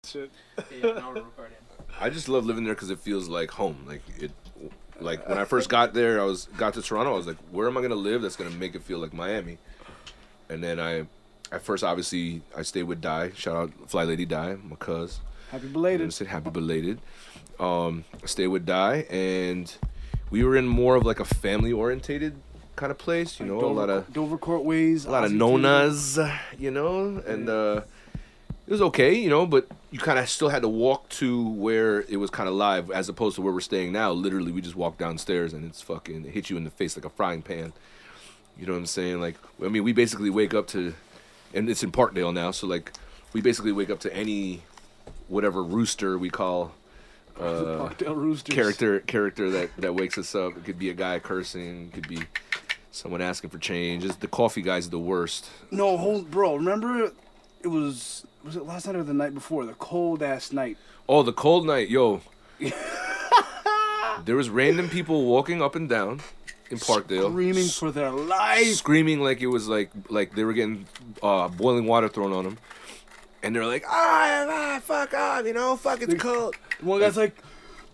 shit. Yeah, now we're recording. I just love living there because it feels like home. Like when I first got there, got to Toronto. I was like, where am I gonna live that's gonna make it feel like Miami? And then at first obviously I stayed with Di. Shout out Fly Lady Di, my cuz. Happy belated. I said happy belated. I stayed with Di, and we were in more of like a family orientated kind of place. You know, Dover, a lot of Dovercourt ways. a lot of nonas. You know, and it was okay, you know, but you kind of still had to walk to where it was kind of live, as opposed to where we're staying now. Literally, we just walk downstairs and it hit you in the face like a frying pan. You know what I'm saying? Like, I mean, we basically wake up to, and it's in Parkdale now, so like, we basically wake up to any, whatever rooster we call, Parkdale Roosters. character that wakes us up. It could be a guy cursing, it could be someone asking for change. The coffee guy's the worst. No, bro, remember it was it last night or the night before? The cold ass night. Oh, the cold night, yo. There was random people walking up and down in Parkdale, screaming for their life, screaming like it was like they were getting boiling water thrown on them, and they're like, fuck off, you know, fuck, it's cold. One guy's like,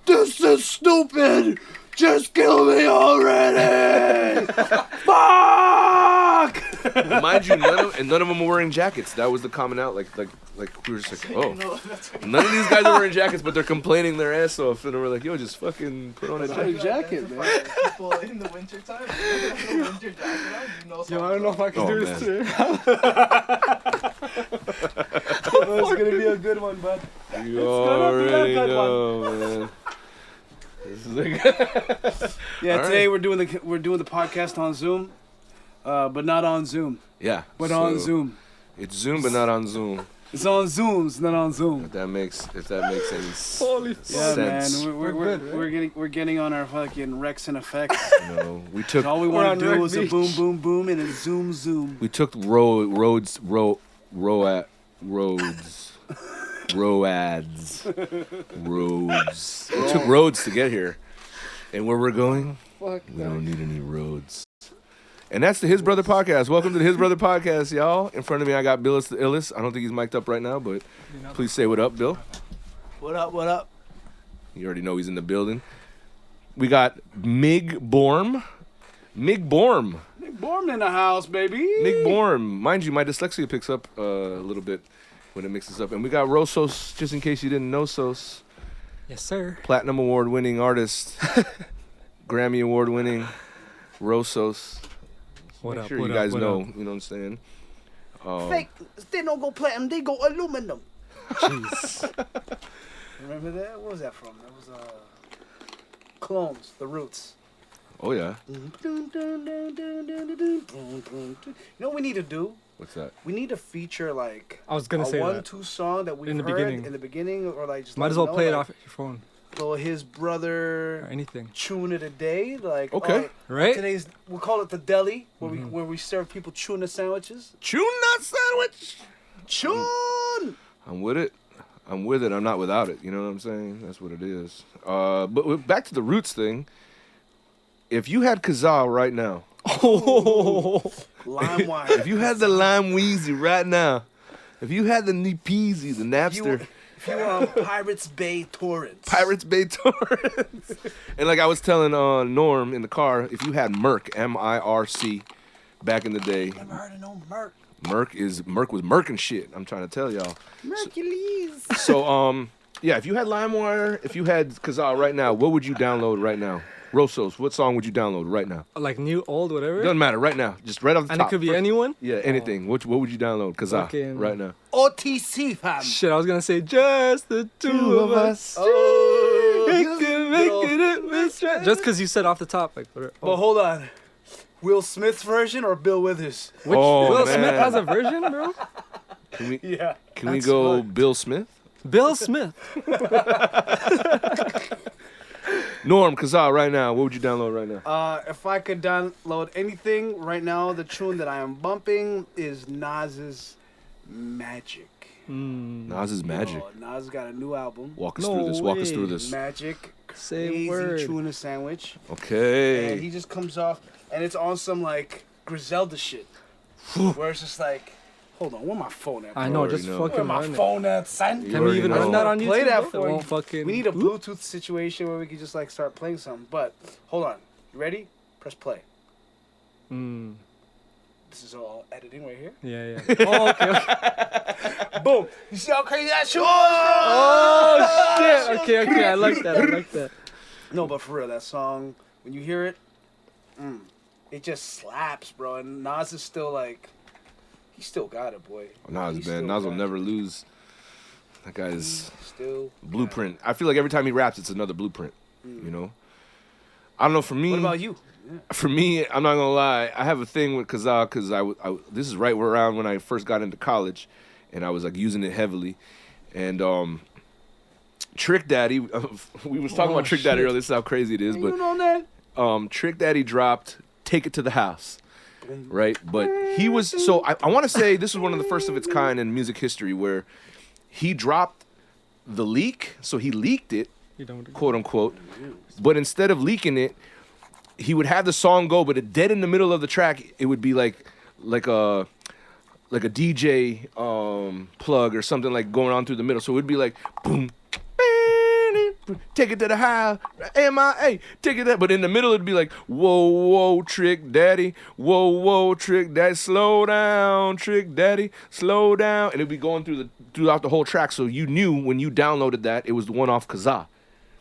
this is stupid. Just kill me already. Fuck. Mind you, none of them were wearing jackets. That was the common out. Like we were just like, oh, none of these guys are wearing jackets, but they're complaining their ass off, and we're like, yo, just fucking put on a jacket. Man. People in the winter time, winter jacket on, you know. Yo, I don't know if I can do this today. Oh, it's gonna be a good one, bud. You already know, man. This is Yeah, All today right. we're doing the podcast on Zoom, but not on Zoom. Yeah, But on Zoom. It's Zoom, but not on Zoom. It's on Zooms, not on Zoom. If that makes any Yeah, sense. man, we're getting on our fucking Rex and effects. No, we took All we want to on do Rec is a Beach. boom, boom, boom, and a zoom. We took roads. We took roads to get here, and where we're going, we don't need any roads. And that's the HisBrother Podcast. Welcome to the HisBrother Podcast, y'all. In front of me, I got Bill the Illest. I don't think he's mic'd up right now, but please say what up, Bill. What up? You already know he's in the building. We got Mig Borm. Nick Borm in the house, baby. Mig Borm. Mind you, my dyslexia picks up a little bit when it mixes up. And we got Rosos, just in case you didn't know Sos. Yes, sir. Platinum Award-winning artist. Grammy Award-winning Rosos. Make sure you guys know, you know what I'm saying? Fake. They don't go platinum, they go aluminum. Jeez. Remember that? What was that from? That was Clones, The Roots. Oh, yeah. You know what we need to do? What's that? We need to feature like I was gonna say a that. 1-2 song that we've In the heard beginning. in the beginning, or like just Might let as them well know, play it like, off your phone Little HisBrother or anything. tune of the day, like Okay. Right? we'll call it the deli, where we serve people tuna sandwiches. Tuna nut sandwich. Tune. I'm with it. I'm not without it. You know what I'm saying? That's what it is. But back to the Roots thing. If you had Kazaa right now, LimeWire. if you had the Lime Weezy right now, if you had the Neepeasy, the Napster, If you were on Pirates Bay Torrents. Pirates Bay Torrents, and like I was telling Norm in the car, if you had Merc, M-I-R-C, back in the day, Never heard of no Merc. Merc was Merc shit. I'm trying to tell y'all. Mercules. So yeah, if you had LimeWire, if you had Kazaa right now, what would you download right now? Rosos, what song would you download right now? Like new, old, whatever. Doesn't matter, right now. Just right off the And top. it could be First- anyone. Yeah, anything. What would you download? Kazaa, Fucking- right now. OTC, fam. Shit, I was gonna say just the two of us. Oh, We you can little- make it with strength. Just because you said off the top, like. Whatever. But hold on. Will Smith's version or Bill Withers? Which Oh, Will man. Smith has a version, bro. Can we Yeah. can we That's go fucked. Bill Smith? Bill Smith. Norm, Kazaa, right now. What would you download right now? If I could download anything right now, the tune that I am bumping is Nas's Magic. Nas' Magic. Oh, Nas got a new album. Walk us No through this. Walk us through way. this. Magic. Say Crazy word. tuna sandwich. And Okay. he just comes off, and it's on some like Griselda shit, where it's just like Hold on, where my phone at? Bro? I know, already just know. Where fucking my run it. phone at, son? You Can we already even know. run that on YouTube? Play that bro? for It you. won't fucking. We need a Bluetooth situation where we can just like start playing something. But hold on, you ready? Press play. Mm. This is all editing right here. Yeah, yeah. Oh, okay. Boom! You see how crazy that shit was? Oh shit. Okay. I like that. No, but for real, that song, when you hear it, it just slaps, bro. And Nas is still like, he still got it, boy. Nas, He man. still Nas will got never it. lose. That guy's Still blueprint. I feel like every time he raps, it's another blueprint. You know. I don't know. For me, What about you? For me, I'm not gonna lie. I have a thing with Kazaa because this is right around when I first got into college, and I was like using it heavily, and Trick Daddy. We was talking about Trick Daddy earlier. This is how crazy it is, You but know that? Trick Daddy dropped "Take It to the House," right? But he was so. I want to say this was one of the first of its kind in music history where he dropped the leak. So he leaked it, You don't. quote unquote. But instead of leaking it, he would have the song go, but dead in the middle of the track, it would be like a DJ plug or something like going on through the middle. So it would be like boom, take it to the house, MIA, take it that. But in the middle, it'd be like whoa, Trick Daddy, whoa, Trick Daddy, slow down, Trick Daddy, slow down, and it'd be going throughout the whole track. So you knew when you downloaded that it was the one off Kazaa.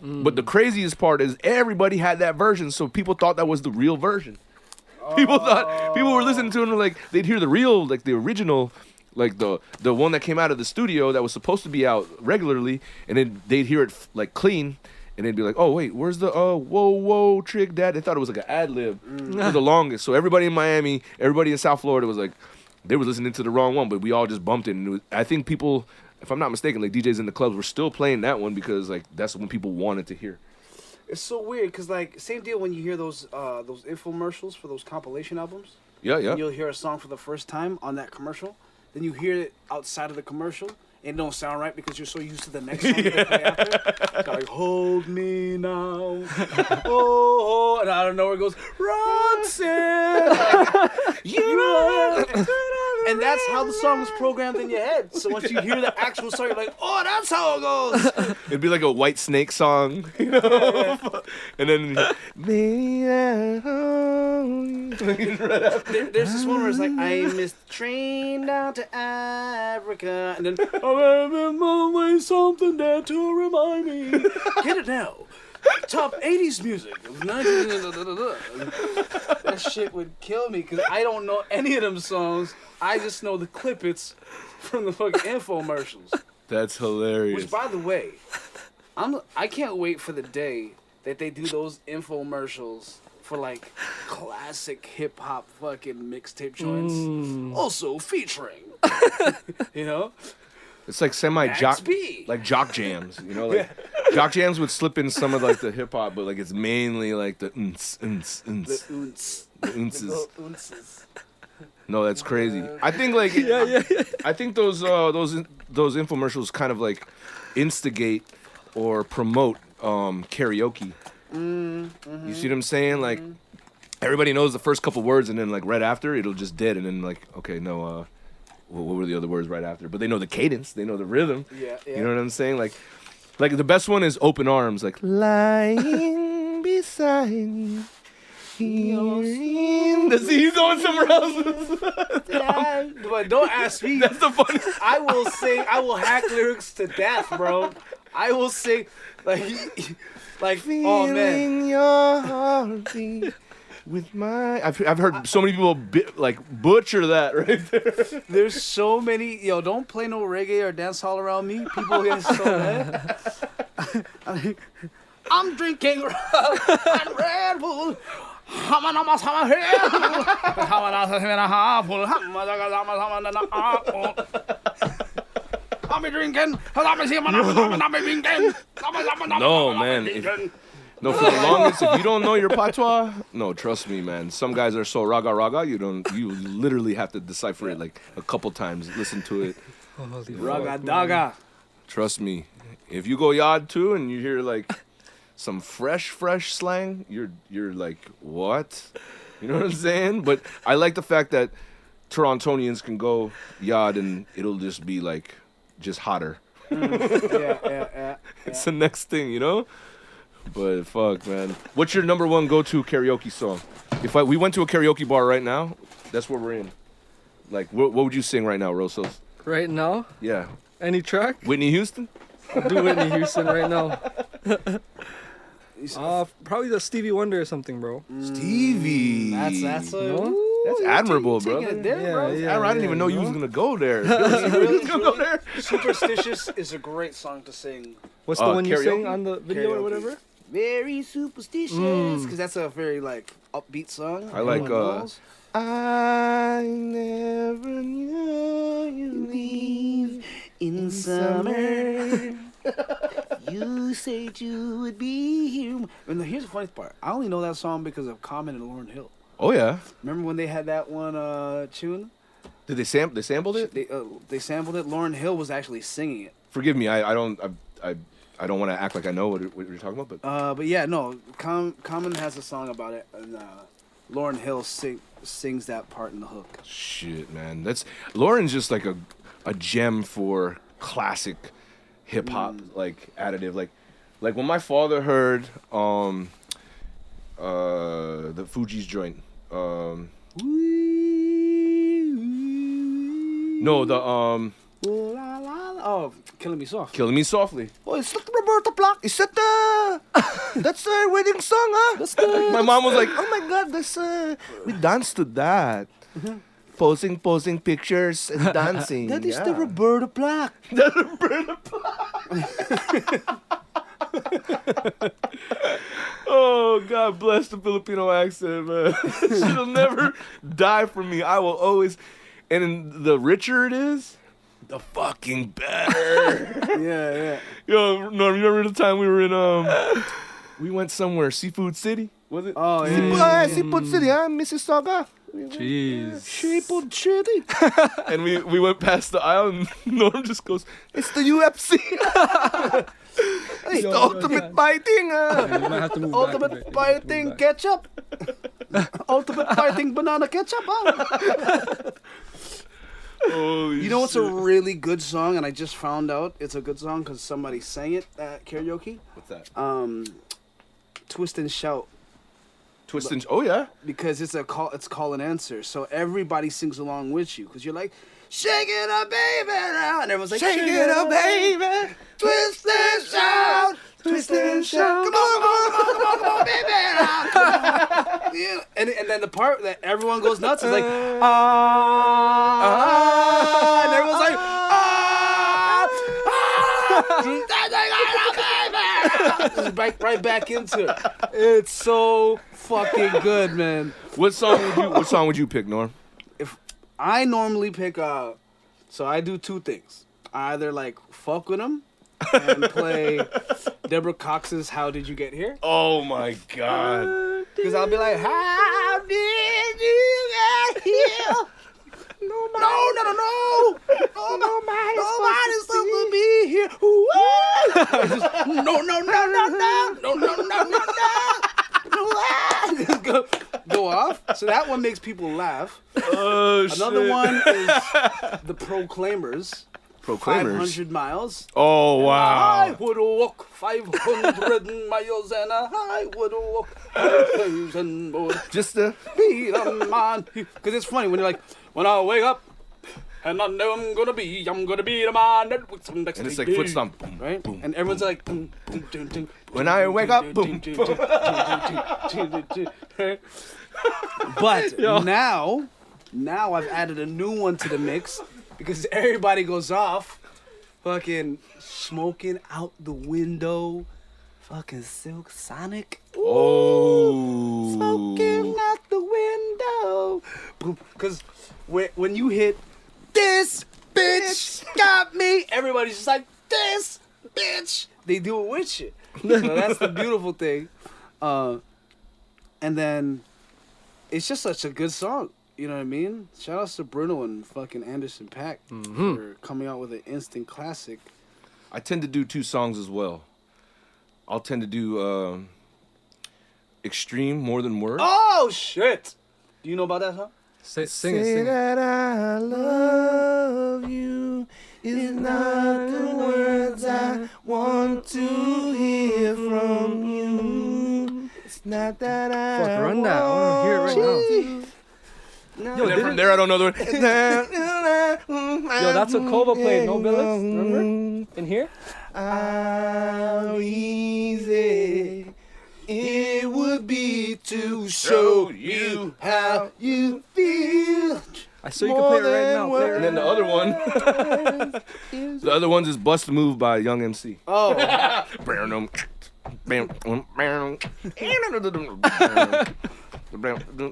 But the craziest part is everybody had that version, so people thought that was the real version. People were listening to it and like they'd hear the real, like the original, like the one that came out of the studio that was supposed to be out regularly, and then they'd hear it like clean, and they'd be like, oh wait, where's the whoa Trick Dad? They thought it was like an ad lib for the longest. So everybody in Miami, everybody in South Florida was like, they were listening to the wrong one, but we all just bumped it. And I think people, if I'm not mistaken, like DJs in the clubs were still playing that one because like that's what people wanted to hear. It's so weird because like same deal when you hear those infomercials for those compilation albums. Yeah. And you'll hear a song for the first time on that commercial. Then you hear it outside of the commercial. It don't sound right because you're so used to the next song they play after. It's like, hold me now. Oh, and out of nowhere it goes, Roxanne. You know. And that's how the song is programmed in your head. So once you hear the actual song, you're like, oh, that's how it goes. It'd be like a White Snake song, you know? Yeah. And then, me at home. There's this one where it's like, I missed the train down to Africa. And then, I remember way something there to remind me. Get it now. Top 80s music. That shit would kill me because I don't know any of them songs. I just know the clippets from the fucking infomercials. That's hilarious. Which, by the way, I can't wait for the day that they do those infomercials for like classic hip hop fucking mixtape joints. Also featuring, you know. It's like semi-jock, XP. like jock jams, you know, like jock jams would slip in some of like the hip hop, but like it's mainly like the unts, The oonts. the The unces. little oonces. No, that's crazy. I think like I think those infomercials kind of like instigate or promote karaoke. Mm-hmm. You see what I'm saying? Like everybody knows the first couple words, and then like right after it'll just dead, and then like okay, no. What were the other words right after? But they know the cadence, they know the rhythm. Yeah. You know what I'm saying? Like the best one is Open Arms, like lying beside you. See, you going somewhere else? But don't ask me. That's the funny. I will sing. I will hack lyrics to death, bro. I will sing like oh man. Feeling your heartbeat with my. I've heard so many people butcher that right there. There's so many. Yo, don't play no reggae or dance hall around me. People get so mad. I'm drinking rum and Red Bull. I'm drinking. No, man. No, for the longest, if you don't know your patois, no, trust me, man. Some guys are so raga, you literally have to decipher it like a couple times. Listen to it. Raga daga. Trust me. If you go yard too and you hear like some fresh slang, you're like, what? You know what I'm saying? But I like the fact that Torontonians can go yard and it'll just be like just hotter. Yeah. It's the next thing, you know. But fuck, man. What's your number one go-to karaoke song? If we went to a karaoke bar right now, that's where we're in. Like, what would you sing right now, Rosos? Right now? Yeah. Any track? Whitney Houston? I'll do Whitney Houston right now. Probably the Stevie Wonder or something, bro. Stevie. That's admirable, bro. Taking it there, bro. I didn't even know you was gonna go there. Superstitious is a great song to sing. What's the one you karaoke? sing on the video or whatever? Very superstitious, because that's a very like upbeat song. I like Everyone knows. I never knew you leave in summer. You said you would be here. And here's the funny part. I only know that song because of Common and Lauryn Hill. Oh yeah. Remember when they had that one tune? Did they sampled it? They sampled it. Lauryn Hill was actually singing it. Forgive me, I don't want to act like I know what you're talking about, But yeah, no. Common has a song about it, and Lauryn Hill sings that part in the hook. Shit, man, Lauren's just like a gem for classic hip hop, like additive, like when my father heard the Fugees joint, no, the Oh, Killing Me Soft. Killing Me Softly. Oh, it's like the Roberta Block. Is that that's the wedding song, huh? That's good. My mom was like, oh my god, we danced to that. Posing pictures and dancing. That is the Roberta Block. The Roberta Block. Oh, God bless the Filipino accent, man. She'll never die from me. I will always. And the richer it is, the fucking better. Yeah. Yo, Norm, you remember the time we were in we went somewhere, Seafood City, was it? Oh yeah. Seafood City, huh? Mississauga. Jeez. Seafood City. And we went past the aisle and Norm just goes, it's the UFC. It's the ultimate fighting. You might have to move back a Ultimate bit. fighting ketchup. Ultimate fighting banana ketchup. Huh? Holy You know what's a shit. really good song, and I just found out it's a good song because somebody sang it at karaoke. What's that? Twist and Shout, Twist and... Oh, yeah. because it's call and answer, so everybody sings along with you because you're like, shake it up, baby, now, and everyone's like, Shake it up, baby. twist and shout, twist and shout, come on, baby, now. Yeah. And then the part that everyone goes nuts is like, and everyone's like, right back into it. It's so fucking good, man. What song would you pick, Norm? If I normally pick so I do two things. I either like fuck with them and play Deborah Cox's "How Did You Get Here?" Oh my God. Because I'll be like, "How did you get here?" No. Nobody's supposed to be here. No. Go off. So that one makes people laugh. Oh, Another one is the Proclaimers. Proclaimers. 500 miles. Oh, I wow. would walk 500 miles and I would walk 1,000 more. Just the... Be the man. Because it's funny when you're like, when I wake up and I know I'm gonna be the man that wakes up next And it's to like me. foot stomp. Boom, Right? boom, And everyone's like, boom, boom, boom, boom, When I wake up, boom, But now I've added a new one to the mix because everybody goes off fucking smoking out the window. Fucking Silk Sonic. Oh. Smoking out the window. Because when you hit this bitch got me, everybody's just like, this bitch. They do it with you. So that's the beautiful thing. And then it's just such a good song. You know what I mean? Shout outs to Bruno and fucking Anderson .Paak for coming out with an instant classic. I tend to do two songs as well. I'll tend to do Extreme More Than Words. Oh, shit. Do you know about that song? Sing it. that I love you is not the words I want to hear from you. It's not that I Fuck, run that. I want to hear it right now. and then from there, I don't know the word. Yo, that's what Kova played, no Billets? Remember? In here? How easy it would be to show you how you feel. I saw you can play it right now. Play it And right then the now. other one, the other one's is Bust a Move by Young MC. Oh,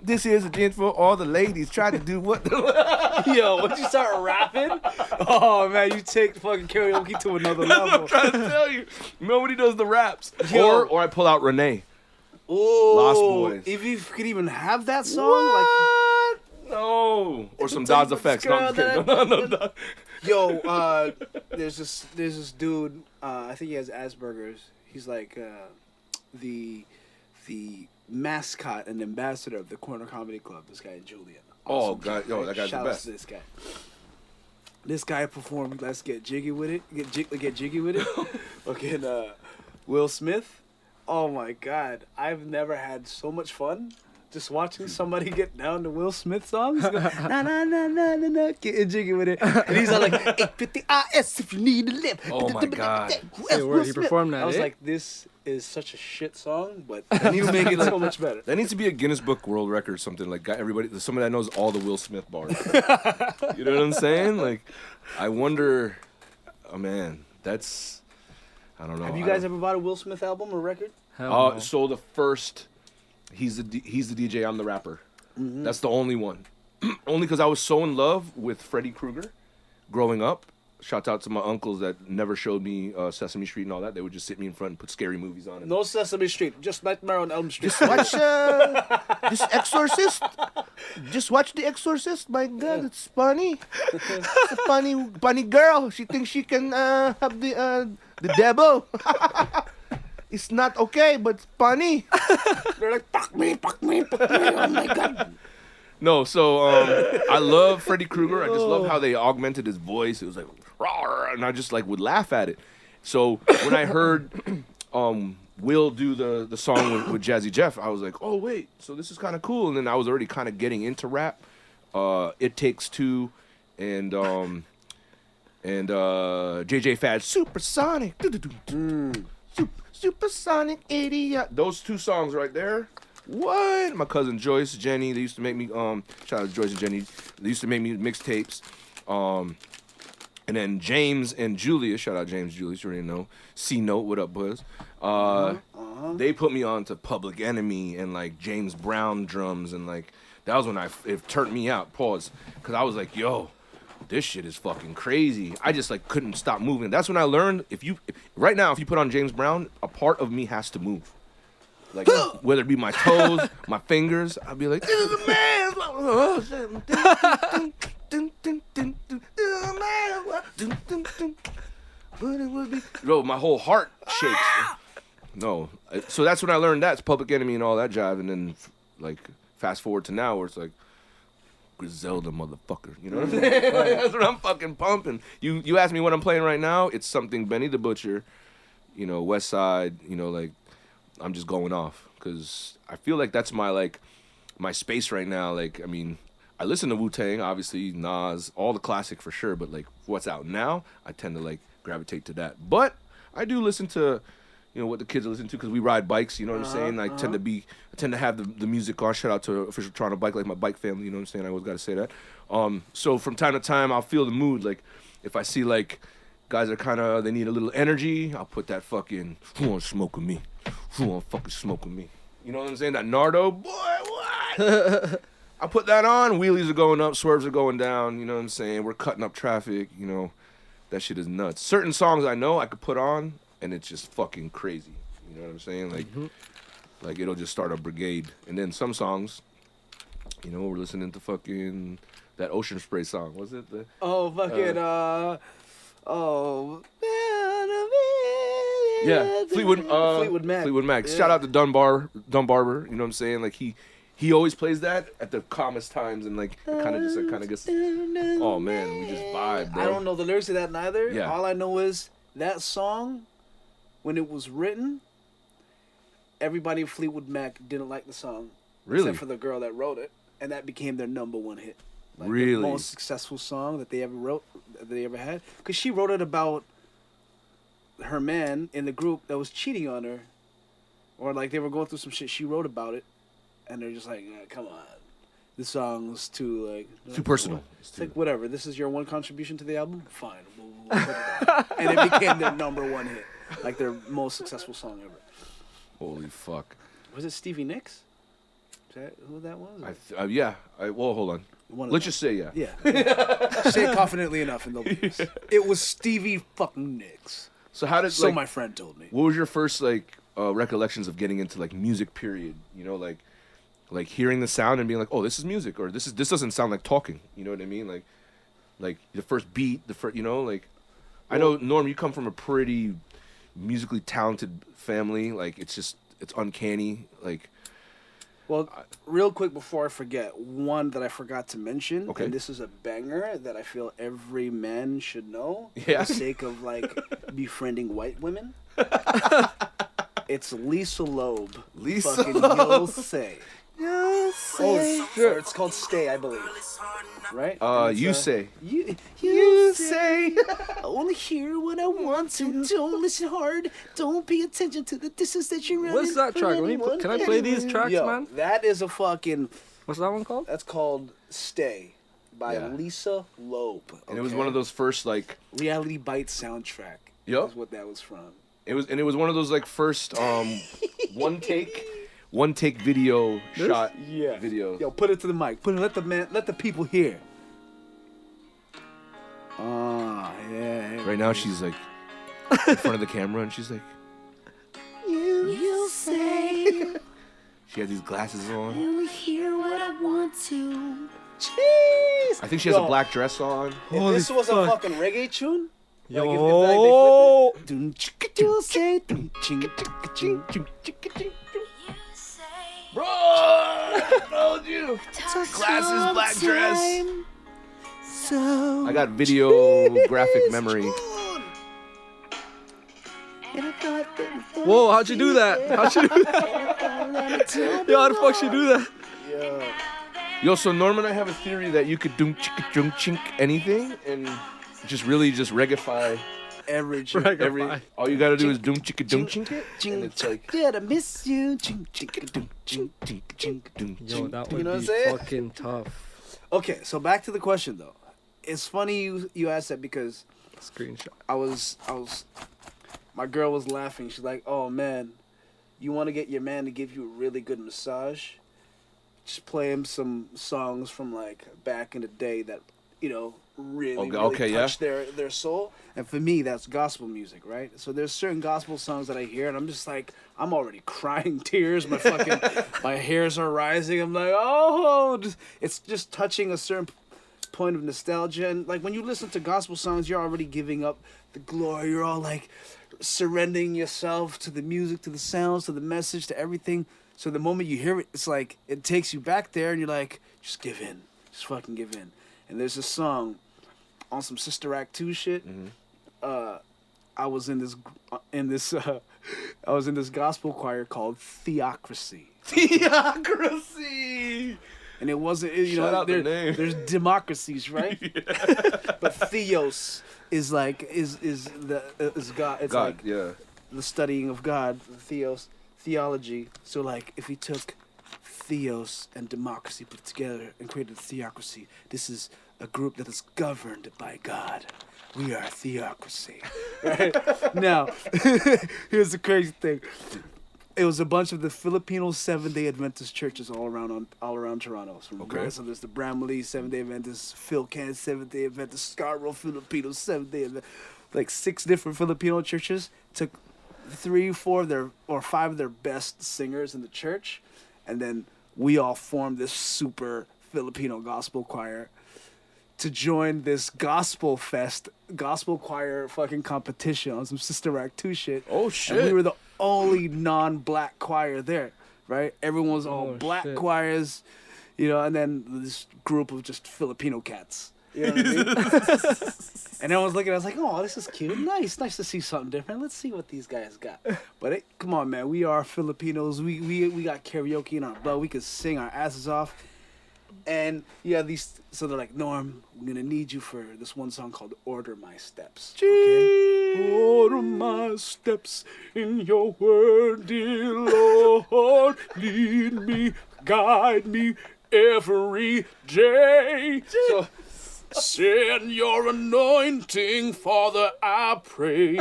This here's a dance for all the ladies. Try to do what? yo, once you start rapping, oh man, you take fucking karaoke to another level. I'm trying to tell you. Nobody does the raps. Yo. Or I pull out Renee. Oh, Lost Boys. If you could even have that song, What? No. Or some Dodds Effects. No, I'm just kidding. No. yo, there's this dude. I think he has Asperger's. He's like the mascot and ambassador of the Corner Comedy Club. This guy Julian. Oh Awesome God, dude, yo, right? that guy's Shout the out best. to this guy. This guy performed Let's Get Jiggy With It. Get Jiggy With It. Fucking Will Smith. Oh my God. I've never had so much fun just watching somebody get down to Will Smith songs. Go, na na na na na na, getting jiggy with it. And he's all like, 850 IS if you need to live. Oh my God. Say a word, he performed that, I was eh? like, this is such a shit song, but you make it so much better. That needs to be a Guinness Book World Record, something like everybody, somebody that knows all the Will Smith bars. You know what I'm saying? Like, I wonder. Oh man, that's. I don't know. Have you guys ever bought a Will Smith album or record? Hell no. So the first, he's the DJ. I'm the rapper. Mm-hmm. That's the only one. Only because I was so in love with Freddy Krueger, growing up. Shout out to my uncles that never showed me Sesame Street and all that. They would just sit me in front and put scary movies on. No Sesame Street, just Nightmare on Elm Street. Watch this Exorcist. Just watch The Exorcist. My God, it's funny. It's a funny girl. She thinks she can have the devil. It's not okay, but it's funny. They're like, fuck me, oh my God. No, so I love Freddy Krueger. I just love how they augmented his voice. It was like, rawr, and I just like would laugh at it. So when I heard Will do the song with Jazzy Jeff, I was like, oh wait, so this is kind of cool. And then I was already kind of getting into rap. It Takes Two, and JJ Fad's Supersonic, Supersonic Idiot. Those two songs right there. What? My cousin Joyce, Jenny, they used to make me shout out to Joyce and Jenny. They used to make me mixtapes. And then James and Julia, shout out James, Julius, you already know. C Note, what up, Buzz? They put me on to Public Enemy and like James Brown drums, and like that was when it turned me out. Pause, because I was like, yo, this shit is fucking crazy. I just like couldn't stop moving. That's when I learned right now if you put on James Brown, a part of me has to move. Like whether it be my toes, my fingers, I'd be like, this is a man. Bro, my whole heart shakes. No, so that's when I learned that's Public Enemy and all that jive, and then like fast forward to now where it's like Griselda motherfucker, you know what I'm saying? That's what I'm fucking pumping. You ask me what I'm playing right now, it's something Benny the Butcher, you know, West Side, you know, like I'm just going off because I feel like that's my space right now. Like, I mean, I listen to Wu-Tang, obviously, Nas, all the classic for sure, but like what's out now, I tend to like gravitate to that. But I do listen to, you know, what the kids listen to because we ride bikes, you know what I'm saying? I tend to have the music on. Shout out to Official Toronto Bike, like my bike family, you know what I'm saying? I always got to say that. So from time to time, I'll feel the mood. Like if I see like guys are they need a little energy, I'll put that fucking, who wanna smoke with me? Who wanna fucking smoke with me? You know what I'm saying? That Nardo, boy, what? I put that on, wheelies are going up, swerves are going down, you know what I'm saying? We're cutting up traffic, you know. That shit is nuts. Certain songs I know I could put on, and it's just fucking crazy. You know what I'm saying? Like, like it'll just start a brigade. And then some songs, you know, we're listening to fucking that Ocean Spray song. Was it the? Oh, fucking, Yeah, Fleetwood Mac. Fleetwood Mac. Fleetwood Mac. Yeah. Shout out to Dunn Barber. You know what I'm saying? Like he he always plays that at the calmest times, and like it kind of just kind of gets. Oh man, we just vibe, bro. I don't know the lyrics to that neither. Yeah. All I know is that song, when it was written, everybody in Fleetwood Mac didn't like the song. Really? Except for the girl that wrote it, and that became their #1 hit. Like Really? The most successful song that they ever had. Because she wrote it about her man in the group that was cheating on her, or like they were going through some shit. She wrote about it, and they're just like, come on, this song's too Too personal. It's like, whatever. This is your one contribution to the album. Fine, we'll put it on. And it became their #1 hit, like their most successful song ever. Holy fuck. Was it Stevie Nicks? Is that who that was? Yeah. Well, hold on. Let's just say yeah. Yeah. Say it confidently enough and they'll believe us. It was Stevie fucking Nicks. So how did So like, my friend told me. what was your first like recollections of getting into like music? Period. You know, like hearing the sound and being like, oh, this is music, or this doesn't sound like talking. You know what I mean? Like the first beat, you know, like I know Norm, you come from a pretty musically talented family. Like it's uncanny. Like. Well, real quick before I forget, one that I forgot to mention, Okay. and this is a banger that I feel every man should know Yeah. for the sake of like befriending white women. It's Lisa Loeb. Lisa fucking Loeb. You'll Say. You'll Oh, sure. It's called Stay, I believe. Right? And it's, You say. You say. I only hear what I want to. Don't listen hard. Don't pay attention to the distance that you're running. What's that track? Can I play these tracks, Yo, man? that is a fucking... What's that one called? That's called Stay by Yeah. Lisa Loeb. And it was okay? one of those first like. Reality Bites soundtrack. Yup. Is what that was from. It was one of those like first one take video shot videos. Yo, put it to the mic. Let the people hear. Ah, yeah. Right now she's like in front of the camera and she's like, You say. she had these glasses on. only hear what I want to. Jeez. I think she has a black dress on. If this was a fucking reggae tune, like if Yo. they flipped it, you'll say, ching, chicka, ching, ching, chicka, ching. Bro, I told you. Glasses, black dress. So I got video graphic memory. Whoa, how'd you do that? Yo, how the fuck she do that? Yo, so Norman, I have a theory that you could doom chicka doom chink anything and just reggaify every ching, all you gotta do is doom chicka doom chink it. ching, And it's like did I miss you? Ching, chicka, doom, ching, ching, ching, doom, Yo, ching. that You would know what I'm be saying? fucking tough. Okay, so back to the question though. It's funny you asked that because Screenshot. I was my girl was laughing. She's like, "Oh man, you want to get your man to give you a really good massage? Just play him some songs from like back in the day that really touch their soul." And for me, that's gospel music, right? So there's certain gospel songs that I hear, and I'm just like, I'm already crying tears. My hairs are rising. I'm like, it's just touching a certain point of nostalgia. And like when you listen to gospel songs, you're already giving up the glory. You're all like surrendering yourself to the music, to the sounds, to the message, to everything. So the moment you hear it, it's like it takes you back there, and you're like, just give in, just fucking give in. And there's a song on some Sister Act 2 shit. Mm-hmm. I was in this gospel choir called Theocracy. Theocracy. And it wasn't, Shout out the name. there's democracies, right? But Theos is God. It's God, like yeah. the studying of God, theology. So like if he took Theos and democracy put together and created a theocracy, this is a group that is governed by God. We are a theocracy. Right? Now, here's the crazy thing. It was a bunch of the Filipino Seventh-day Adventist churches all around Toronto. So there's the Bramley Seventh-day Adventist, Philcan Seventh-day Adventist, Scarborough Filipino Seventh-day Adventist. Like 6 different Filipino churches took 3, 4 or 5 of their best singers in the church, and then we all formed this super Filipino gospel choir to join this gospel choir fucking competition on some Sister Act 2 shit. Oh shit. And we were the only non-black choir there, right? Everyone was all Oh, black shit. choirs, you know, and then this group of just Filipino cats. You know what I mean? And everyone's looking, I was like, oh, this is cute. Nice to see something different. Let's see what these guys got. But come on, man, we are Filipinos. We got karaoke in our blood. We could sing our asses off. And yeah, so they're like, Norm, we're gonna need you for this one song called Order My Steps. Okay? Order my steps in your word, dear Lord. Lead me, guide me every day. So send your anointing, Father, I pray.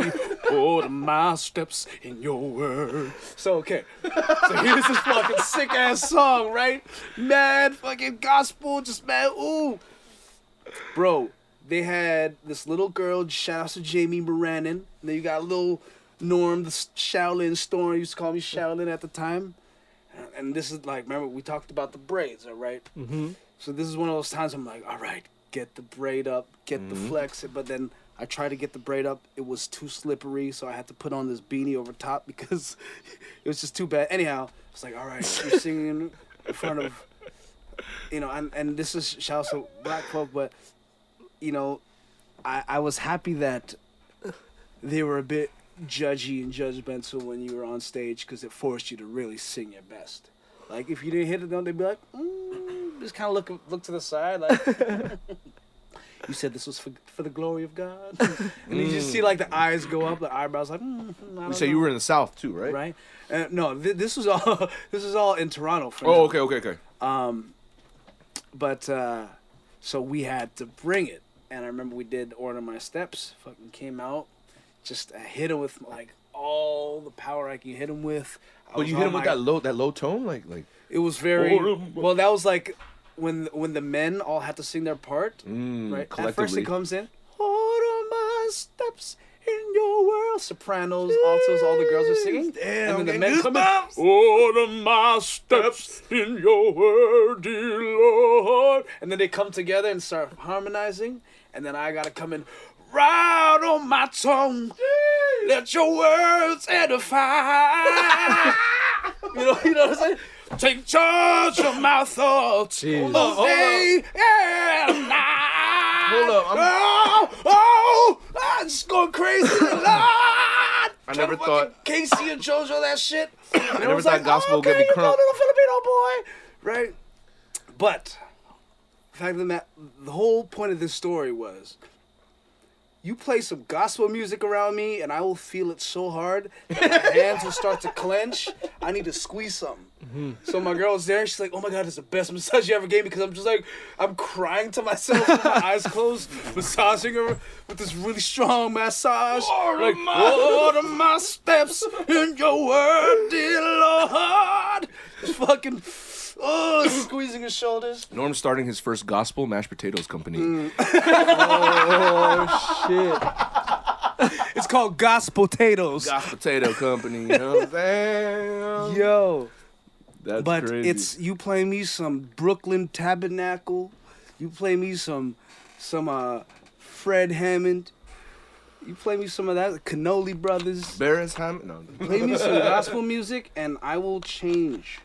Order my steps in your word. So, okay. So here's this fucking sick-ass song, right? Mad fucking gospel, just mad, ooh. Bro, they had this little girl, shout out to Jamie Moranin. And then you got little Norm, the Shaolin Storm. Used to call me Shaolin at the time. And this is like, remember, we talked about the braids, all right? Mm-hmm. So this is one of those times I'm like, all right, get the braid up, get the flex. But then I tried to get the braid up. It was too slippery, so I had to put on this beanie over top because it was just too bad. Anyhow, it's like, all right, you're singing in front of, you know, and this is shout out to black folk, but, you know, I was happy that they were a bit judgy and judgmental when you were on stage because it forced you to really sing your best. Like, if you didn't hit it, they'd be like, just kind of look to the side, like, you said this was for the glory of God? And you just see, like, the eyes go up, the eyebrows, like, I don't So know. you were in the South too, right? Right? No, this was all in Toronto. For Oh, now. okay. But, so we had to bring it. And I remember we did Order My Steps, fucking came out, just hit him with, like, all the power I can hit him with. But you hit him with that low tone, like. It was very well. That was like when the men all had to sing their part, right? At first it comes in, order my steps in your world. Sopranos, altos, all the girls are singing, and then the men come in, order my steps in your word, dear Lord. And then they come together and start harmonizing, and then I gotta come in. Right on my tongue, let your words edify. you know what I'm saying? Take charge of my thoughts. Hold up. Day and night. Hold up, I'm just going crazy. Lord. I never thought Casey and JoJo that shit. I never thought gospel would get me crunk. Little Filipino boy, right? But the fact of the whole point of this story was, you play some gospel music around me, and I will feel it so hard that my hands will start to clench. I need to squeeze something. Mm-hmm. So my girl's there, and she's like, oh my God, it's the best massage you ever gave me, because I'm just like, I'm crying to myself with my eyes closed, massaging her with this really strong massage. Order my steps in your word, dear Lord. Just fucking... Oh, squeezing his shoulders. Norm's starting his first gospel mashed potatoes company. Oh, shit. It's called Gospel Potatoes. Gospel potato company, you know what I'm saying? Yo. That's but crazy. it's, you play me some Brooklyn Tabernacle. You play me some Fred Hammond. You play me some of that, Cannoli Brothers. Barris Hammond? No. Play me some gospel music and I will change.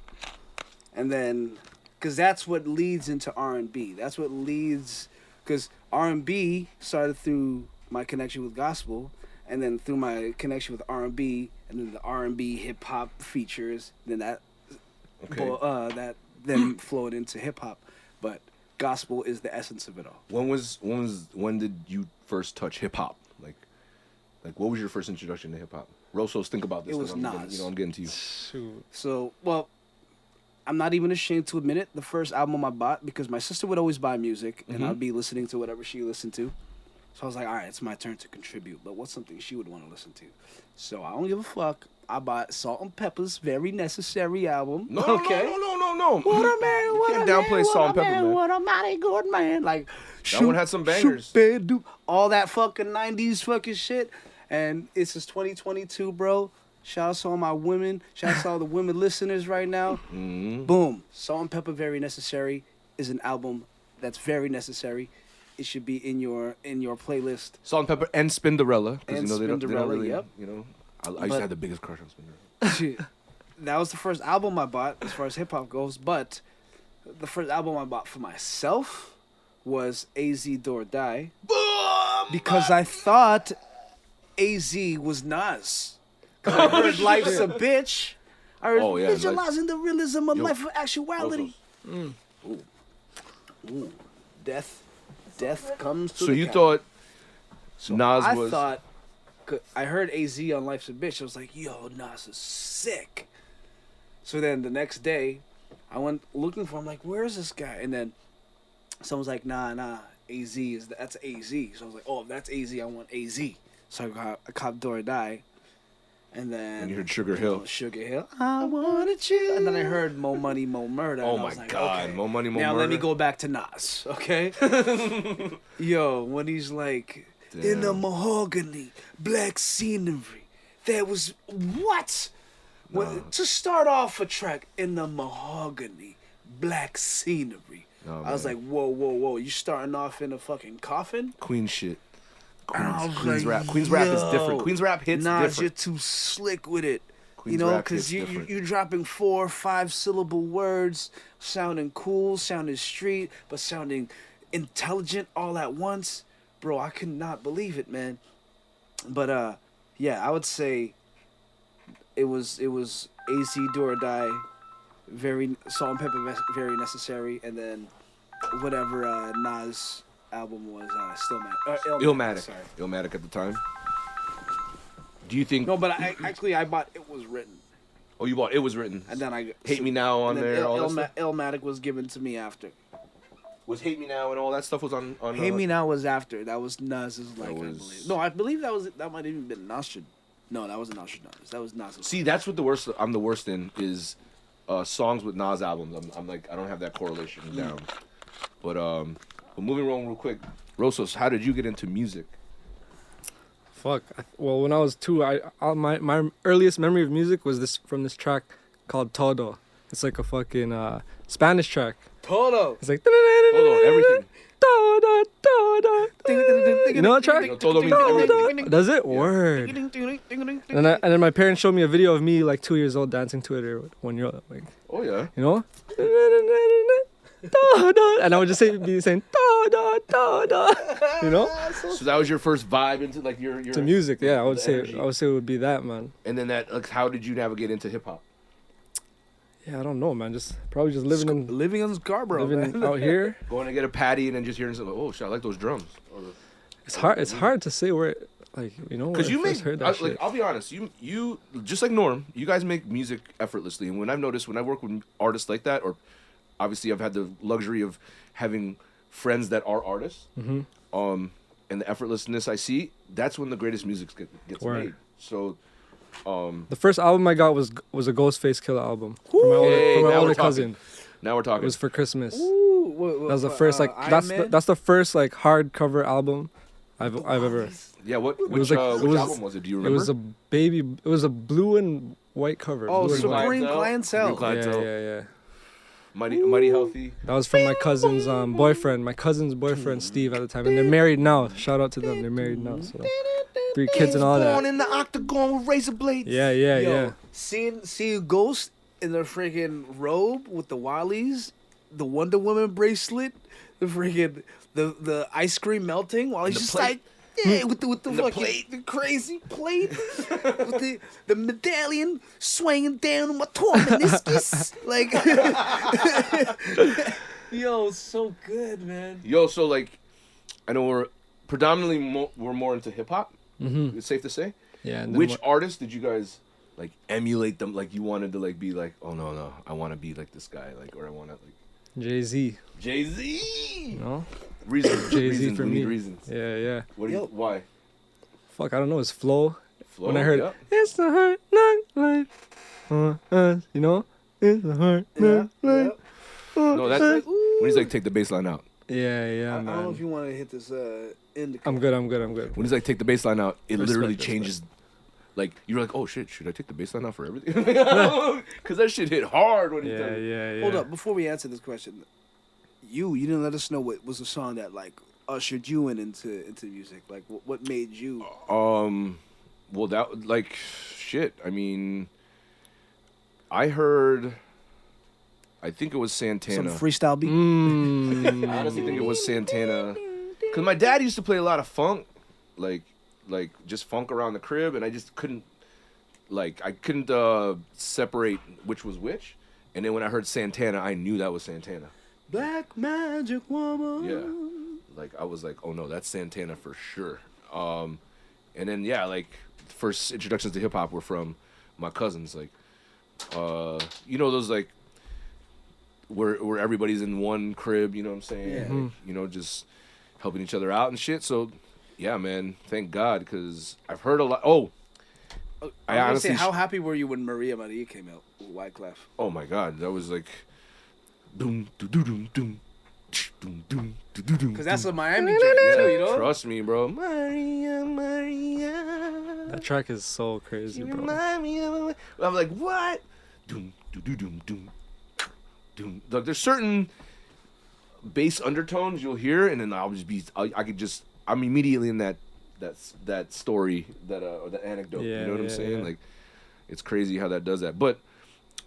And then, because that's what leads into R&B. That's what leads, because R&B started through my connection with gospel, and then through my connection with R&B, and then the R&B hip hop features, then that then flowed into hip hop. But gospel is the essence of it all. When did you first touch hip hop? Like what was your first introduction to hip hop? Rosos, think about this. It was Nas. I'm getting to you. Shoot. So, well, I'm not even ashamed to admit it. The first album I bought, because my sister would always buy music, and I'd be listening to whatever she listened to. So I was like, all right, it's my turn to contribute. But what's something she would want to listen to? So I don't give a fuck. I bought Salt and Pepper's Very Necessary album. No. What a man, what can't a downplay man, Salt and Pepper, man. What a mighty good man. Like, That one had some bangers. All that fucking 90s fucking shit. And it's just 2022, bro. Shout out to all my women. Shout out to all the women listeners right now. Mm-hmm. Boom. Salt and Pepper Very Necessary is an album that's very necessary. It should be in your playlist. Salt and Pepper and Spinderella. Because And they don't Spinderella, really, yep. I used to have the biggest crush on Spinderella. that was the first album I bought as far as hip hop goes. But the first album I bought for myself was AZ Do or Die, because I thought AZ was Nas. 'Cause I heard Life's a Bitch. I heard visualizing the realism of life of actuality. Ooh. Death comes to So the you cabin. thought Nas I was... thought, I heard AZ on Life's a Bitch. I was like, yo, Nas is sick. So then the next day, I went looking for him. I'm like, where is this guy? And then someone's like, nah, that's AZ. So I was like, oh, if that's AZ, I want AZ. So I copped Do or Die. And then... And you heard Sugar Hill. Sugar Hill. I wanted you. And then I heard Mo Money, Mo Murder. Oh and I my was like, God, okay. Mo Money, Mo Now Murder. let me go back to Nas, okay? Yo, when he's like, in the mahogany, black scenery, there was what? To start off a track, in the mahogany, black scenery. I was like, whoa, you starting off in a fucking coffin? Queen shit. Queen's rap. Queen's rap is different. Queen's rap hits Nas, different. you're too slick with it. Queen's you know, rap because hits different. you're dropping 4 or 5 syllable words, sounding cool, sounding street, but sounding intelligent all at once. Bro, I could not believe it, man. But yeah, I would say it was AZ Do or Die, very Salt and Pepper, very necessary, and then whatever Nas album was Illmatic. Sorry. Illmatic at the time. Do you think... No, but I bought It Was Written. Oh, you bought It Was Written. And then I... Hate Me Now on there, all that stuff? Illmatic was given to me after. Was Hate Me Now and all that stuff was on Hate Me Now was after. That was Nas's, like, was- I believe. No, I believe that might have even been Nas. No, that wasn't Nostradamus. That was Nas. See, that's what I'm the worst in, is songs with Nas albums. I'm like, I don't have that correlation down. But moving on real quick. Rosos, how did you get into music? Fuck. Well, when I was 2, my earliest memory of music was from this track called Todo. It's like a fucking Spanish track. Todo. It's like... Hold on, everything. Todo, todo. You know that track? Todo means everything. Does it? Word. And then my parents showed me a video of me like 2 years old dancing to it, or 1 year old, like, Oh, yeah. you know? And I would just be saying you know? So that was your first vibe into, like, your To music, yeah. I would the say energy. it would be that, man. And then that, like, how did you navigate into hip-hop? Yeah, I don't know, man. Probably just living in Scarborough, man. out here. Going to get a patty and then just hearing something, oh, shit, I like those drums. It's hard to say where, like, you know, Because you make, heard that shit. I'll be honest, you just like Norm, you guys make music effortlessly. And when I've noticed, when I work with artists like that, or obviously I've had the luxury of having friends that are artists, Mm-hmm. and the effortlessness I see, that's when the greatest music gets Word. made. So, The first album I got was a Ghostface Killer album from my Hey, now older we're talking. cousin. now we're It talking. was for Christmas. Ooh, That was the first that's the first like hardcover album I've ever. Yeah, which was like- it was- album was it? Do you It remember? was a blue and white cover. Oh, Blue and white. Supreme Clientele. Supreme Clientele. Yeah. Mighty Healthy. That was from my cousin's boyfriend. My cousin's boyfriend, Steve, at the time, and they're married now. Shout out to them. They're married now. So 3 kids and all Born that. in the octagon with razor blades. Yeah. Seeing Ghost in their freaking robe with the Wallies, the Wonder Woman bracelet, the freaking the ice cream melting while he's the just plate. like, yeah, with the the fucking plate. the crazy plate, with the medallion swinging down on my torn meniscus, like, yo, so good, man. Yo, so like, I know we're predominantly we're more into hip hop. Mm-hmm. It's safe to say. Yeah. And then Which artist did you guys like emulate them? Like you wanted to like be like, oh no, I want to be like this guy, like, or I want to like Jay-Z. Jay-Z. You know? Reasons. Jay-Z reasons. for We me. need reasons. Yeah. What do you? Why? Fuck, I don't know. His flow. Flow, When I heard yeah. it's a hard knock life, you know, it's a hard knock life. No, that's when he's like take the bass line out. Yeah, I don't know if man. you want to hit this end. I'm good. When he's like take the bass line out, it Respect, literally respect. changes. Like you're like, oh shit, should I take the bass line out for everything? Because that shit hit hard when he did it. Yeah. Hold up, before we answer this question, you didn't let us know what was the song that like ushered you into music. Like what made you? Well, that like shit. I mean, I heard. I think it was Some Santana. freestyle beat. I honestly think it was Santana. Because my dad used to play a lot of funk, like just funk around the crib, and I just couldn't, separate which was which. And then when I heard Santana, I knew that was Santana. Black Magic Woman. Yeah. Like, I was like, oh no, that's Santana for sure. And then, yeah, like, first introductions to hip-hop were from my cousins. Like, you know those, like, where everybody's in one crib, you know what I'm saying? Yeah. Like, you know, just helping each other out and shit. So, yeah, man, thank God, because I've heard a lot. Oh, I honestly, how happy were you when Maria came out with Wyclef? Oh my God, that was like, doom, doom, doom, doom, doom, doom, doom, doom. Because that's a Miami joint too, you know. Trust me, bro. Maria. That track is so crazy, bro. I'm like, what? Doom, doom, doom, doom, doom, doom. Like, there's certain bass undertones you'll hear, and then I'm immediately in that story, or that anecdote. Yeah, you know what I'm saying? yeah. Like, it's crazy how that does that. But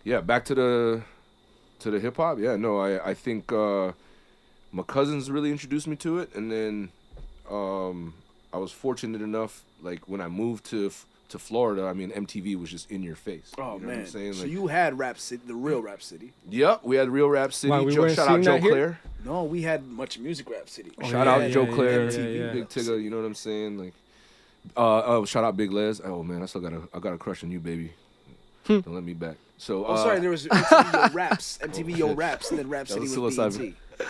yeah, back to the hip hop. Yeah, no, I think my cousins really introduced me to it, and then I was fortunate enough, like, when I moved to Florida, I mean, MTV was just in your face. Oh, you know man. what I'm saying? So Like, you had Rap City, the real Rap City. Yep, we had real Rap City. Wow, we weren't Shout out seeing Joe that here? Claire. No, we had Much Music Rap City. Shout out Joe yeah, Claire, yeah. Big Tigger. You know what I'm saying? Like, shout out Big Les. Oh man, I got a crush on you, baby. Don't let me back. So, sorry, there was MTV Yo Raps, MTV Yo Raps, and then Rap City was was psilocybin. BET.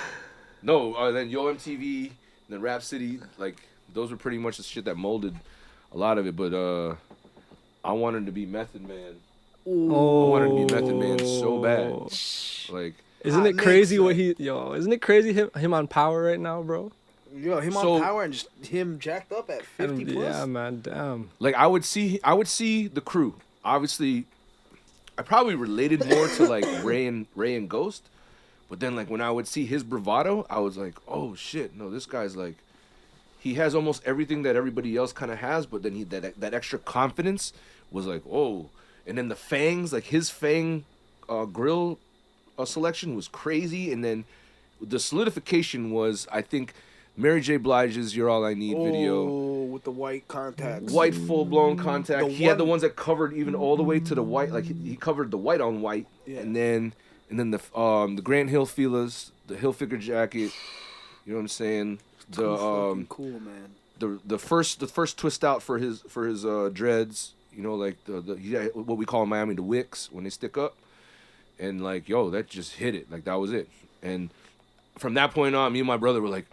No, then Yo MTV, and then Rap City. Like, those were pretty much the shit that molded a lot of it. But I wanted to be Method Man. I wanted to be Method Man so bad. Like, Isn't Hot it crazy mix, isn't it crazy him on Power right now, bro? Yo, him on Power and just him jacked up at 50 And, plus. yeah, man, damn. like I would see the crew. Obviously, I probably related more to like Ray and Ghost, but then like when I would see his bravado, I was like, oh shit, no, this guy's like, he has almost everything that everybody else kind of has, but then he that extra confidence was like, oh, and then the fangs, like his fang grill selection was crazy, and then the solidification was, I think, Mary J. Blige's "You're All I Need" video. With the white contacts. White full-blown contact. The He had the one- ones that covered even all the way to the white. Like, he covered the white on white. Yeah. And then the Grant Hill feelers, the Hilfiger jacket. You know what I'm saying? The cool, man. the first twist out for his dreads. You know, like what we call in Miami the wicks when they stick up. And like, yo, that just hit it. Like, that was it. And from that point on, me and my brother were like,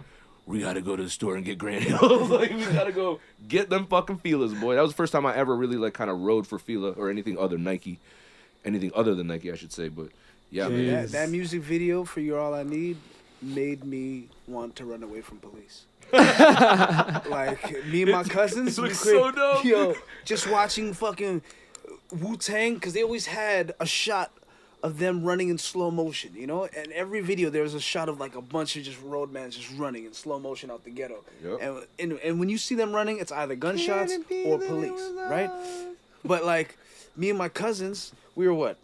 we gotta go to the store and get Grant Hill. Like, we gotta go get them fucking feelers, boy. That was the first time I ever really like kind of rode for Fila or anything other than Nike, I should say. But yeah, man. That music video for "You're All I Need" made me want to run away from police. Like, me and my cousins, It looks so dope. Yo, just watching fucking Wu-Tang, because they always had a shot of them running in slow motion, you know? And every video there was a shot of like a bunch of just roadmans just running in slow motion out the ghetto. Yep. And when you see them running, it's either gunshots or police, right? But like, me and my cousins, we were what?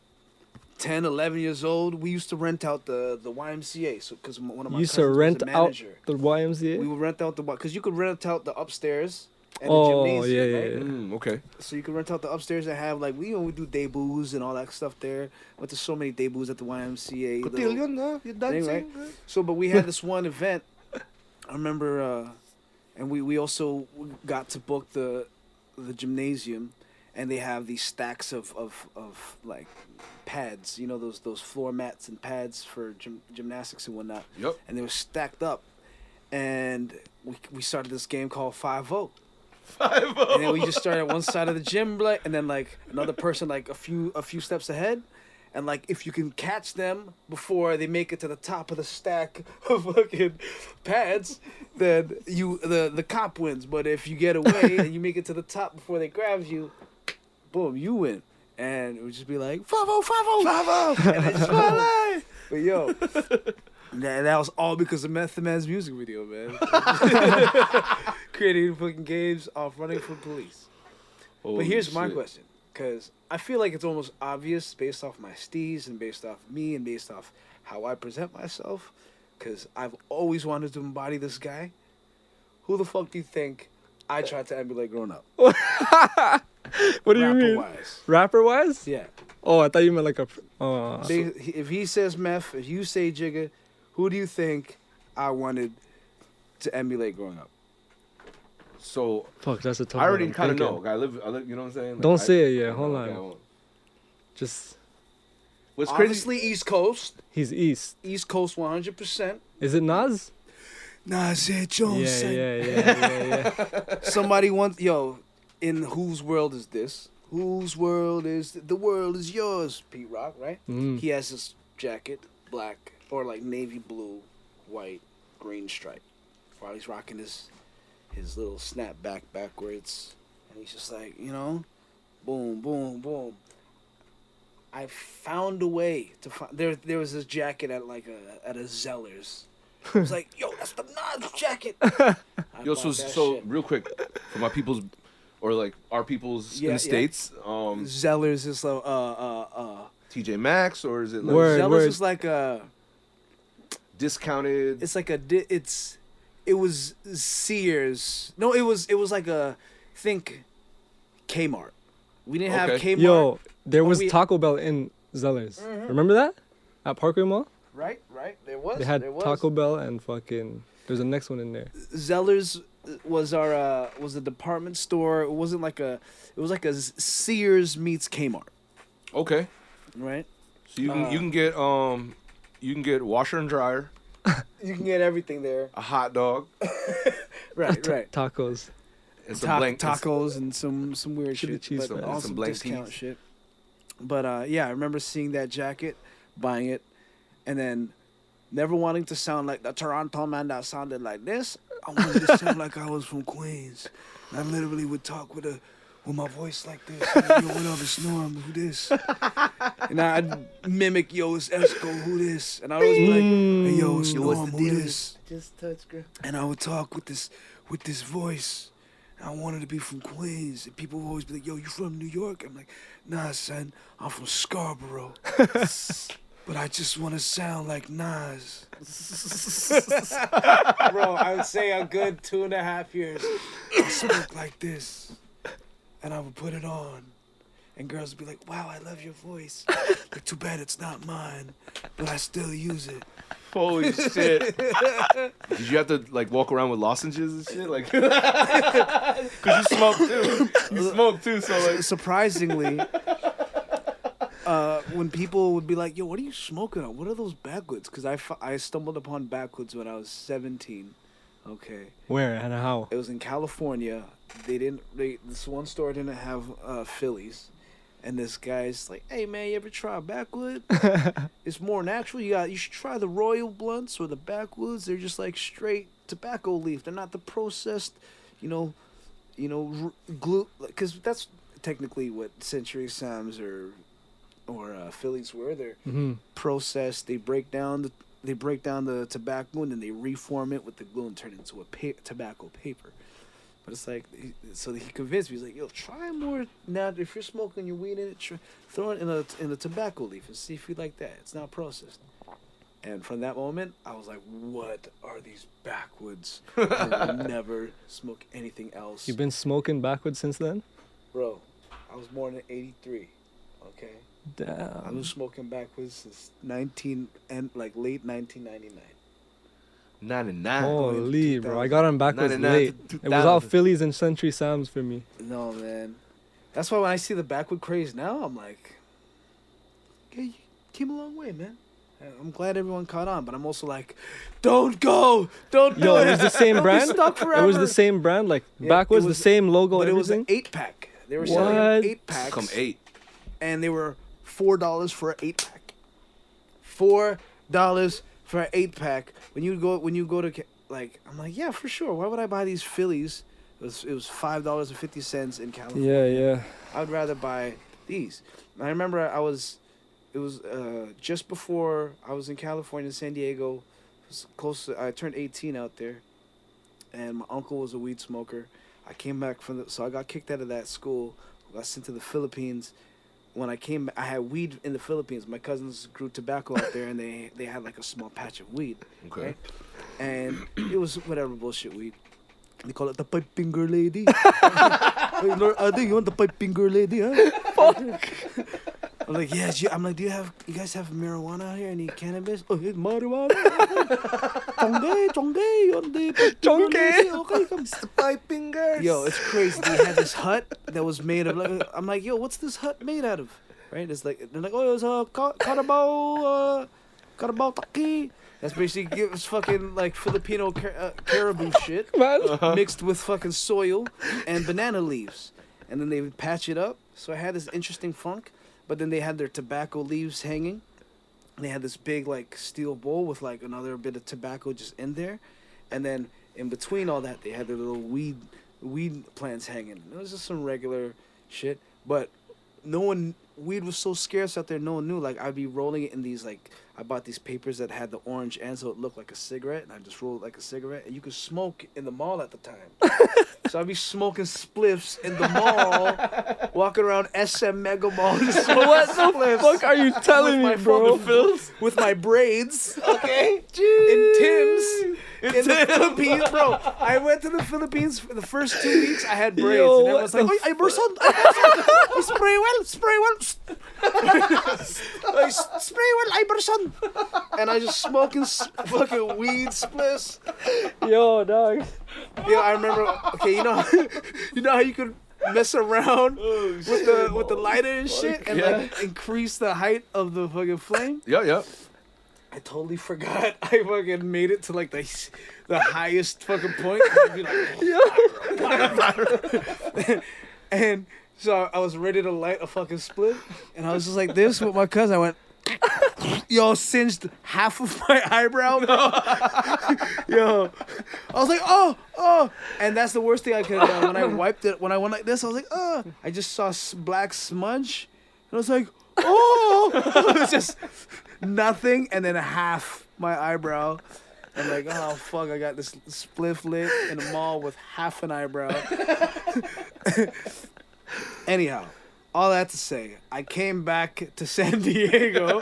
10, 11 years old. We used to rent out the YMCA, so because one of my You cousins used to was rent a out manager. the YMCA? We would rent out because you could rent out the upstairs and the Oh, gymnasium, yeah, right? yeah. Okay. So you could rent out the upstairs and have like we do debuts and all that stuff there. Went to so many debuts at the YMCA. Thing, right? So, but we had this one event. I remember, and we also got to book the gymnasium, and they have these stacks of like pads, you know, those floor mats and pads for gymnastics and whatnot. Yep. And they were stacked up, and we started this game called 5-0. 5-0. And then we just started at one side of the gym, like, and then like another person like a few steps ahead, and like if you can catch them before they make it to the top of the stack of fucking pads, then the cop wins. But if you get away and you make it to the top before they grab you, boom, you win. And it would just be like 5-0, 5-0, 5-0, and I just went, but yo. That was all because of Method Man's music video, man. Creating fucking games off running from police. But here's my question. Because I feel like it's almost obvious based off my steez and based off me and based off how I present myself. Because I've always wanted to embody this guy. Who the fuck do you think I tried to emulate growing up? What do you mean? Rapper-wise. Rapper-wise? Yeah. Oh, I thought you meant like a... If he says meth, if you say jigga, who do you think I wanted to emulate growing up? So Fuck, that's a tough I already one. I'm kind of thinking. know. I live. You know what I'm saying? Like, Don't say it yet. Hold okay, I on. won't. Just... What's crazy? Obviously, East Coast. He's East. East Coast 100%. Is it Nas? Nasir Jones. Yeah. Somebody wants, in whose world is this? Whose world is, the world is yours, Pete Rock, right? Mm. He has this jacket, black, or like navy blue, white, green stripe. While he's rocking his little snapback backwards. And he's just like, boom, boom, boom. I found a way to find, there was this jacket at a Zeller's. I was like, yo, that's the Nas jacket. Yo, so real quick, for my people's, or like our people's in the States, Zeller's is TJ Maxx, or is it like Zeller's is like a discounted? It's like it was Sears. No, it was like think Kmart. We didn't have Kmart. Yo, there was Taco Bell in Zeller's. Mm-hmm. Remember that? At Parkway Mall? Right. There was. They had Taco Bell and fucking... There's a next one in there. Zeller's was was a department store. It wasn't like it was like a Sears meets Kmart. Okay. Right. So you can get washer and dryer. You can get everything there. A hot dog. Right. Tacos. And some tacos and some weird Chili shit. cheese But fries. also Some blank discount tees. shit. But I remember seeing that jacket, buying it, and then never wanting to sound like the Toronto man that sounded like this. I wanted to sound like I was from Queens. And I literally would talk with my voice like this. Like, yo, what up, it's Norm, who this? And I'd mimic, yo, it's Esco, who this? And I would always be like, hey, yo, it's Norm, who this? Just touch, girl. And I would talk with this voice. I wanted to be from Queens. And people would always be like, yo, you from New York? I'm like, nah, son, I'm from Scarborough. But I just want to sound like Nas. Bro, I would say a good 2.5 years. I spoke like this. And I would put it on. And girls would be like, wow, I love your voice. Like, too bad it's not mine. But I still use it. Holy shit. Did you have to like walk around with lozenges and shit? Like, because you smoke too. You smoke too, so like. Surprisingly, when people would be like, yo, what are you smoking on? What are those backwoods? Because I stumbled upon backwoods when I was 17. Okay. Where and how? It was in California. This one store didn't have Phillies. And this guy's like, hey, man, you ever try a backwood? It's more natural. You should try the Royal Blunts or the backwoods. They're just like straight tobacco leaf. They're not the processed, glue. Because that's technically what Century Psalms or Phillies were. They're processed. They break down the tobacco and then they reform it with the glue and turn it into a tobacco paper. But it's like, so he convinced me. He's like, yo, try more now. If you're smoking your weed in it, throw it in a tobacco leaf and see if you like that. It's not processed. And from that moment, I was like, what are these backwoods? I will never smoke anything else. You've been smoking backwards since then? Bro, I was born in 83. Okay? Damn. I've been smoking backwards since late 1999. 99. Holy, bro. I got on backwards 99 late. to It was all 2000. Phillies and Century Psalms for me. No, man. That's why when I see the backwood craze now, I'm like, okay, you came a long way, man. I'm glad everyone caught on, but I'm also like, don't go, don't do Yo, it. it was the same Don't be brand? stuck forever. It was the same brand? Like, Yeah, backwards, it was- the same logo, but it was everything? an 8-pack. They were selling What? 8-packs. Come 8. And they were $4 for an 8-pack. $4 for an 8-pack. When you go to I'm like, yeah, for sure. Why would I buy these Phillies? It was $5.50 in California. Yeah. I would rather buy these. And I remember it was just before I was in California, San Diego. It was close to, I turned 18 out there, and my uncle was a weed smoker. I came back so I got kicked out of that school got sent to the Philippines. When I came, I had weed in the Philippines. My cousins grew tobacco out there, and they had like a small patch of weed. Okay. Right? And it was whatever bullshit weed. They call it the pipe finger lady. Hey, Lord, I think you want the pipe finger lady, huh? Fuck. I'm like, yes. I'm like, you guys have marijuana out here? Any cannabis? Oh, it's marijuana. Chonge. Okay, come. It's the pipe fingers. Yo, it's crazy. They had this hut that was made of. Like, I'm like, yo, what's this hut made out of? Right? It's like they're like, oh, it's a carabao taki. That's basically it's fucking like Filipino caribou shit mixed with fucking soil and banana leaves, and then they would patch it up. So I had this interesting funk, but then they had their tobacco leaves hanging. And they had this big like steel bowl with like another bit of tobacco just in there, and then in between all that they had their little weed plants hanging. It was just some regular shit, but weed was so scarce out there. No one knew. Like I'd be rolling it in these like. I bought these papers that had the orange end so it looked like a cigarette, and I just rolled it like a cigarette. And you could smoke in the mall at the time. So I'd be smoking spliffs in the mall, walking around SM Mega Mall and smoking What the spliffs fuck are you telling me, bro? with my braids, okay? In Tim's. In the Philippines, bro. I went to the Philippines for the first 2 weeks. I had braids. Yo, and I was like, what "Ay, Iverson, spray well. Like, spray well, Iverson." And I just smoking fucking weed spliffs. Yo, dog. Yeah, I remember. Okay, you know how you could mess around with the lighter and shit, and like increase the height of the fucking flame. Yeah. I totally forgot. I fucking made it to like the highest fucking point. I'd be like, and so I was ready to light a fucking split, and I was just like this with my cousin. I went, yo, singed half of my eyebrow. Yo, I was like, oh, and that's the worst thing I could have done. When I wiped it, when I went like this, I was like, I just saw black smudge, and I was like, it was just nothing, and then half my eyebrow. I'm like, oh fuck, I got this spliff lit in a mall with half an eyebrow. Anyhow, all that to say, I came back to San Diego,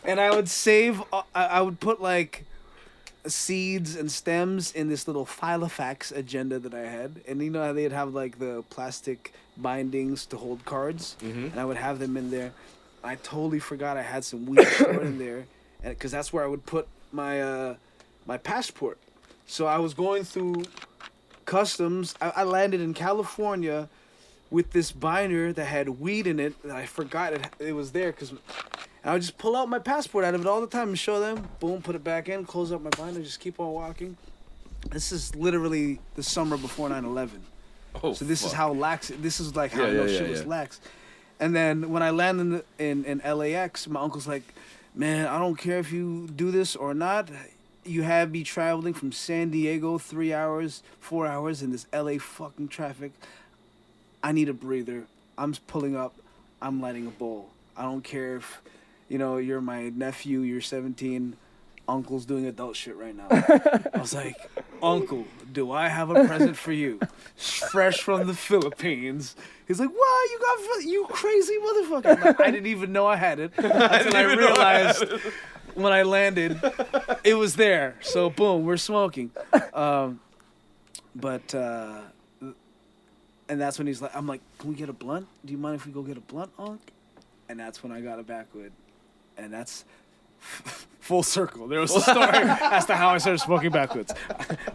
and I would put like seeds and stems in this little Filofax agenda that I had, and you know how they'd have like the plastic bindings to hold cards, and I would have them in there. I totally forgot I had some weed stored in there, and because that's where I would put my my passport. So I was going through customs. I landed in California with this binder that had weed in it, and I forgot it was there because I would just pull out my passport out of it all the time and show them. Boom, put it back in, close up my binder, just keep on walking. This is literally the summer before 9/11. Oh, so this fuck. is how lax. This is like how shit was lax. And then when I landed in LAX, my uncle's like, "Man, I don't care if you do this or not. You have me traveling from San Diego 3 hours, 4 hours in this LA fucking traffic. I need a breather. I'm pulling up. I'm lighting a bowl. I don't care if, you're my nephew, you're 17. Uncle's doing adult shit right now." I was like, "Uncle, do I have a present for you? Fresh from the Philippines." He's like, "What? You crazy motherfucker." I'm like, I didn't even know I had it until I realized when I landed, it was there. So boom, we're smoking. And that's when he's like, I'm like, "Can we get a blunt? Do you mind if we go get a blunt, Unc?" And that's when I got a backwood. And that's full circle. There was a story as to how I started smoking backwoods.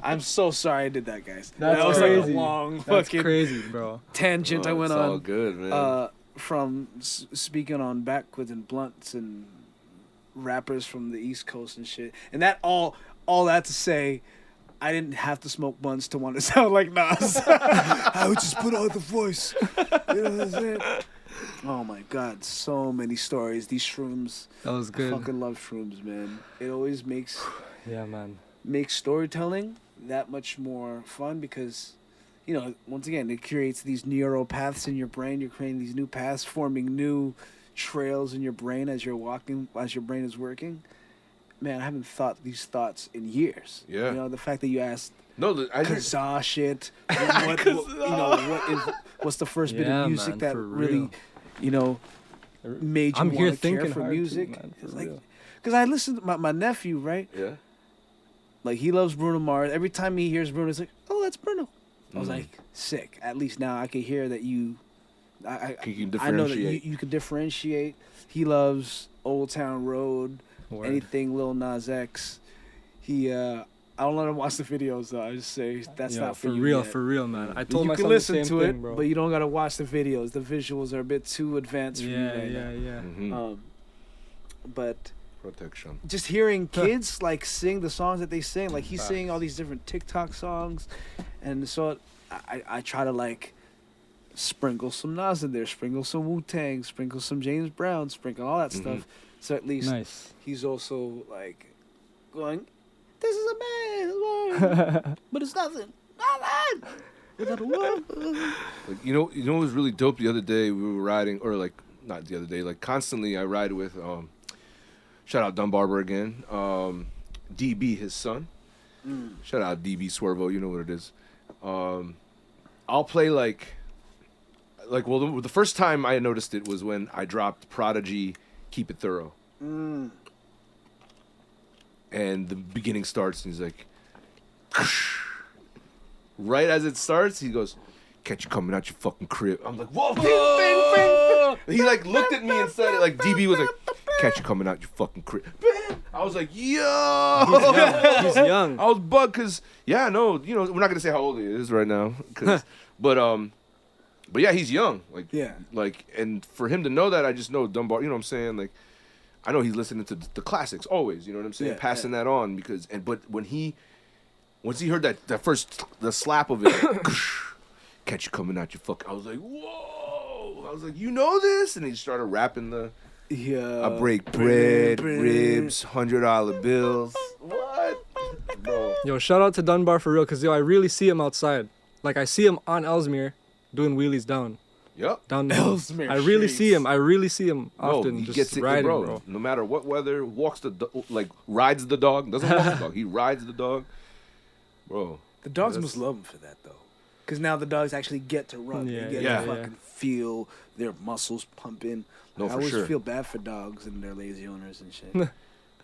I'm so sorry I did that, guys. That was crazy. like a long That's fucking crazy, bro. tangent I went it's on. all good, man. From speaking on backwoods and blunts and rappers from the East Coast and shit. And that all that to say, I didn't have to smoke blunts to want to sound like Nas. I would just put on the voice. You know what I'm saying? Oh my God, so many stories. These shrooms. That was good. I fucking love shrooms, man. It always makes storytelling that much more fun because, once again, it creates these neural paths in your brain. You're creating these new paths, forming new trails in your brain as you're walking, as your brain is working. Man, I haven't thought these thoughts in years. Yeah. The fact that you asked No, I just Kazaa shit. What's the first bit Yeah, of music man, that for really, real. you know, made you I'm here want to care thinking for hard too, music? man, for It's like, real. because I listen to my nephew, right? Yeah. Like, he loves Bruno Mars. Every time he hears Bruno, he's like, oh, that's Bruno. I was Mm. like, sick. At least now I can hear that you. I You can I know that differentiate. you can differentiate. He loves Old Town Road, Word. anything Lil Nas X. He, I don't let him watch the videos though. I just say that's Yo, not for you real, yet. for real, man. I But told you my can son the listen same to thing, it, bro. but you don't gotta watch the videos. The visuals are a bit too advanced for you Yeah, right yeah, now. yeah. Mhm. But Protection. just hearing kids like sing the songs that they sing, like he's singing all Facts. these different TikTok songs, and so I try to like sprinkle some Nas in there, sprinkle some Wu-Tang, sprinkle some James Brown, sprinkle all that stuff. So at least Nice. he's also like going, "This is a man, but it's nothing, nothing." Without a word. Like, you know what was really dope the other day? We were riding, or like not the other day, like constantly. I ride with shout out Barber again. DB, his son. Shout out DB Swervo. You know what it is. I'll play like well, the first time I noticed it was when I dropped Prodigy, Keep It Thorough, and the beginning starts, and he's like, right as it starts, he goes, "Catch you coming out your fucking crib." I'm like, whoa, bing, bing. He like looked at me and said it. Like DB was like, "Catch you coming out your fucking crib." I was like, yo. He's young. I was bugged because, yeah, no, you know, we're not gonna say how old he is right now, but yeah, he's young. Like, Yeah. like, and for him to know that, I just know Dunbar. You know what I'm saying? Like, I know he's listening to the classics always. You know what I'm saying? Yeah, Passing that on but once he heard the slap of it, catch you coming out your fuck. I was like, whoa. I was like, you know this? And he started rapping Yeah. I break bread, ribs, $100 bills. What? Bro. Yo, shout out to Dunbar for real, cause yo, I really see him outside. Like I see him on Ellesmere doing wheelies down Yep. the hill. Ellesmere I really streets. see him. I really see him No, often he just gets it, riding, bro. bro. No matter what weather, rides the dog. Doesn't walk the dog. He rides the dog, bro. The dogs That's- must love him for that though, because now the dogs actually get to run. Yeah, they get yeah. to fucking feel their muscles pumping. No, I for always sure. feel bad for dogs and their lazy owners and shit.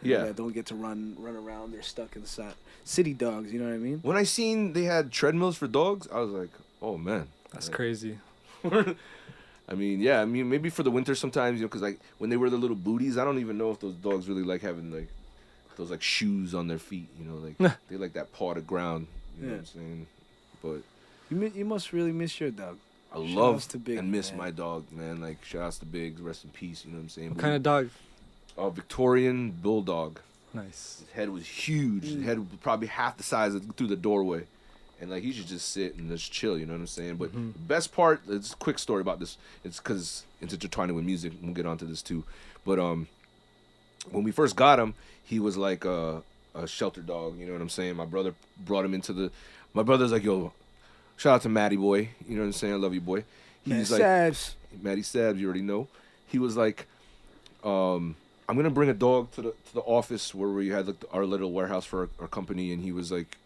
Yeah. That don't get to run around. They're stuck inside. City dogs, you know what I mean? When I seen they had treadmills for dogs, I was like, oh man. That's crazy. I mean, yeah. I mean, maybe for the winter sometimes, you know, because like when they wear the little booties, I don't even know if those dogs really like having like those like shoes on their feet. You know, like they like that paw to ground. You know what I'm saying? But You must really miss your dog. I Shout love outs to Big, and miss man. my dog, man. Like shout outs to Biggs, rest in peace. You know what I'm saying? What kind of dog? Victorian bulldog. Nice. His head was huge. His head was probably half the size through the doorway. And like he should just sit and just chill, you know what I'm saying? But the best part, it's a quick story about this. It's because it's intertwined with music. We'll get onto this too. But when we first got him, he was like a shelter dog. You know what I'm saying? My brother brought him into my brother's like, yo, shout out to Matty boy. You know what I'm saying? I love you, boy. He's like, Sabs. Matty Sabs, you already know. He was like, I'm gonna bring a dog to the office where we had like our little warehouse for our company, and he was like,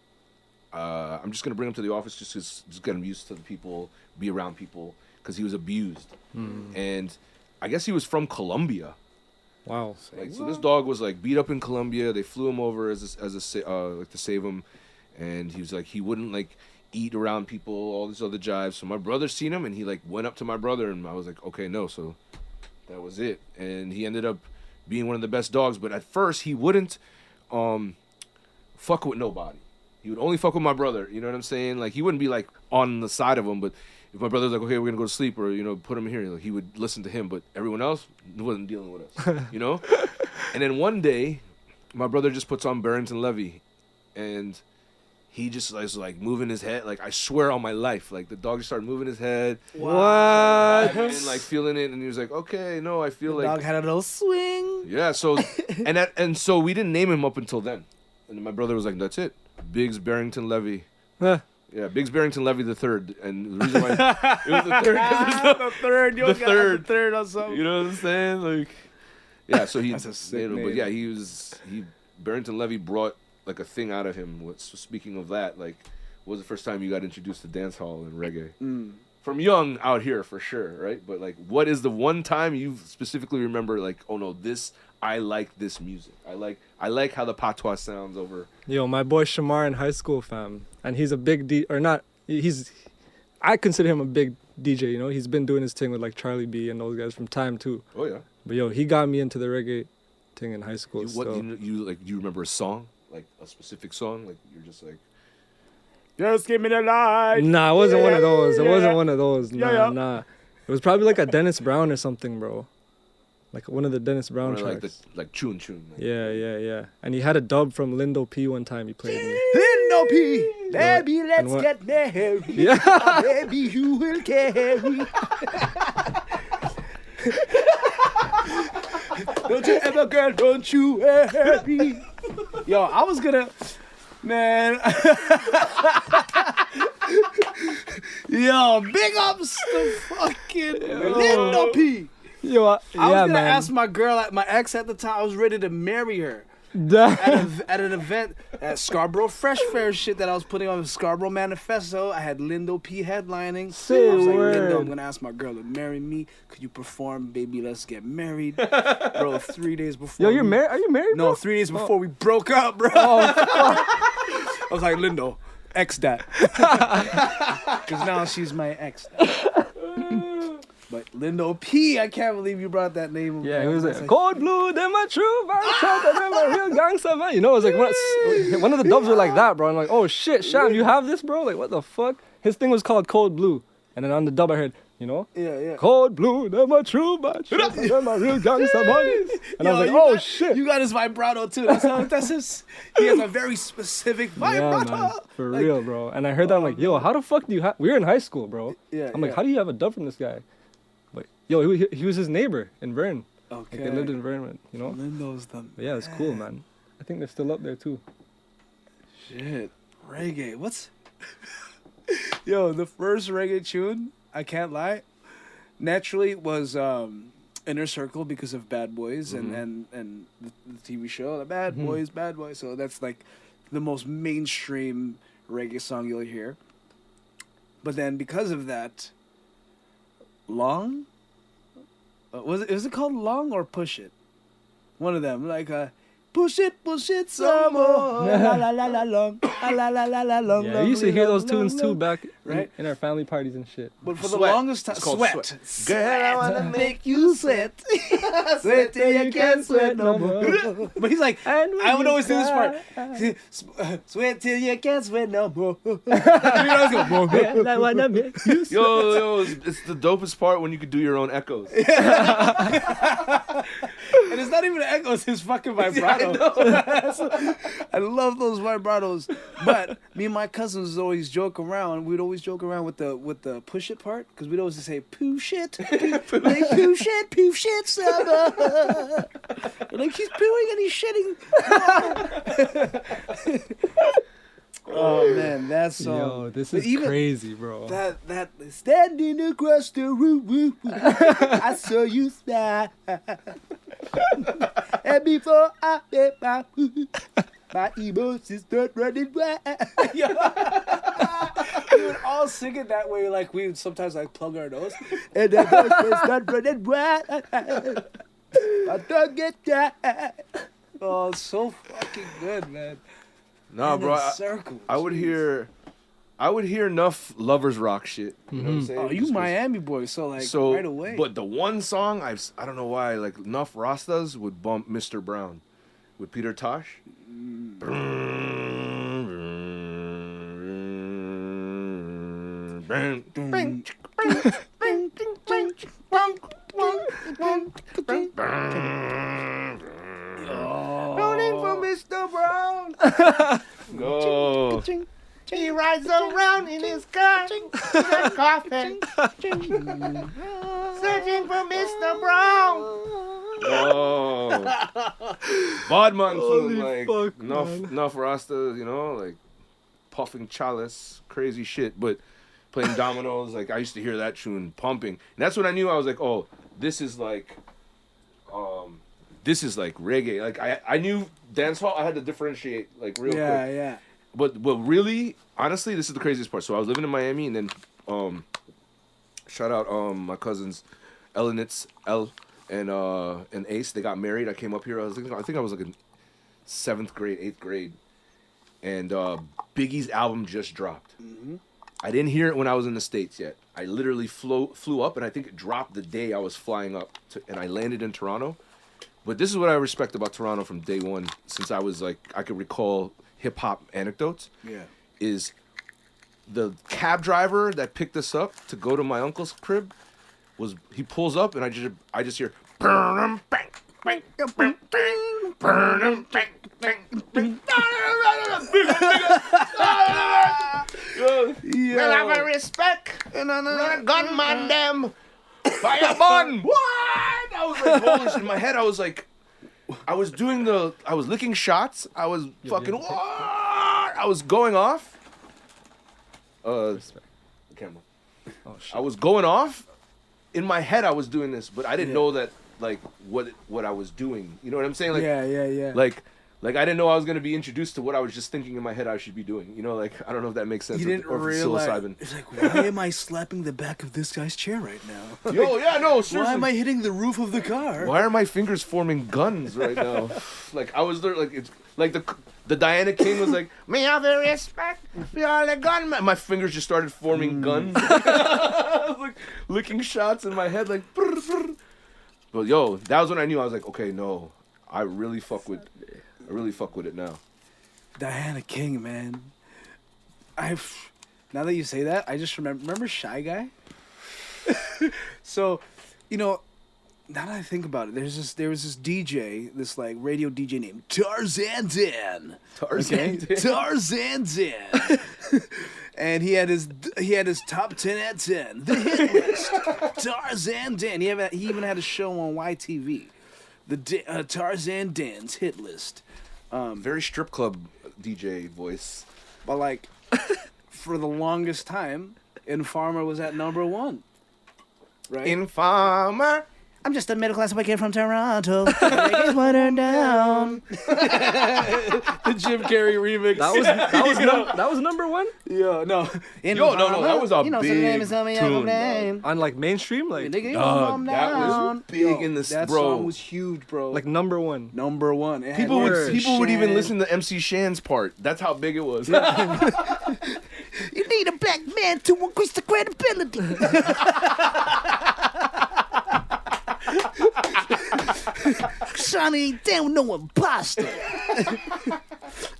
I'm just gonna bring him to the office just get him used to the people, be around people, because he was abused, and I guess he was from Colombia. Wow. Like, so this dog was like beat up in Colombia. They flew him over like to save him, and he was like he wouldn't like eat around people, all these other jives. So my brother seen him, and he like went up to my brother, and I was like, okay, no. So that was it, and he ended up being one of the best dogs. But at first, he wouldn't fuck with nobody. He would only fuck with my brother. You know what I'm saying? Like he wouldn't be like on the side of him, but if my brother's like, okay, we're gonna go to sleep, or put him here, like, he would listen to him. But everyone else wasn't dealing with us, you know. And then one day, my brother just puts on Barrington Levy, and he just was like moving his head. Like I swear on my life, like the dog just started moving his head. What? And like feeling it, and he was like, okay, no, I feel like Dog had a little swing. yeah. So and so we didn't name him up until then, and my brother was like, that's it, Biggs Barrington Levy. Huh. Yeah, Biggs Barrington Levy the third, and the reason why it was the third, 'cause The third. You The got the third. third or something. you know what I'm saying? Like, yeah. So he, That's a sick but name. yeah, Barrington Levy brought like a thing out of him. So speaking of that, like, what was the first time you got introduced to dance hall and reggae? from young out here for sure, right? But like, what is the one time you specifically remember? Like, oh no, I like this music. I like how the patois sounds over. Yo, my boy Shamar in high school, fam, and he's a big I consider him a big DJ. You know, he's been doing his thing with like Charlie B and those guys from time too. Oh yeah. But yo, he got me into the reggae thing in high school. Do you remember a song, like a specific song, like you're just like. Just give me the light. Nah, it wasn't one of those. It wasn't one of those. Yeah. Nah. It was probably like a Dennis Brown or something, bro. Like one of the Dennis Brown tracks. Like Chun. Like, Yeah. And he had a dub from Lindo P one time he played me. Lindo P, baby, let's get married. Yeah. Baby, you will carry. Don't you ever, girl, don't you worry. Yo, I was gonna... Man. Yo, big ups to fucking Lindo P. Yo, I was gonna ask my girl, my ex at the time, I was ready to marry her. At an event at Scarborough Fresh Fair shit that I was putting on the Scarborough Manifesto. I had Lindo P headlining. Say I was like, word. Lindo, I'm gonna ask my girl to marry me. Could you perform, baby? Let's get married, bro. 3 days before. Yo, you're married? Are you married? No, bro? 3 days before we broke up, bro. I was like, Lindo, X that, because now she's my ex. But Lindo P, I can't believe you brought that name. Yeah, he was like, cold blue, them my true vibe, them my real gangster, man. You know, it was like one of the dubs were like that, bro. I'm like, oh shit, Sham, you have this, bro? Like, what the fuck? His thing was called Cold Blue. And then on the dub I heard, you know? Yeah. Cold blue, them my true vibe, them my real gangster, man. And I was like, oh shit. You got his vibrato too. That's his, he has a very specific vibrato. Yeah, man, for real, bro. And I heard that, I'm like, yo, how the fuck do you have... We were in high school, bro. Yeah, I'm like, how do you have a dub from this guy? Like, yo, he was his neighbor in Vern. Okay. Like, they lived in Vern, you know? Lindo's the But yeah, it's cool, man. I think they're still up there, too. shit. Reggae. What's... Yo, the first reggae tune, I can't lie, naturally was Inner Circle because of Bad Boys and the TV show, the Bad Boys. So that's like the most mainstream reggae song you'll hear. But then because of that, Long? Was it called Long or Push It? One of them, like push it some more. La la la la long, la la la la long. Yeah, I used to hear those tunes too back right? in our family parties and shit. But for Sweat. the longest time, It's called sweat. Girl, I wanna Make you sweat, sweat till you can't sweat no more. But he's like, I would always do this part. Sweat till you can't sweat no more. You always go, more. I wanna make you Yo, it's the dopest part when you could do your own echoes. And it's not even an echo, it's his fucking vibrato. I love those vibratos. But me and my cousins would always joke around. We'd always joke around with the push it part, because we'd always say push it, like push it, summer. Like he's pooing and he's shitting. Oh man, that song. Yo, this is crazy, bro. That standing across the room, I saw you smile. And before I met my emotions start running wild. We would all sing it that way, like we would sometimes like plug our nose. And the emotions start running wild. I don't get that. Oh, it's so fucking good, man. Nah, bro, Circle, I would hear enough lovers rock shit. You know what I'm saying? Oh, you Just 'cause- Miami boy, so right away. But the one song I don't know why, like enough Rastas would bump Mr. Brown with Peter Tosh. Rolling for Mr. Brown. Go. He rides around in his car, coffin, searching for Mr. Brown. Oh. Bodman Holy too, like fuck, enough Rasta, you know, like puffing chalice, crazy shit, but playing dominoes, like I used to hear that tune pumping. And that's when I knew I was like, oh, this is like reggae. Like I knew dancehall, I had to differentiate like real quick. Yeah. But really, honestly, this is the craziest part. So I was living in Miami, and then Shout out my cousins, Elenitz, L, and Ace. They got married. I came up here. I think I was like in 7th grade, 8th grade, and Biggie's album just dropped. Mm-hmm. I didn't hear it when I was in the States yet. I literally flew up, and I think it dropped the day I was flying up, and I landed in Toronto. But this is what I respect about Toronto from day one, since I was like, I could recall hip hop anecdotes. Yeah. Is the cab driver that picked us up to go to my uncle's crib he pulls up, and I just hear burn bang bang bang bang burn bang bang. Well, I have a respect. Gunman them. Fire bun! What? I was like, holy shit. In my head, I was like, I was licking shots. I was fucking, what? I was going off. The camera. Oh shit. I was going off. In my head, I was doing this, but I didn't know that, like, what I was doing. You know what I'm saying? Like, Yeah. Like I didn't know I was gonna be introduced to what I was just thinking in my head I should be doing. You know, like I don't know if that makes sense. You didn't or if it's realize. psilocybin. It's like, why am I slapping the back of this guy's chair right now? Yo, yeah, no, seriously. Why am I hitting the roof of the car? Why are my fingers forming guns right now? Like I was there, like it's like the Diana King was like, Me have a respect for all the gunmen. my fingers just started forming guns. I was like licking shots in my head, like. Brr, brr. But yo, that was when I knew I was like, okay, no, I really fuck with it now. Diana King, man. Now that you say that, I just remember Shy Guy. So, you know, now that I think about it, there was this DJ, this like radio DJ named Tarzan Dan. Tarzan Dan? Tarzan Dan. And he had his top 10 at 10, the hit list. Tarzan Dan. He even had a show on YTV, the Tarzan Dan's hit list. Very strip club DJ voice. But like, for the longest time, Informer was at #1, right? Informer. I'm just a middle class white kid from Toronto. It's watered down. The Jim Carrey remix. That was number one Yeah, no. No, that was a big tune, name. on like mainstream, like Nigga, Dog, that was big in this, that bro. song was huge, bro. like number one. #1. It had People would Shan. even listen to MC Shan's part. That's how big it was. You need a black man to increase the credibility. Sonny, damn no imposter.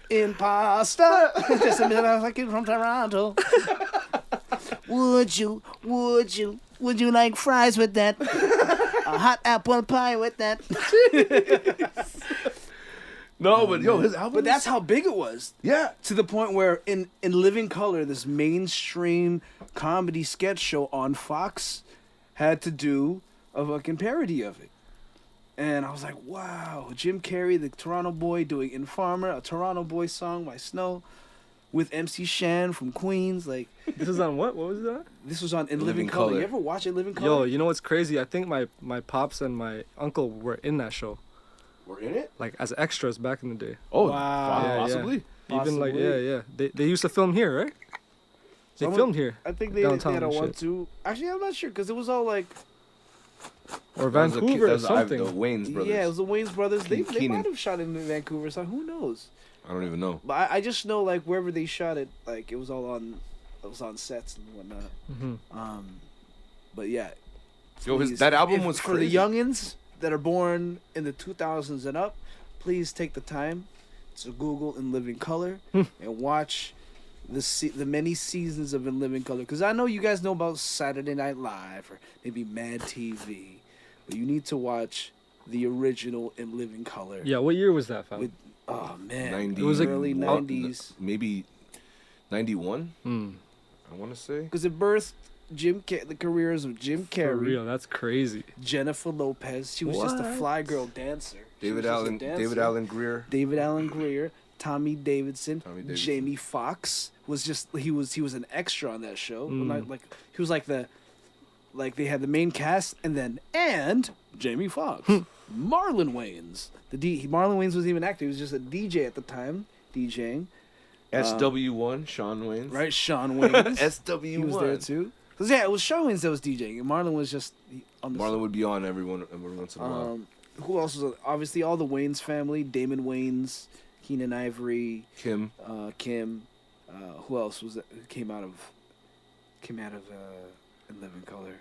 Imposter. Just a middle class kid from Toronto. Would you like fries with that? A hot apple pie with that? No, but yo, his album. But that's how big it was. yeah. To the point where in Living Color, this mainstream comedy sketch show on Fox had to do a fucking parody of it. And I was like, wow, Jim Carrey, the Toronto boy, doing Informer, a Toronto boy song by Snow, with MC Shan from Queens. Like, This is on what? What was that? this was on In Living Living Color. Color. You ever watch it, Living Color? Yo, you know what's crazy? I think my pops and my uncle were in that show, We're in it. like as extras back in the day. Oh, Wow. Yeah, possibly. Even like Possibly. yeah. They used to film here, right? They Someone- filmed here I think they downtown had a and shit. 1-2. Actually, I'm not sure because it was all like, or That was the- Vancouver that or was the something. Wayans brothers. yeah, it was the Wayans brothers. They Keenan. might have shot in Vancouver, so who knows? I don't even know. But I just know like wherever they shot it, like it was on sets and whatnot. Mhm. But yeah, Yo, please, that album if- was for crazy. the youngins that are born in the 2000s and up. Please take the time to Google In Living Color and watch the many seasons of In Living Color. Because I know you guys know about Saturday Night Live or maybe Mad TV, but you need to watch the original In Living Color. Yeah, what year was that, fam? With oh man, 90, It was like- early oh, 90s. Maybe 91. Mm, I want to say. Because it birthed the careers of Jim for Carrey, real, that's crazy. Jennifer Lopez. She was just a What? fly girl dancer. She David was just a Allen. dancer. David Allen Greer. David Allen Greer, Tommy Davidson, Tommy Davidson. Jamie Foxx was just he was an extra on that show. Mm. Like he was like they had the main cast and Jamie Foxx, Marlon Wayans. Marlon Wayans wasn't even acting; he was just a DJ at the time, DJing. SW1. Sean Wayans. Right, Sean Wayans. SW1. He was there too. Cause yeah, it was Charlene that was DJing, and Marlon was just on the. Marlon would be on every once in a while. Who else was on? Obviously all the Wayans family, Damon Wayans, Keenan Ivory, Kim. Kim. Who else was that? Who came out of In Living Color?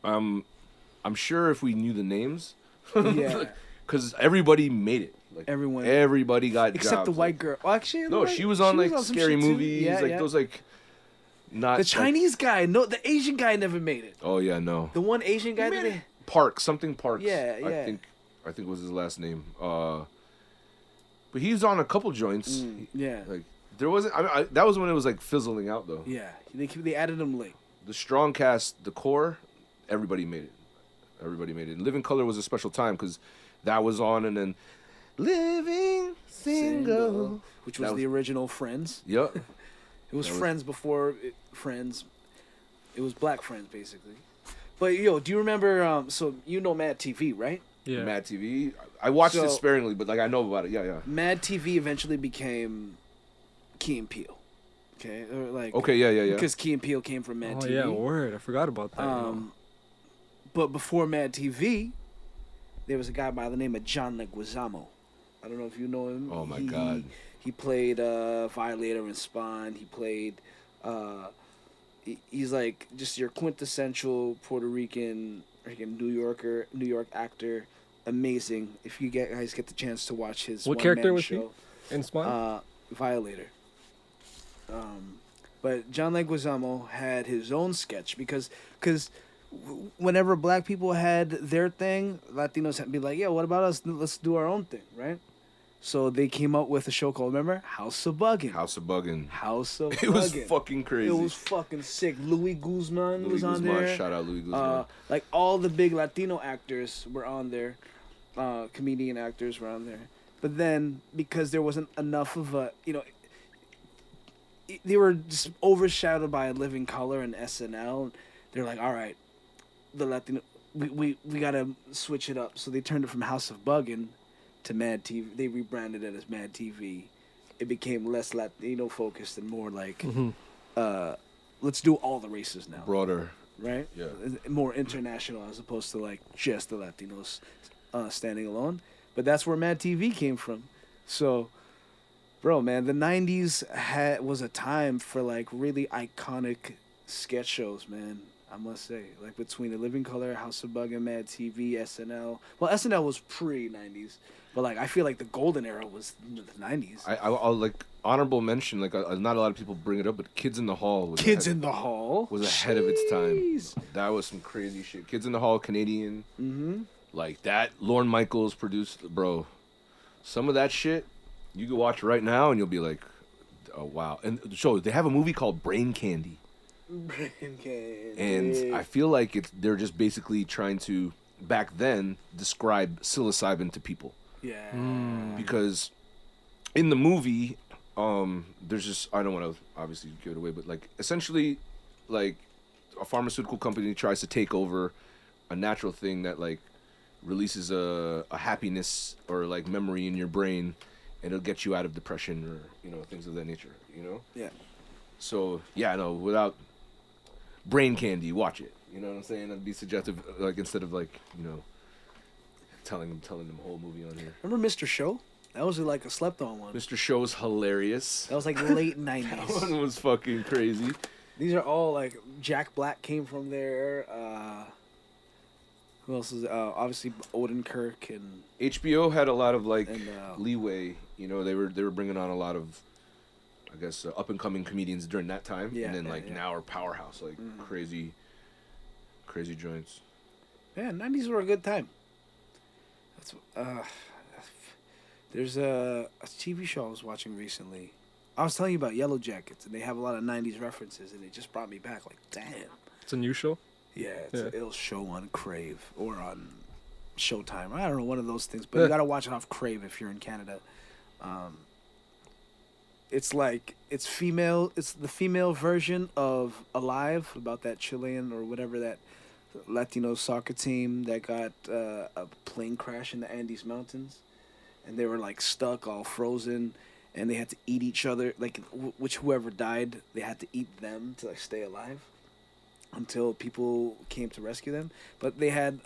I'm sure if we knew the names. Yeah. Because everybody made it. Like everybody got except jobs. the white girl. Well, actually, no, she was on like some scary shit too. movies, Yeah, like yeah. those like not The Chinese guy, no, the Asian guy never made it. Oh yeah, no. The one Asian guy He that made it. Parks. I think was his last name. But he was on a couple joints. yeah. Like there wasn't. That was when it was like fizzling out though. Yeah, they added him late. The strong cast, the core, everybody made it. Everybody made it. Living Color was a special time because that was on, and then Living Single, which was the original Friends. Yep. It was Friends before Friends. It was Black Friends basically. But yo, do you remember? So you know Mad TV, right? Yeah. Mad TV. I watched it sparingly, but like I know about it. Yeah, yeah. Mad TV eventually became Key and Peele. Okay, or like yeah. Because Key and Peele came from Mad TV. Oh yeah, word. I forgot about that. But before Mad TV, there was a guy by the name of John Leguizamo. I don't know if you know him. Oh my God. He played Violator in Spawn. He played. He's like just your quintessential Puerto Rican, New York actor. Amazing. If you guys get the chance to watch his what character was show, he in Spawn? Violator. But John Leguizamo had his own sketch because whenever black people had their thing, Latinos had to be like, yeah, what about us? Let's do our own thing, right? So they came up with a show called, remember? House of Buggin'. It was fucking crazy. It was fucking sick. Louis Guzman was on there. Shout out Louis Guzman. Like all the big Latino actors were on there. Comedian actors were on there. But then, because there wasn't enough of a, they were just overshadowed by Living Color and SNL. They're like, all right, the Latino, we gotta switch it up. So they turned it from House of Buggin' to Mad TV. They rebranded it as Mad TV. It became less Latino focused and more like, let's do all the races now. Broader. Right? Yeah. More international as opposed to like just the Latinos standing alone. But that's where Mad TV came from. So, bro, man, the 90s was a time for like really iconic sketch shows, man. I must say, like between The Living Color, House of Buggin', Mad TV, SNL. Well, SNL was pre-90s, but like I feel like the golden era was the 90s. I'll like honorable mention, like not a lot of people bring it up, but Kids in the Hall was ahead of its time. That was some crazy shit. Kids in the Hall, Canadian. Mm-hmm. Like that, Lorne Michaels produced, bro. Some of that shit you can watch right now and you'll be like, oh wow. And so they have a movie called Brain Candy. And I feel like they're just basically trying to back then describe psilocybin to people. Yeah. Because in the movie, there's just, I don't want to obviously give it away, but like essentially like a pharmaceutical company tries to take over a natural thing that like releases a happiness or like memory in your brain, and it'll get you out of depression or things of that nature. Yeah. So yeah, no, without Brain Candy, watch it. You know what I'm saying? That'd be suggestive, like instead of like telling them the whole movie on here. Remember Mr. Show? That was like a slept-on one. Mr. Show's hilarious. That was like late 90s. That one was fucking crazy. These are all like Jack Black came from there. Who else is obviously Odenkirk and HBO had a lot of like leeway. They were bringing on a lot of, I guess, up and coming comedians during that time, and then now are powerhouse, like crazy joints. Yeah, 90s were a good time. There's a TV show I was watching recently. I was telling you about Yellow Jackets, and they have a lot of 90s references, and it just brought me back. Like, damn. It's a new show? Yeah, it'll show on Crave or on Showtime. I don't know, one of those things. But you got to watch it off Crave if you're in Canada. It's like, it's the female version of Alive, about that Chilean or whatever, that Latino soccer team that got a plane crash in the Andes Mountains. And they were like stuck, all frozen. And they had to eat each other. Like, whoever died, they had to eat them to like stay alive. until people came to rescue them. But they had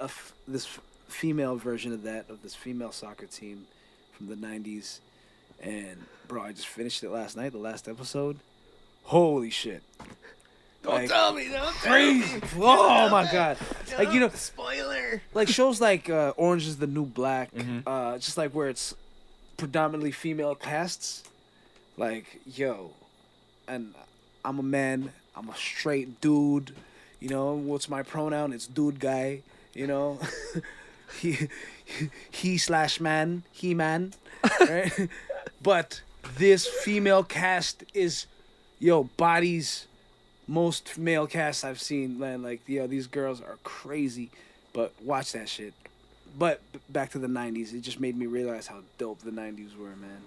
this female version of this female soccer team from the 90s. And, bro, I just finished it last night, the last episode. Holy shit. Don't tell me. Crazy. Oh, my God. Like, you know, spoiler. like shows like Orange is the New Black, just like where it's predominantly female casts. Like, yo, and I'm a man. I'm a straight dude. You know, what's my pronoun? It's dude guy. You know, he/man, he man, right? But this female cast is, yo, bodies. Most male casts I've seen, man, like, yo, these girls are crazy. But watch that shit. But back to the 90s, it just made me realize how dope the 90s were, man.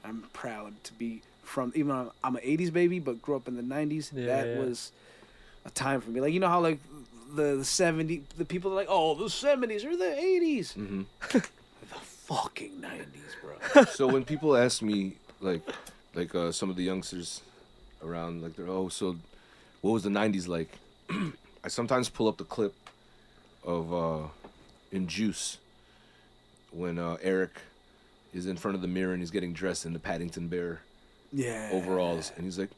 I'm proud to be from, even though I'm an 80s baby, but grew up in the 90s. Yeah, that was a time for me. Like, you know how, like, the 70s, the people are like, oh, the 70s or the 80s. Mm-hmm. The fucking 90s, bro. So when people ask me, like some of the youngsters around, like, so what was the 90s like? I sometimes pull up the clip of in Juice when Eric is in front of the mirror and he's getting dressed in the Paddington Bear overalls, and he's like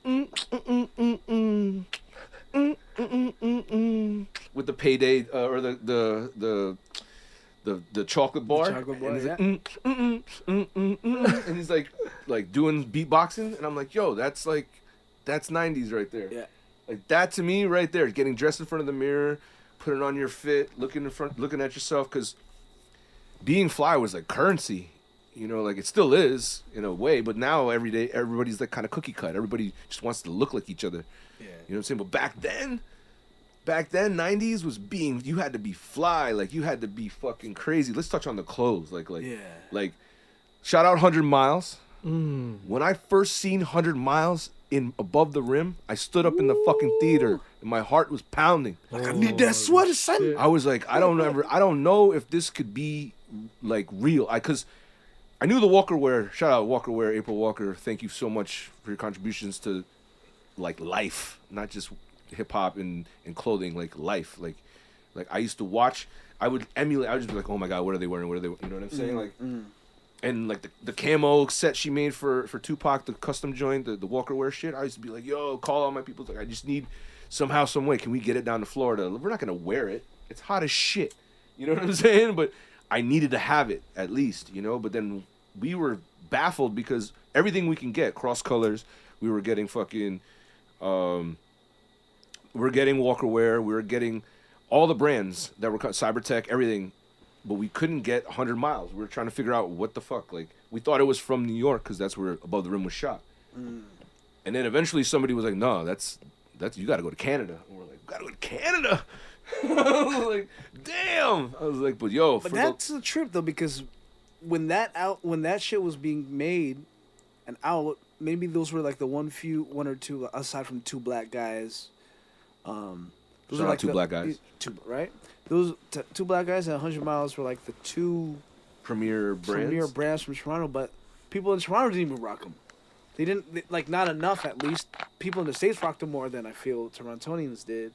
with the payday or the chocolate bar, The chocolate bar, and he's yeah. like, and he's like doing beatboxing, and I'm like, yo, that's 90s right there. Yeah. Like, that to me right there, getting dressed in front of the mirror, putting on your fit, looking at yourself, because being fly was like currency, you know, like it still is in a way, but now every day everybody's like kind of cookie cut. Everybody just wants to look like each other. Yeah. You know what I'm saying? But back then 90s was you had to be fly, like you had to be fucking crazy. Let's touch on the clothes, like shout out 100 Miles. When I first seen 100 Miles in Above the Rim, I stood up in the fucking theater and my heart was pounding. Like, I need that sweater, son. I was like, I don't know if this could be like real. Cause I knew the Walker Wear. Shout out Walker Wear, April Walker. Thank you so much for your contributions to like life, not just hip hop and clothing, like life. Like I used to watch. I would emulate. I would just be like, oh my god, what are they wearing? What are they? You know what I'm saying? Like. And like the camo set she made for Tupac, the custom joint, the Walker Wear shit, I used to be like, yo, call all my people. Like, I just need somehow, some way, can we get it down to Florida? We're not gonna wear it. It's hot as shit. You know what I'm saying? But I needed to have it at least, you know. But then we were baffled because everything we can get, cross colors, we were getting fucking, we're getting Walker Wear, we were getting all the brands that were Cybertech, everything. But we couldn't get 100 Miles. We were trying to figure out what the fuck. Like, we thought it was from New York because that's where Above the Rim was shot. And then eventually somebody was like, no, that's you got to go to Canada. And we're like, got to go to Canada. I was like, damn. I was like, but yo. But that's the trip though, because when that shit was being made and out, maybe those were like the one or two, aside from two black guys. Those Shout are out like two black guys. Right? Those two black guys and 100 Miles were like the two premier brands from Toronto, but people in Toronto didn't even rock them. They didn't, like, not enough at least. People in the States rocked them more than I feel Torontonians did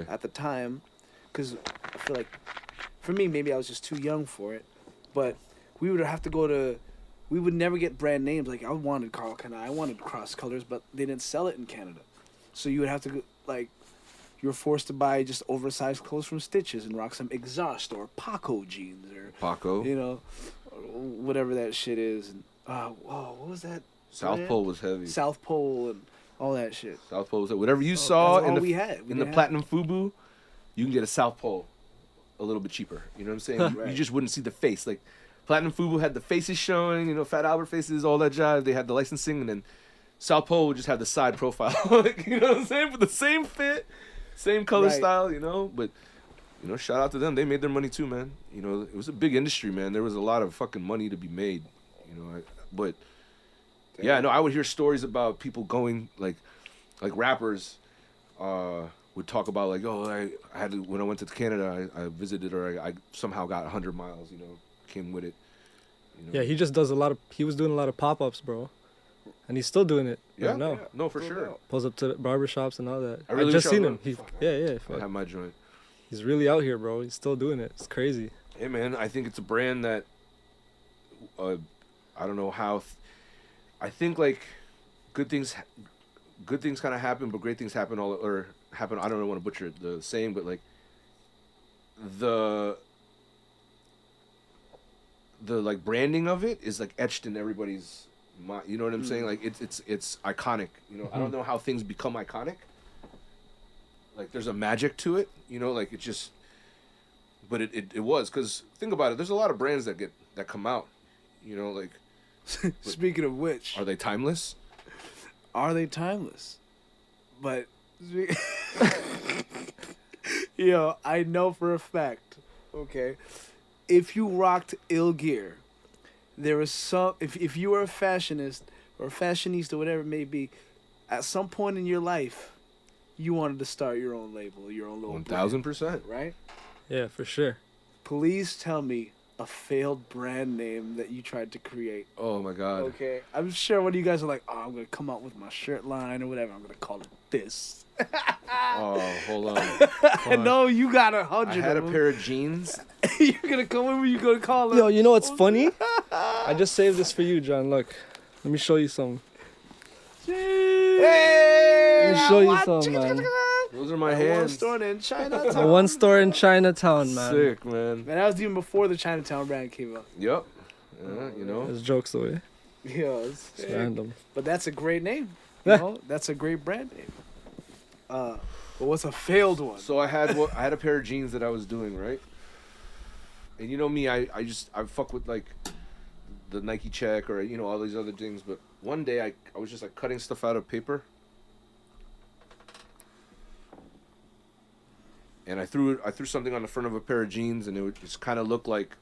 at the time. Because I feel like, for me, maybe I was just too young for it. But we would have to we would never get brand names. Like, I wanted Carl Canai, I wanted Cross Colors, but they didn't sell it in Canada. So you would have to go, like, you were forced to buy just oversized clothes from Stitches and rock some Exhaust or Paco jeans or you know, whatever that shit is. And what was that? South Pole was heavy. South Pole and all that shit. South Pole was whatever you saw in the Platinum Fubu, you can get a South Pole a little bit cheaper. You know what I'm saying? Right. You just wouldn't see the face. Like Platinum Fubu had the faces showing, you know, Fat Albert faces, all that jive. They had the licensing, and then South Pole would just have the side profile. Like, you know what I'm saying? But the same fit. Same color style, you know, but, you know, shout out to them. They made their money too, man. You know, it was a big industry, man. There was a lot of fucking money to be made, you know. But, yeah, no, I would hear stories about people going, like rappers would talk about, like, oh, I had to, when I went to Canada, I visited, or I somehow got 100 Miles, you know, came with it. You know? Yeah, he was doing a lot of pop-ups, bro. and he's still doing it. Yeah, right now. yeah. No, for sure. Pulls up to barber shops and all that. I really just wish I seen was him. one. Yeah. I Fuck. have my joint. He's really out here, bro. He's still doing it. It's crazy. Hey, man, I think it's a brand that, I don't know how. I think like good things kind of happen, but great things happen happen. I don't want to butcher the saying, but like the like branding of it is like etched in everybody's mind. You know what I'm saying? Like it's iconic. You know, I don't know how things become iconic. Like there's a magic to it. You know, like it just. But it was, because think about it. There's a lot of brands that come out, you know, like. Speaking of which, Are they timeless? are they timeless? But, yo, I know for a fact, okay, if you rocked ill gear, there was some, if you were a fashionist or a fashionista, whatever it may be, at some point in your life, you wanted to start your own label, your own little 1,000%. brand, right? Yeah, for sure. Please tell me a failed brand name that you tried to create. Oh my God. Okay, I'm sure one of you guys are like, oh, I'm gonna come out with my shirt line or whatever. I'm gonna call it this. Oh, hold on. I know you got 100. I had a of them. pair of jeans. You're gonna come in. You gonna call it? Yo, you know what's funny? I just saved this for you, John. Look, let me show you some. Hey, Let me show you some, man. Those are my One hands. store in The Chinatown. one store in Chinatown, man. Sick, man. Man, that was even before the Chinatown brand came out. Yep. Yeah, you know. There's jokes away. Yeah, it's It's random. but that's a great name. You Yeah. know, that's a great brand name. But what's a failed one? So I had a pair of jeans that I was doing, right? And you know me, I fuck with like the Nike check or you know all these other things. But one day I was just like cutting stuff out of paper, and I threw something on the front of a pair of jeans, and it would just kind of look like,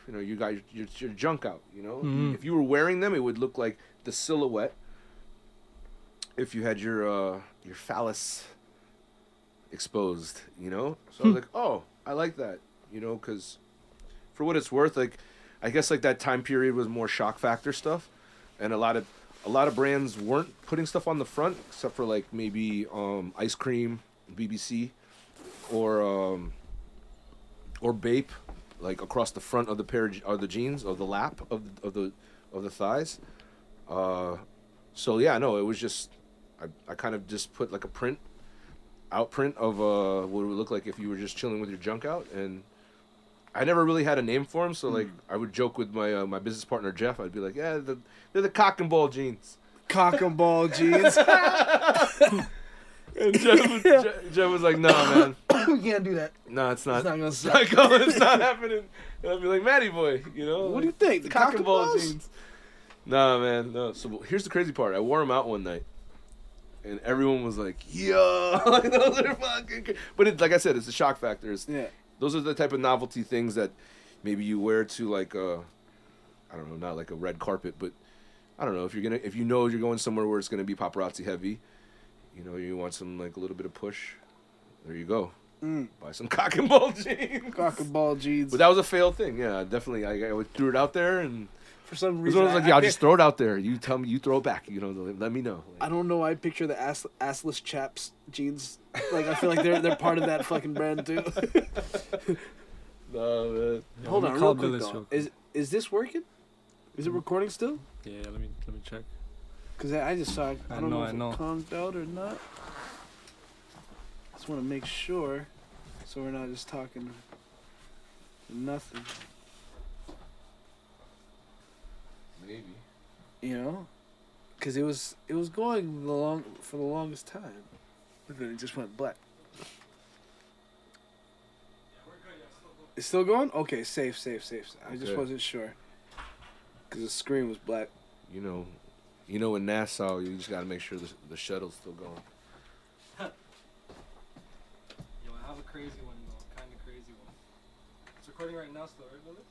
you know, you got your junk out. You know, Mhm. if you were wearing them, it would look like the silhouette. If you had your phallus exposed, you know, so I was like, oh, I like that, you know, because for what it's worth, like, I guess like that time period was more shock factor stuff, and a lot of brands weren't putting stuff on the front except for like maybe ice cream, BBC, or Bape, like across the front of the pair of the jeans or the lap of the thighs. So yeah, no, it was just I kind of just put like a outprint of what it would look like if you were just chilling with your junk out, and I never really had a name for them, so like I would joke with my my business partner Jeff. I'd be like, yeah, they're the cock and ball jeans. Cock and ball jeans. And Jeff was like, nah, man. We can't do that. No, it's not. It's not gonna It's suck. not going. It's not happening. And I'd be like, Matty boy, you know. What do you think? The Cock and ball balls? jeans. Nah, man. No. So here's the crazy part. I wore them out one night, and everyone was like, "Yo, like, those are fucking." But it, like I said, it's the shock factor. Yeah. Those are the type of novelty things that maybe you wear to like I don't know, not like a red carpet, but I don't know if you know you're going somewhere where it's gonna be paparazzi heavy. You know, you want some like a little bit of push. There you go. Buy some cock and ball jeans. Cock and ball jeans. But that was a failed thing. Yeah, definitely. I threw it out there, and For some it was reason, one of those like, yeah, I'll just throw it out there. You tell me, you throw it back. You know, let me know. I don't know. I picture the assless chaps jeans. Like I feel like they're part of that fucking brand too. No, man. Hold let on, me call real quick Billis though. real quick. Is this working? Is it recording still? Yeah, let me check. Cause I just saw. I don't know if I know. it conked out or not. Just want to make sure, so we're not just talking nothing. Maybe. You know, cause it was going for the longest time, but then it just went black. It's still going? Okay, safe. I just Okay. wasn't sure. Cause the screen was black. You know, in Nassau, you just got to make sure the shuttle's still going. Yo, I have a crazy one though, kind of crazy one. It's recording right now still, right, Billy?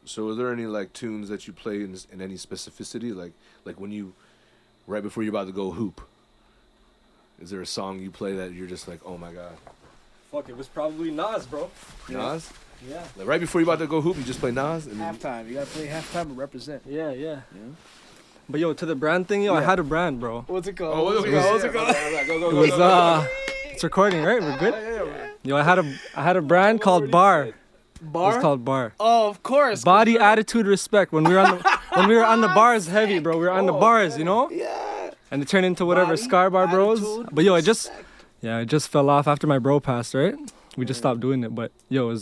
So, are there any like tunes that you play in any specificity, like when you, right before you're about to go hoop? Is there a song you play that you're just like, oh my god? Fuck, it was probably Nas, bro. Nas? Yeah. Like, right before you about to go hoop, you just play Nas? And then, Halftime. You gotta play halftime and represent. Yeah. But yo, to the brand thing, yo, I had a brand, bro. What's it called? Oh, What's it called? It was it's recording, right? We're good. Yo, I had a brand called Bar. It was Bar? called Bar. Oh, of course. Body, attitude, respect. When we were on the bars heavy, bro. We were on the bars, you know? Yeah. And it turned into whatever Body, Scar Bar Bros. attitude, But yo, it respect. just fell off after my bro passed, right? We just stopped doing it. But yo,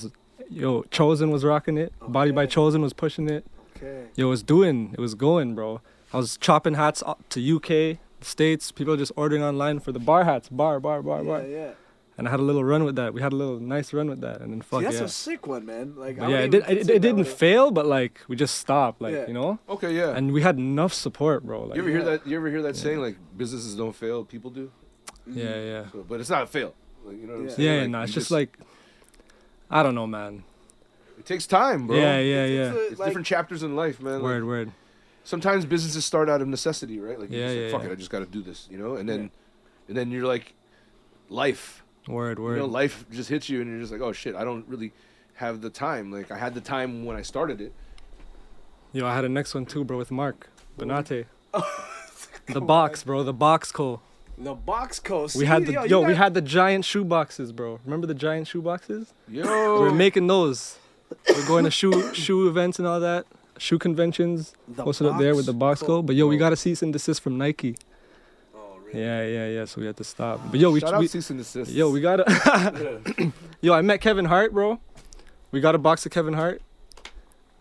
Chosen was rocking it. Body by Chosen was pushing it. Okay. Yo, it was going, bro. I was chopping hats to UK, States. People just ordering online for the bar hats. Bar. Yeah. And I had a little run with that. We had a little nice run with that. And then fuck See, that's yeah. a sick one, man. Like, But yeah, it didn't fail, but like we just stopped, like, Yeah. you know? okay, yeah. And we had enough support, bro. Like, you ever hear that saying, like, businesses don't fail, people do? yeah. So, but it's not a fail. Like, you know what I'm Yeah. saying? Yeah, Like, no, it's you just like, I don't know, man. It takes time, bro. Yeah. It's different chapters in life, man. Like, Word. sometimes businesses start out of necessity, right? Like, Yeah, you just like, fuck yeah. it, I just got to do this, you know? And then you're like, life. Word. You know, life just hits you and you're just like, oh shit, I don't really have the time. Like, I had the time when I started it. Yo, I had a next one too, bro, with Mark Benate. The box, bro, the box co. The box coast. We had we had the giant shoe boxes, bro. Remember the giant shoe boxes? Yo. We were making those. We're going to shoe events and all that. Shoe conventions. The Posted up there with the box co. But yo, we Oh. got a cease and desist from Nike. Oh, really? Yeah. So we had to stop. But yo, Shout out cease and desist. yo, we got a Yo, I met Kevin Hart, bro. We got a box of Kevin Hart.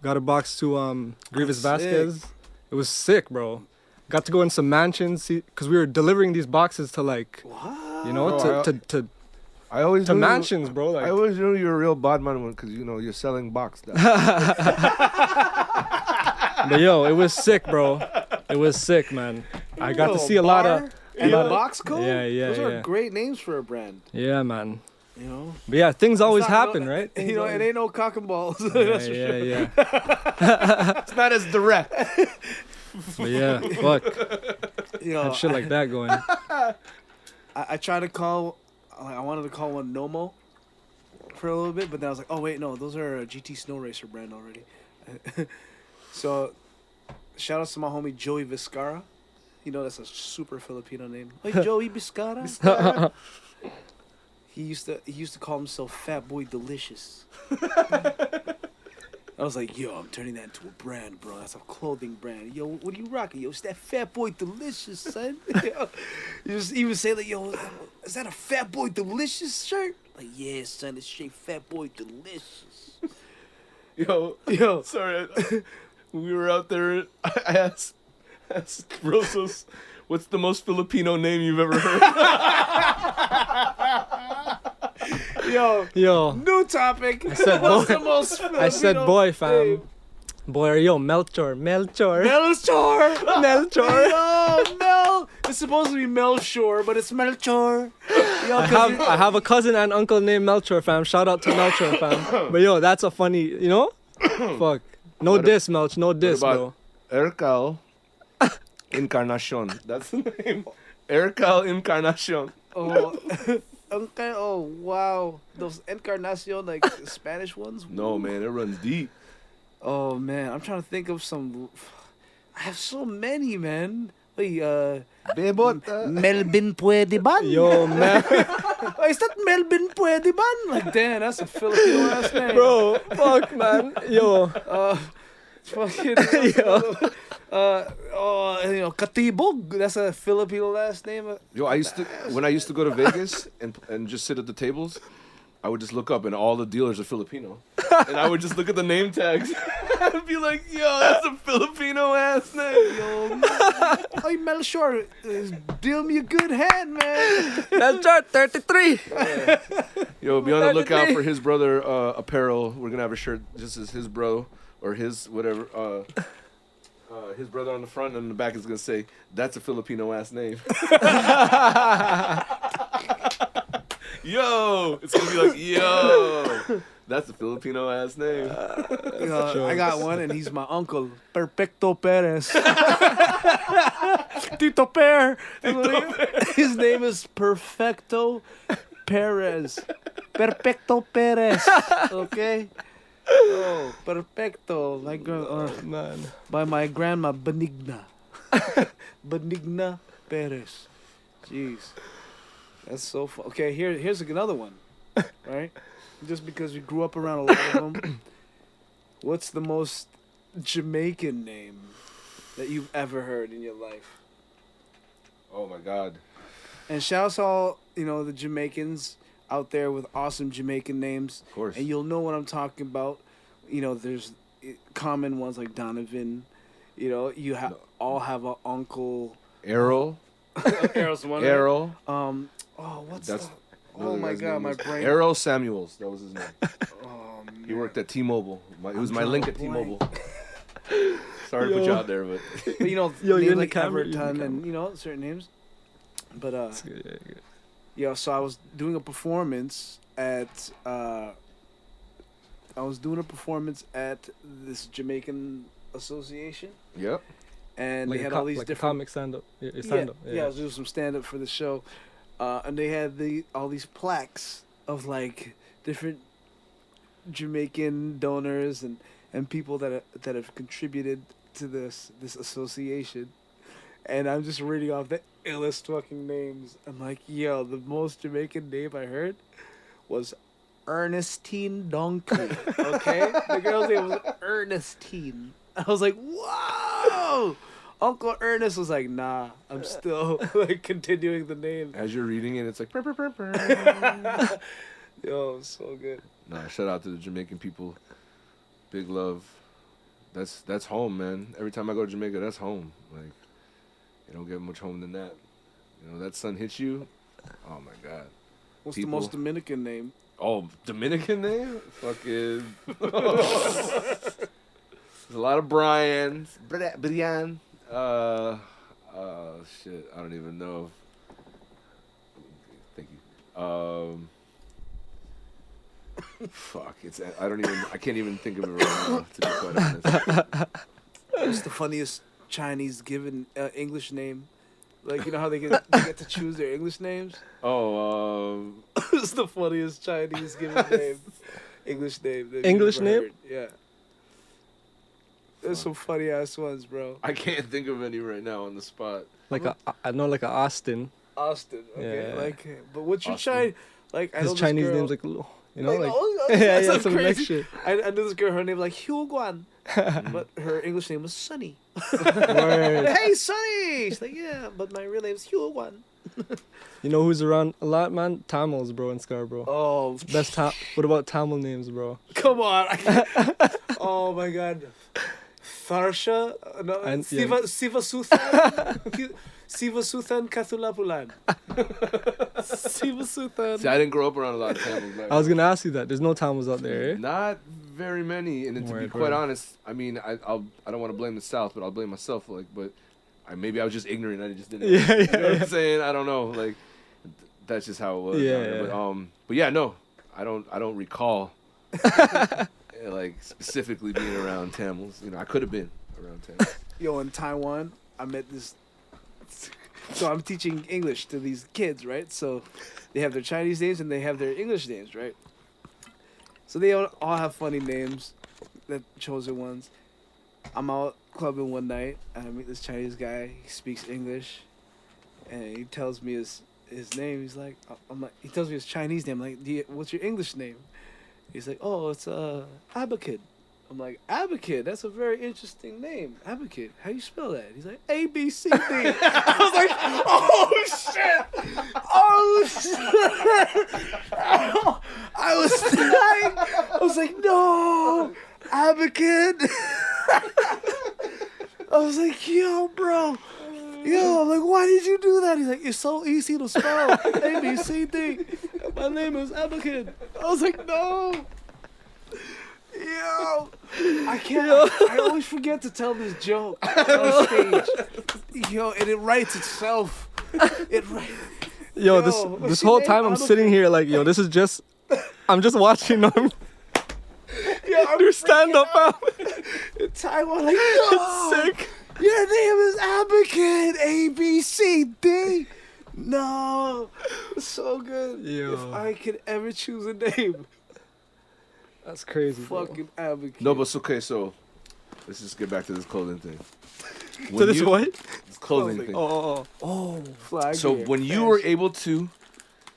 Got a box to Grievous That's Vasquez. It was sick, bro. Got to go in some mansions because we were delivering these boxes to like, What? you know, Bro, to I always knew, mansions, bro. Like, I always knew you were a real bodman because, you know, you're selling box. but yo, it was sick, bro. It was sick, man. I got to see a lot of. And lot the of- box code? Yeah, Those are yeah. great names for a brand. Yeah, man. You know? But yeah, things always It's not- happen, no, right? You know, it ain't no cock and balls. Yeah, That's for sure. yeah. It's not as direct. But yeah, fuck. You know, Had shit like that going. I tried to call, I wanted to call one Nomo for a little bit, but then I was like, oh, wait, no, those are a GT Snow Racer brand already. So, shout out to my homie Joey Vizcara. You know, that's a super Filipino name. Hey, Joey Vizcara. He used to call himself Fat Boy Delicious. I was like, yo, I'm turning that into a brand, bro. That's a clothing brand. Yo, what are you rocking? Yo, it's that Fat Boy Delicious, son. Yo, you just even say like, yo, is that a Fat Boy Delicious shirt? Like, yeah, son, it's straight Fat Boy Delicious. Yo, sorry. When we were out there, I asked Rosos, what's the most Filipino name you've ever heard? Yo, New topic. I said What's boy. the most Filipino I said boy, fam. name? Boy, yo, Melchor. Melchor. Melchor. Yo, Mel. It's supposed to be Melchor, but it's Melchor. Yo, I have a cousin and uncle named Melchor, fam. Shout out to Melchor, fam. But yo, that's a funny, you know? Fuck. No diss, Melch. No diss, bro. Ercal Encarnacion. That's the name. Ercal Encarnacion. Oh, okay. Oh, wow. Those Encarnacion, like Spanish ones? No, man, it runs deep. Oh, man. I'm trying to think of some. I have so many, man. Wait, Bebota. Melvin Puediban. Yo, man. oh, is that Melvin Puediban? Like, damn, that's a Filipino last name. Bro, fuck, man. Yo. Fucking. Yo. You know, Katibog. That's a Filipino last name. Yo, when I used to go to Vegas and just sit at the tables, I would just look up and all the dealers are Filipino. And I would just look at the name tags and be like, yo, that's a Filipino ass name. Yo, Hey, Melchor, deal me a good hand, man. Melchor, 33. Yo, be on the lookout for his brother apparel. We're gonna have a shirt just as his bro or his whatever. His brother on the front and on the back is gonna say, "That's a Filipino ass name." Yo, it's gonna be like, yo, that's a Filipino ass name. I got one, and he's my uncle, Perfecto Perez. Tito Per. His name is Perfecto Perez. Perfecto Perez. Okay. Oh, perfecto. Like Man. by my grandma Benigna. Benigna Perez. Jeez. That's so fun. Okay, here's another one. Right? Just because we grew up around a lot of them. What's the most Jamaican name that you've ever heard in your life? Oh my God. And shouts all, the Jamaicans out there with awesome Jamaican names. Of course. And you'll know what I'm talking about. There's common ones like Donovan. You all have an uncle. Errol. Errol's one. Errol. What's That's that? Oh my God, my brain. Errol Samuels. That was his name. Oh, man. He worked at T-Mobile. He was my drawing link a at blank. T-Mobile. Sorry to put you out there, but But you're names in the like camera, you're in the Everton and certain names. But That's good, yeah, good. yeah, so I was doing a performance at this Jamaican association, yep. and Like they a had co- all these like different a comic stand-up. Yeah, yeah, stand-up. I was doing some stand up for the show, and they had all these plaques of like different Jamaican donors and people that have contributed to this association, and I'm just reading off the illest fucking names. I'm like, yo, the most Jamaican name I heard was Ernestine Donkey. Okay, the girl's name was Ernestine. I was like, whoa. Uncle Ernest was like, nah, I'm still like continuing the name. As you're reading it, it's like. Burr, burr, burr, burr. Yo, it was so good. Nah, shout out to the Jamaican people. Big love. That's home, man. Every time I go to Jamaica, that's home. Like, you don't get much home than that. That sun hits you. Oh my God. What's People. the most Dominican name? Oh, Dominican name? Fucking. There's a lot of Brian's. Brian. Shit. I don't even know. Thank you. Fuck. I can't even think of it right now, to be quite honest. What's the funniest Chinese given English name? Like, how they get to choose their English names? Oh, It's the funniest Chinese given name. English name. that you've English ever name? heard. Yeah. There's some funny ass ones, bro. I can't think of any right now on the spot. Like I know like a Austin. Austin. Okay. Yeah. Like, but what's your Austin. Chinese? Like, I know His this Chinese girl, name's like like oh, yeah, that's yeah, so some crazy. next shit. I knew this girl. Her name was like Hugh Guan, but her English name was Sunny. Word. Hey, Sunny. She's like, yeah, but my real name's Hugh Guan. You know who's around a lot, man? Tamils, bro, in Scarborough. Oh, Best What about Tamil names, bro? come on. Oh my God. Tharsha, no, And- Siva Suthan, Siva Suthan Kathulapulan. Siva Suthan. See, I didn't grow up around a lot of Tamils. I was gonna ask you that. There's no Tamils out there, eh? Not very many, and to be Word, quite word. honest, I mean, I don't want to blame the South, but I'll blame myself. But maybe I was just ignorant. I just didn't. Yeah, You know what yeah. I'm saying? I don't know. Like, that's just how it was. Yeah, down there. yeah. But yeah, no, I don't recall. Like specifically being around Tamils. I could have been around Tamils. Yo, in Taiwan, I met this. So I'm teaching English to these kids, right? So they have their Chinese names and they have their English names, right? So they all have funny names, the chosen ones. I'm out clubbing one night and I meet this Chinese guy. He speaks English, and he tells me his name. He's like, he tells me his Chinese name. I'm like, what's your English name? He's like, oh, it's Abacid. I'm like, Abacid, that's a very interesting name. Abacid, how you spell that? He's like, A-B-C-D. I was like, oh, shit. Oh, shit. I was dying. I was like, no, Abacid. I was like, yo, bro. Yo, I'm like, why did you do that? He's like, it's so easy to spell. A-B-C-D. My name is Abacid. I was like, no. Yo, I can't. I always forget to tell this joke on stage. Yo, and it writes itself. Yo, what's this your whole name? time I'm sitting here like, yo, this is just, I'm just watching them Yeah, I'm do stand up, fam. in Taiwan. Like, no, Sick. your name is Abacid. A B C D. No, so good. Yo. If I could ever choose a name, That's crazy. Bro. fucking advocate. No, but it's okay. So let's just get back to this clothing thing. To this what? This clothing thing. Oh. Flag So gear, when you fashion. were able to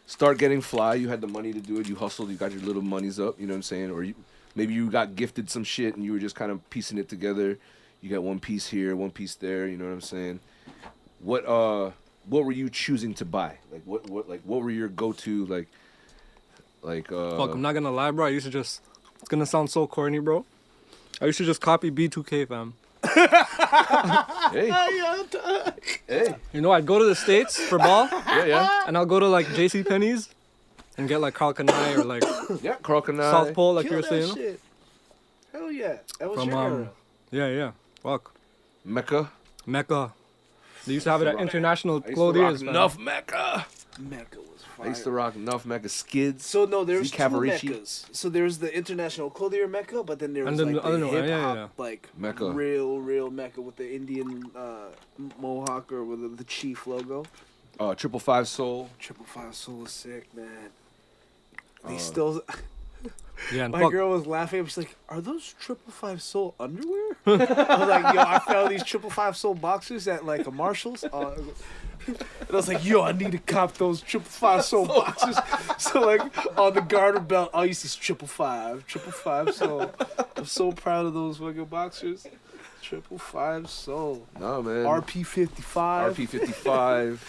start getting fly, you had the money to do it. You hustled. You got your little monies up. You know what I'm saying? Or maybe you got gifted some shit and you were just kind of piecing it together. You got one piece here, one piece there. You know what I'm saying? What were you choosing to buy? Like what were your go-to like? Fuck, I'm not gonna lie, bro. I used to just. It's gonna sound so corny, bro. I used to just copy B2K, fam. Hey, hey, You know, I'd go to the States for ball, yeah, and I'll go to like JC Penney's and get like Carl Kanai or like yeah. Crocodile. South Pole, like Kill you were that saying. shit. Hell yeah, that was From your era. Yeah. Fuck. Mecca. Mecca. They used to have it at international I used to rock clothiers, man. enough Mecca. Mecca was fire. I used to rock enough Mecca skids. So no, there's two Cavarici. Meccas. So there's the international clothier Mecca, but then there was And then like the other the one, hip yeah, hop, yeah. like Mecca. real Mecca with the Indian mohawk or with the chief logo. 555 Soul. 555 Soul is sick, man. They still. Yeah, and My fuck. girl was laughing. She's like, "Are those 555 Soul underwear?" I was like, "Yo, I found these 555 Soul boxers at like a Marshalls." And I was like, "Yo, I need to cop those 555 Soul boxers." So like on the garter belt, all you see is 555 Soul. I'm so proud of those fucking boxers. 555 Soul. No man. RP55. RP55.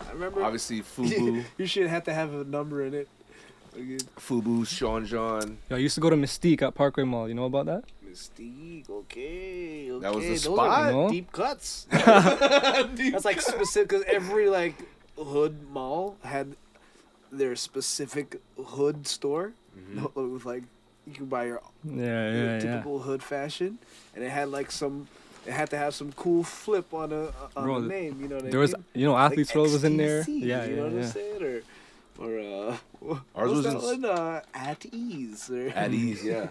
I remember. Obviously Fubu. Your shit had to have a number in it. Again. Fubu, Sean John. Yo, I used to go to Mystique at Parkway Mall. You know about that? Mystique, okay. That was the Those spot? are No? deep cuts. That's like specific, because every like hood mall had their specific hood store with like you can buy your Yeah. typical hood fashion, and it had like it had to have some cool flip on a Bro, name. You know what I There was, mean? you know, Athlete's Row was in there. XTC, Yeah, you know what I'm yeah. saying? Or Ours what's was that in one? At Ease. Or, At Ease, yeah. It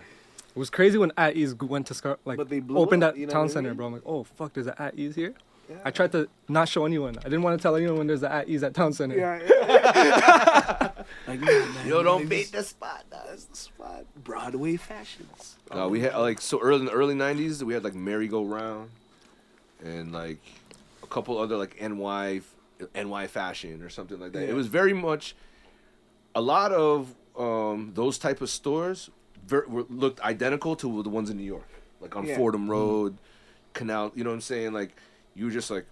was crazy when At Ease went to But they blew opened up, at you know Town what I Center, mean? bro. I'm like, oh fuck, there's an At Ease here. Yeah. I tried to not show anyone. I didn't want to tell anyone when there's an At Ease at Town Center. Yeah. Like, man, Yo, don't like, beat this- the spot. That's the spot. Broadway fashions. We had like so early in the early '90s. We had like merry-go-round, and like a couple other like NY fashion or something like that. Yeah. It was very much a lot of those type of stores looked identical to the ones in New York, like on Yeah. Fordham Road, Canal. You know what I'm saying? Like you were just like,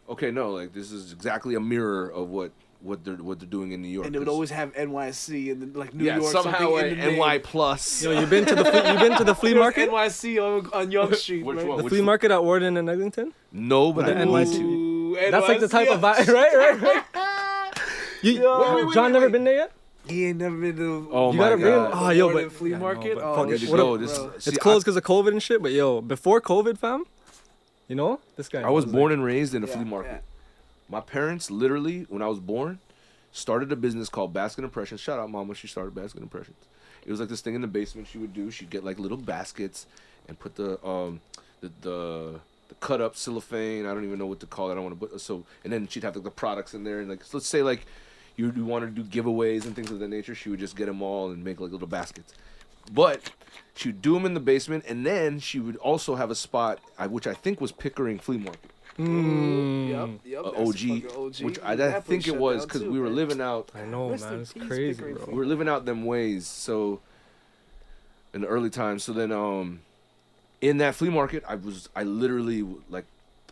okay, no, like this is exactly a mirror of what they're doing in New York. And it would 'cause- always have NYC and then, like New yeah, York somehow something in the NY name. plus. Yo, you been to the flea There was market? NYC on Young Street. Which right? one? The Which flea one? market at Warden and Eglinton? No, but The I NYC. Ooh, That's like the type of vibe, right? You, Yo, John never been there yet? He ain't never been to. Oh You my gotta bring him. god. Oh, yo, Warden but flea yeah, no, market. but Oh, fuck Good it. to shit, go. bro. See, It's closed because of COVID and shit. But yo, before COVID, fam, you know this guy. I was knows, born and raised in a Yeah, flea market. yeah. My parents literally, when I was born, started a business called Basket Impressions. Shout out Mama, she started Basket Impressions. It was like this thing in the basement she would do. She'd get like little baskets and put the cut up cellophane. I don't even know what to call it. I don't want to put so. And then she'd have like the products in there and like so let's say like you want to do giveaways and things of that nature. She would just get them all and make like little baskets. But she would do them in the basement, and then she would also have a spot, which I think was Pickering Flea Market. Yep. That's OG, the fucking OG. which I That think place it shut was down because too, we were man. living out. I know, Rest man. in It's peace, crazy, Pickering bro. Flea We were living out them ways, so in the early times. So then, in that flea market, I literally like,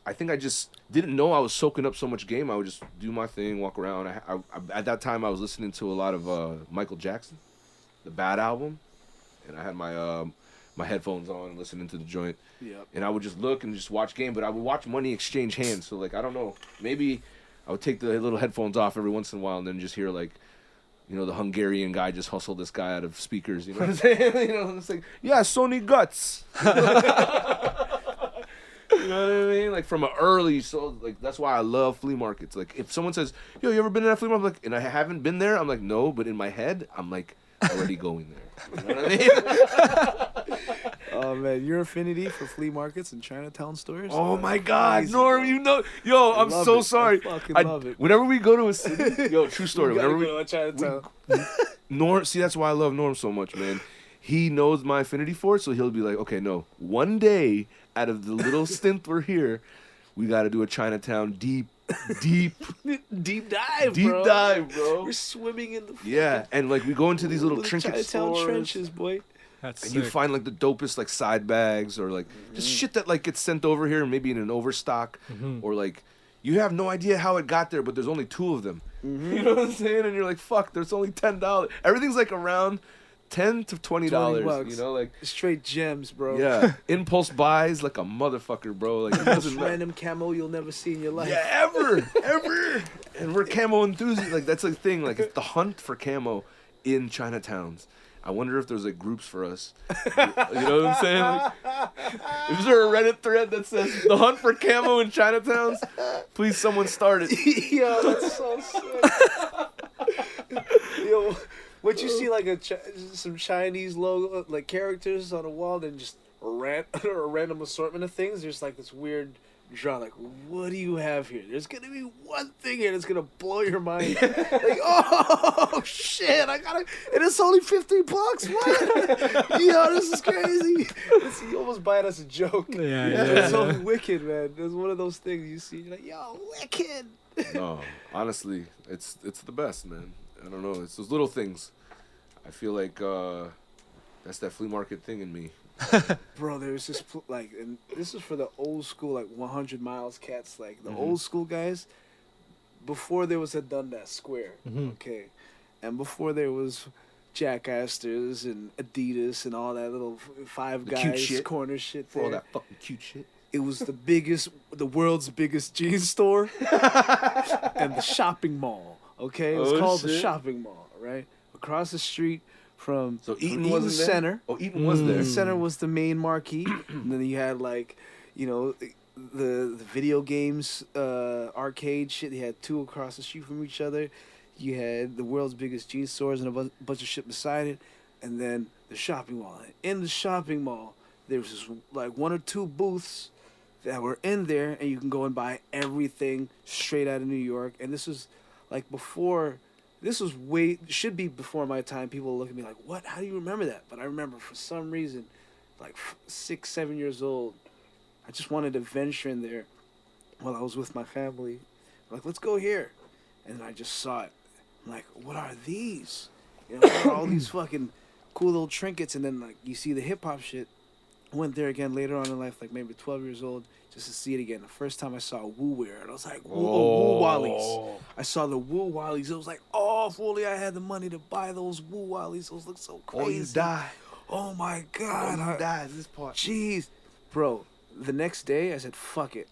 I think I just didn't know I was soaking up so much game. I would just do my thing, walk around. I at that time I was listening to a lot of Michael Jackson, the Bad album, and I had my headphones on and listening to the joint. Yep. And I would just look and just watch game, but I would watch money exchange hands. So like I don't know, maybe I would take the little headphones off every once in a while and then just hear like, you know, the Hungarian guy just hustled this guy out of speakers. You know what I'm saying? You know, it's like, yeah, Sony guts. You know what I mean? Like from an early, so like that's why I love flea markets. Like if someone says, "Yo, you ever been in a flea market?" I'm like, and I haven't been there. I'm like, no, but in my head, I'm like, already going there. You know what I mean? Oh man, your affinity for flea markets and Chinatown stores? Oh my God, Crazy, Norm, bro. you know, yo, I'm love so it. sorry. I fucking love it. Whenever we go to a city, yo, true story. You gotta Whenever go to Chinatown. Norm, see, that's why I love Norm so much, man. He knows my affinity for it, so he'll be like, okay, no, one day out of the little stint we're here, we got to do a Chinatown deep Deep dive, bro. We're swimming in the Yeah, and like we go into these little trinket Chinatown stores, trenches, boy. That's and sick. you find like the dopest like side bags or like just shit that like gets sent over here, maybe in an overstock, or like you have no idea how it got there, but there's only 2 of them. You know what I'm saying? And you're like, fuck, there's only $10. Everything's like around $10 to $20. You know, like straight gems, bro. yeah, impulse buys like a motherfucker, bro. Like it doesn't matter. Random camo you'll never see in your life. Yeah, ever. And we're camo enthusiasts. Like that's like thing. Like it's the hunt for camo in Chinatowns. I wonder if there's like groups for us. You know what I'm saying? Like, is there a Reddit thread that says the hunt for camo in Chinatowns? Please, someone start it. Yo, that's so sick. Yo, what you see like some Chinese logo, like characters on a wall, then just a random assortment of things. There's like this weird draw. Like, what do you have here? There's gonna be one thing here that's gonna blow your mind. Like, oh shit, I gotta, and it's only $50. What? Yo, this is crazy. You almost buy it as a joke. Yeah. It's so wicked, man. It's one of those things you see. You're like, yo, wicked. No, honestly, it's the best, man. I don't know. It's those little things. I feel like that's that flea market thing in me. Bro, there was this like, and this is for the old school, like 100 miles cats, like the old school guys. Before there was a Dundas Square, okay, and before there was Jack Astor's and Adidas and all that little Five The cute Guys shit. corner shit For all there. that fucking cute shit. It was the world's biggest jeans store, and the shopping mall. Okay, it was called the shit. shopping mall, right across the street from So Eaton from wasn't there? Center. Oh, Eaton was there. The center was the main marquee, and then you had like, you know, the video games arcade shit. They had 2 across the street from each other. You had the world's biggest jeans stores and a bunch of shit beside it, and then the shopping mall. In the shopping mall, there was just like 1 or 2 booths that were in there, and you can go and buy everything straight out of New York. And this was like before. This was should be before my time. People look at me like, what? How do you remember that? But I remember for some reason, like 6, 7 years old, I just wanted to venture in there while I was with my family. Like, let's go here. And I just saw it. I'm like, what are these? You know, what are all these fucking cool little trinkets? And then, like, you see the hip-hop shit. I went there again later on in life, like maybe 12 years old, just to see it again. The first time I saw Woo wear it, I was like, Woo Wallies. I saw the Woo Wallies. It was like, oh, if only I had the money to buy those Woo Wallies. Those look so crazy. Oh, you die. Oh, my God. Oh, you die. This part. Jeez. Bro, the next day, I said, fuck it.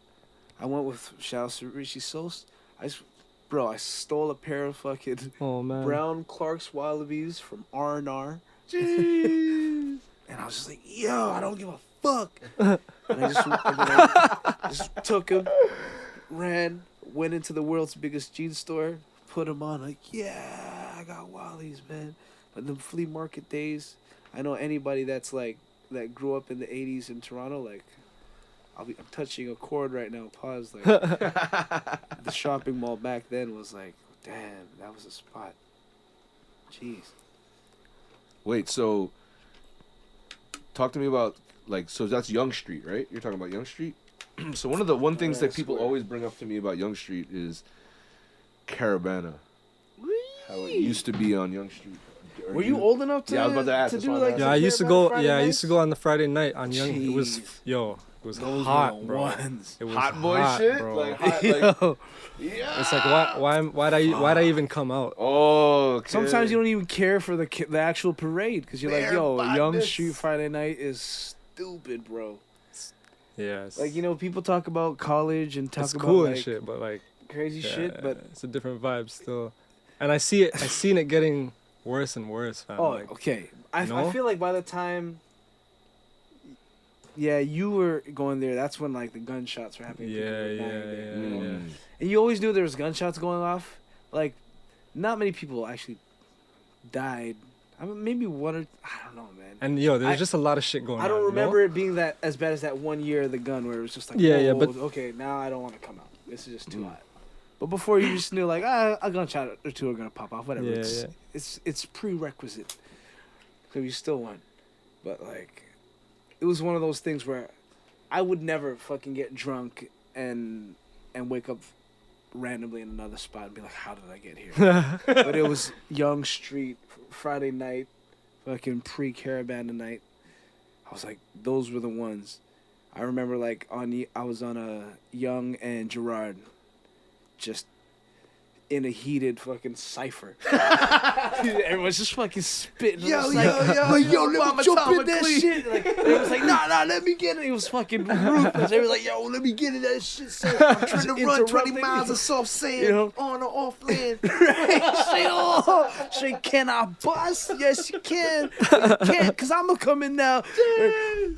I went with, shout out to Richie Sos. I stole a pair of fucking brown Clark's Wallabies from R&R. Jeez. And I was just like, yo, I don't give a fuck. And I just took him, ran, went into the world's biggest jeans store, put them on, like, yeah, I got Wallies, man. But the flea market days, I know anybody that grew up in the 80s in Toronto, like, I'm touching a chord right now, pause, like, the shopping mall back then was like, damn, that was a spot. Jeez. Wait, so talk to me about, like, so that's Yonge Street, right? You're talking about Yonge Street? So one things that people always bring up to me about Yonge Street is Caravana. How it used to be on Yonge Street. Were you old enough to? Yeah, I was about to ask. To That's do why I like asked. Yeah, I used to go. Yeah, I used to go on the Friday night on Young. It was Jeez. it was Those hot, were the bro. ones. It was Hot boy shit? bro. Like, hot, Yo. yeah. It's like why'd I even come out? Oh, okay. Sometimes you don't even care for the actual parade because you're like, Bare yo, Young badness. Street Friday night is stupid, bro. Yeah, it's, Like, you know, people talk about college and talk it's about cool like, and shit, but like crazy shit, but it's a different vibe still. And I seen it getting worse and worse, fam. oh, Like, okay. I no? feel like by the time, yeah, you were going there, that's when like the gunshots were happening. People were dying there, you know? yeah. And you always knew there was gunshots going off. Like, not many people actually died. I mean, maybe one or I don't know, man. And there's just a lot of shit going on. I don't remember it being that as bad as that 1 year of the gun where it was just like, Yeah, but okay, now I don't want to come out. This is just too hot. But before you just knew like a gunshot or two are gonna pop off, whatever. Yeah, It's prerequisite. So you still won, but like, it was one of those things where I would never fucking get drunk and wake up randomly in another spot and be like, how did I get here? But it was Young Street, Friday night, fucking pre-Caravan night. I was like, those were the ones. I remember like I was on a Young and Gerard, just in a heated fucking cipher. Everyone's just fucking spitting. Yo, let me jump in that shit. Like, it was like, nah, let me get it. It was fucking ruthless. They were like, yo, let me get in that shit. Son. I'm Trying to run 20 miles of soft sand on or off land. Say, can I bust? Yes, you can. You can, because I'm going to come in now.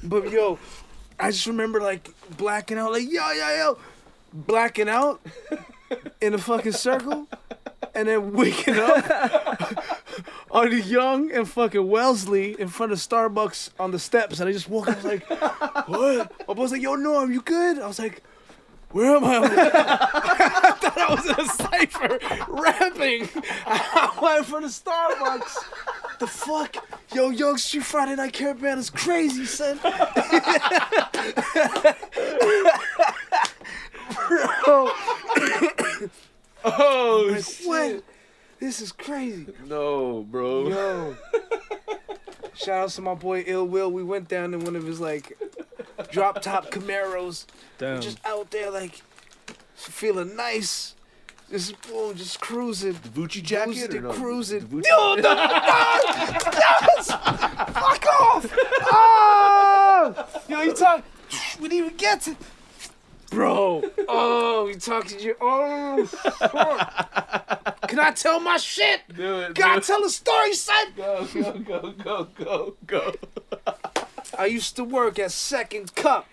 But, yo, I just remember, like, blacking out. Like, yo. Blacking out in a fucking circle. And then waking up on the Young and fucking Wellesley in front of Starbucks on the steps. And I just woke up, I was like, what? I was like, yo, Norm, you good? I was like, where am I? I thought I was in a cipher rapping. I went in front of Starbucks. The fuck? Yo, Young Street Friday Night Caravan is crazy, son. Bro. Oh, like, shit. what? This is crazy. No, bro. Yo. Shout out to my boy Ill Will. We went down in one of his, like, drop top Camaros. Damn. Just out there, like, feeling nice. Just, boom, just cruising. The Gucci jacket or no? Cruising. The Gucci- Yo, yes! Fuck off! Oh! Yo, you talk. We didn't even get to. Bro. Oh, you talking to you. Oh, fuck. Can I tell my shit? Do it. Can I tell a story, son? Go. I used to work at Second Cup.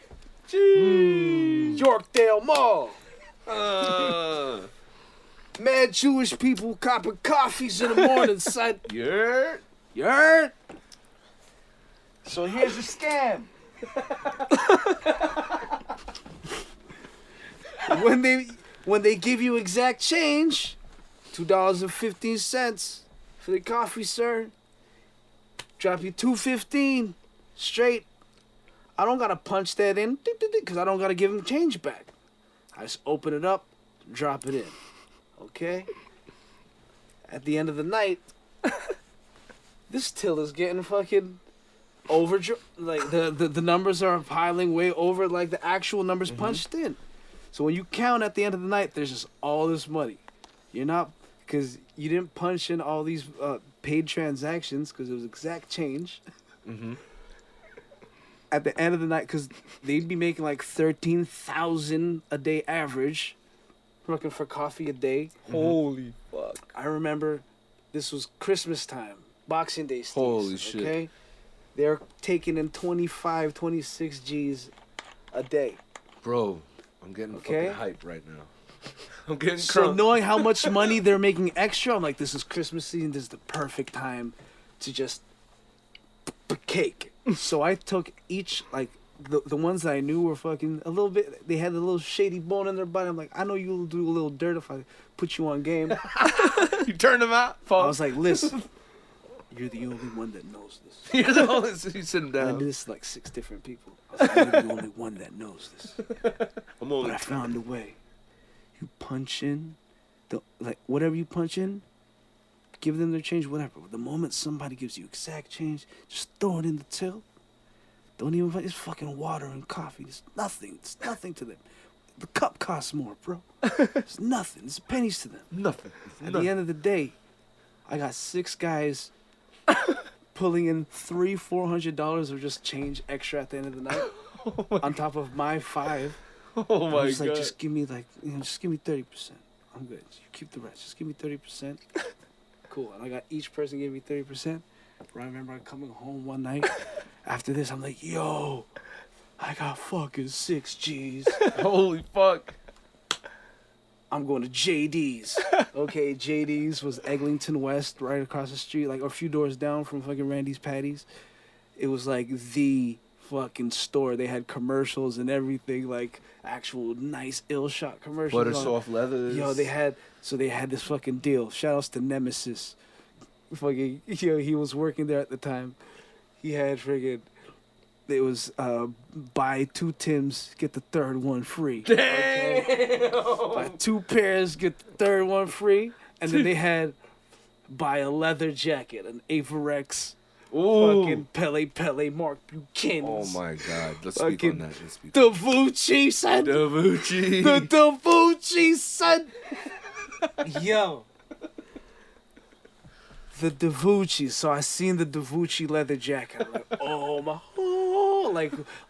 Yorkdale Mall. Mad Jewish people copping coffees in the morning, son. Yeah. You heard? So here's the scam. When they give you exact change, $2.15 for the coffee, sir. Drop you $2.15 straight. I don't gotta punch that in because I don't gotta give him change back. I just open it up, drop it in. Okay? At the end of the night, this till is getting fucking over. Like the numbers are piling way over like the actual numbers punched in. So when you count at the end of the night, there's just all this money. You're not, because you didn't punch in all these paid transactions because it was exact change. Mm-hmm. At the end of the night, because they'd be making like $13,000 a day average, working for coffee a day. Holy fuck. I remember this was Christmas time, Boxing Day. Steez, Holy shit. Okay? They're taking in 25, 26 G's a day. Bro, I'm getting Okay. fucking hyped right now. I'm getting So crunk. knowing how much money they're making extra, I'm like, this is Christmas season. This is the perfect time to just cake. So I took each, like, the ones that I knew were fucking a little bit, they had a little shady bone in their butt. I'm like, I know you'll do a little dirt if I put you on game. You turned them out? I was like, listen, you're the only one that knows this. You're the only you sit him And I down. did this to like 6 different people. I was like, you're the only one that knows this. I'm But only I found a way. You punch in, whatever you punch in, give them their change, whatever. The moment somebody gives you exact change, just throw it in the till. Don't even, it's fucking water and coffee. It's nothing. It's nothing to them. The cup costs more, bro. It's nothing. It's pennies to them. nothing. At the end of the day, I got 6 guys pulling in $300-$400 of just change extra at the end of the night, on top of my 5. Oh I my was god. like, just give me just give me 30%. I'm good. You keep the rest. Just give me 30%. Cool. And I got each person gave me 30%. I remember coming home one night. After this, I'm like, yo, I got fucking 6 G's. Holy fuck. I'm going to JD's. Okay, JD's was Eglinton West, right across the street, like a few doors down from fucking Randy's Patties. It was like the fucking store. They had commercials and everything, like actual nice ill shot commercials. Butter soft leathers. Yo, they had this fucking deal. Shout outs to Nemesis. Fucking, he was working there at the time. He had friggin', it was buy 2 Tims, get the third one free. Damn. Okay? Buy 2 pairs, get the third one free. And then they had buy a leather jacket, an Averex. Ooh. Fucking Pele, Mark Buchanan. Oh my God. Let's speak on that. Davucci, son. Davucci. The Davucci, son. Yo. The Davucci. So I seen the Davucci leather jacket. I'm like, oh my,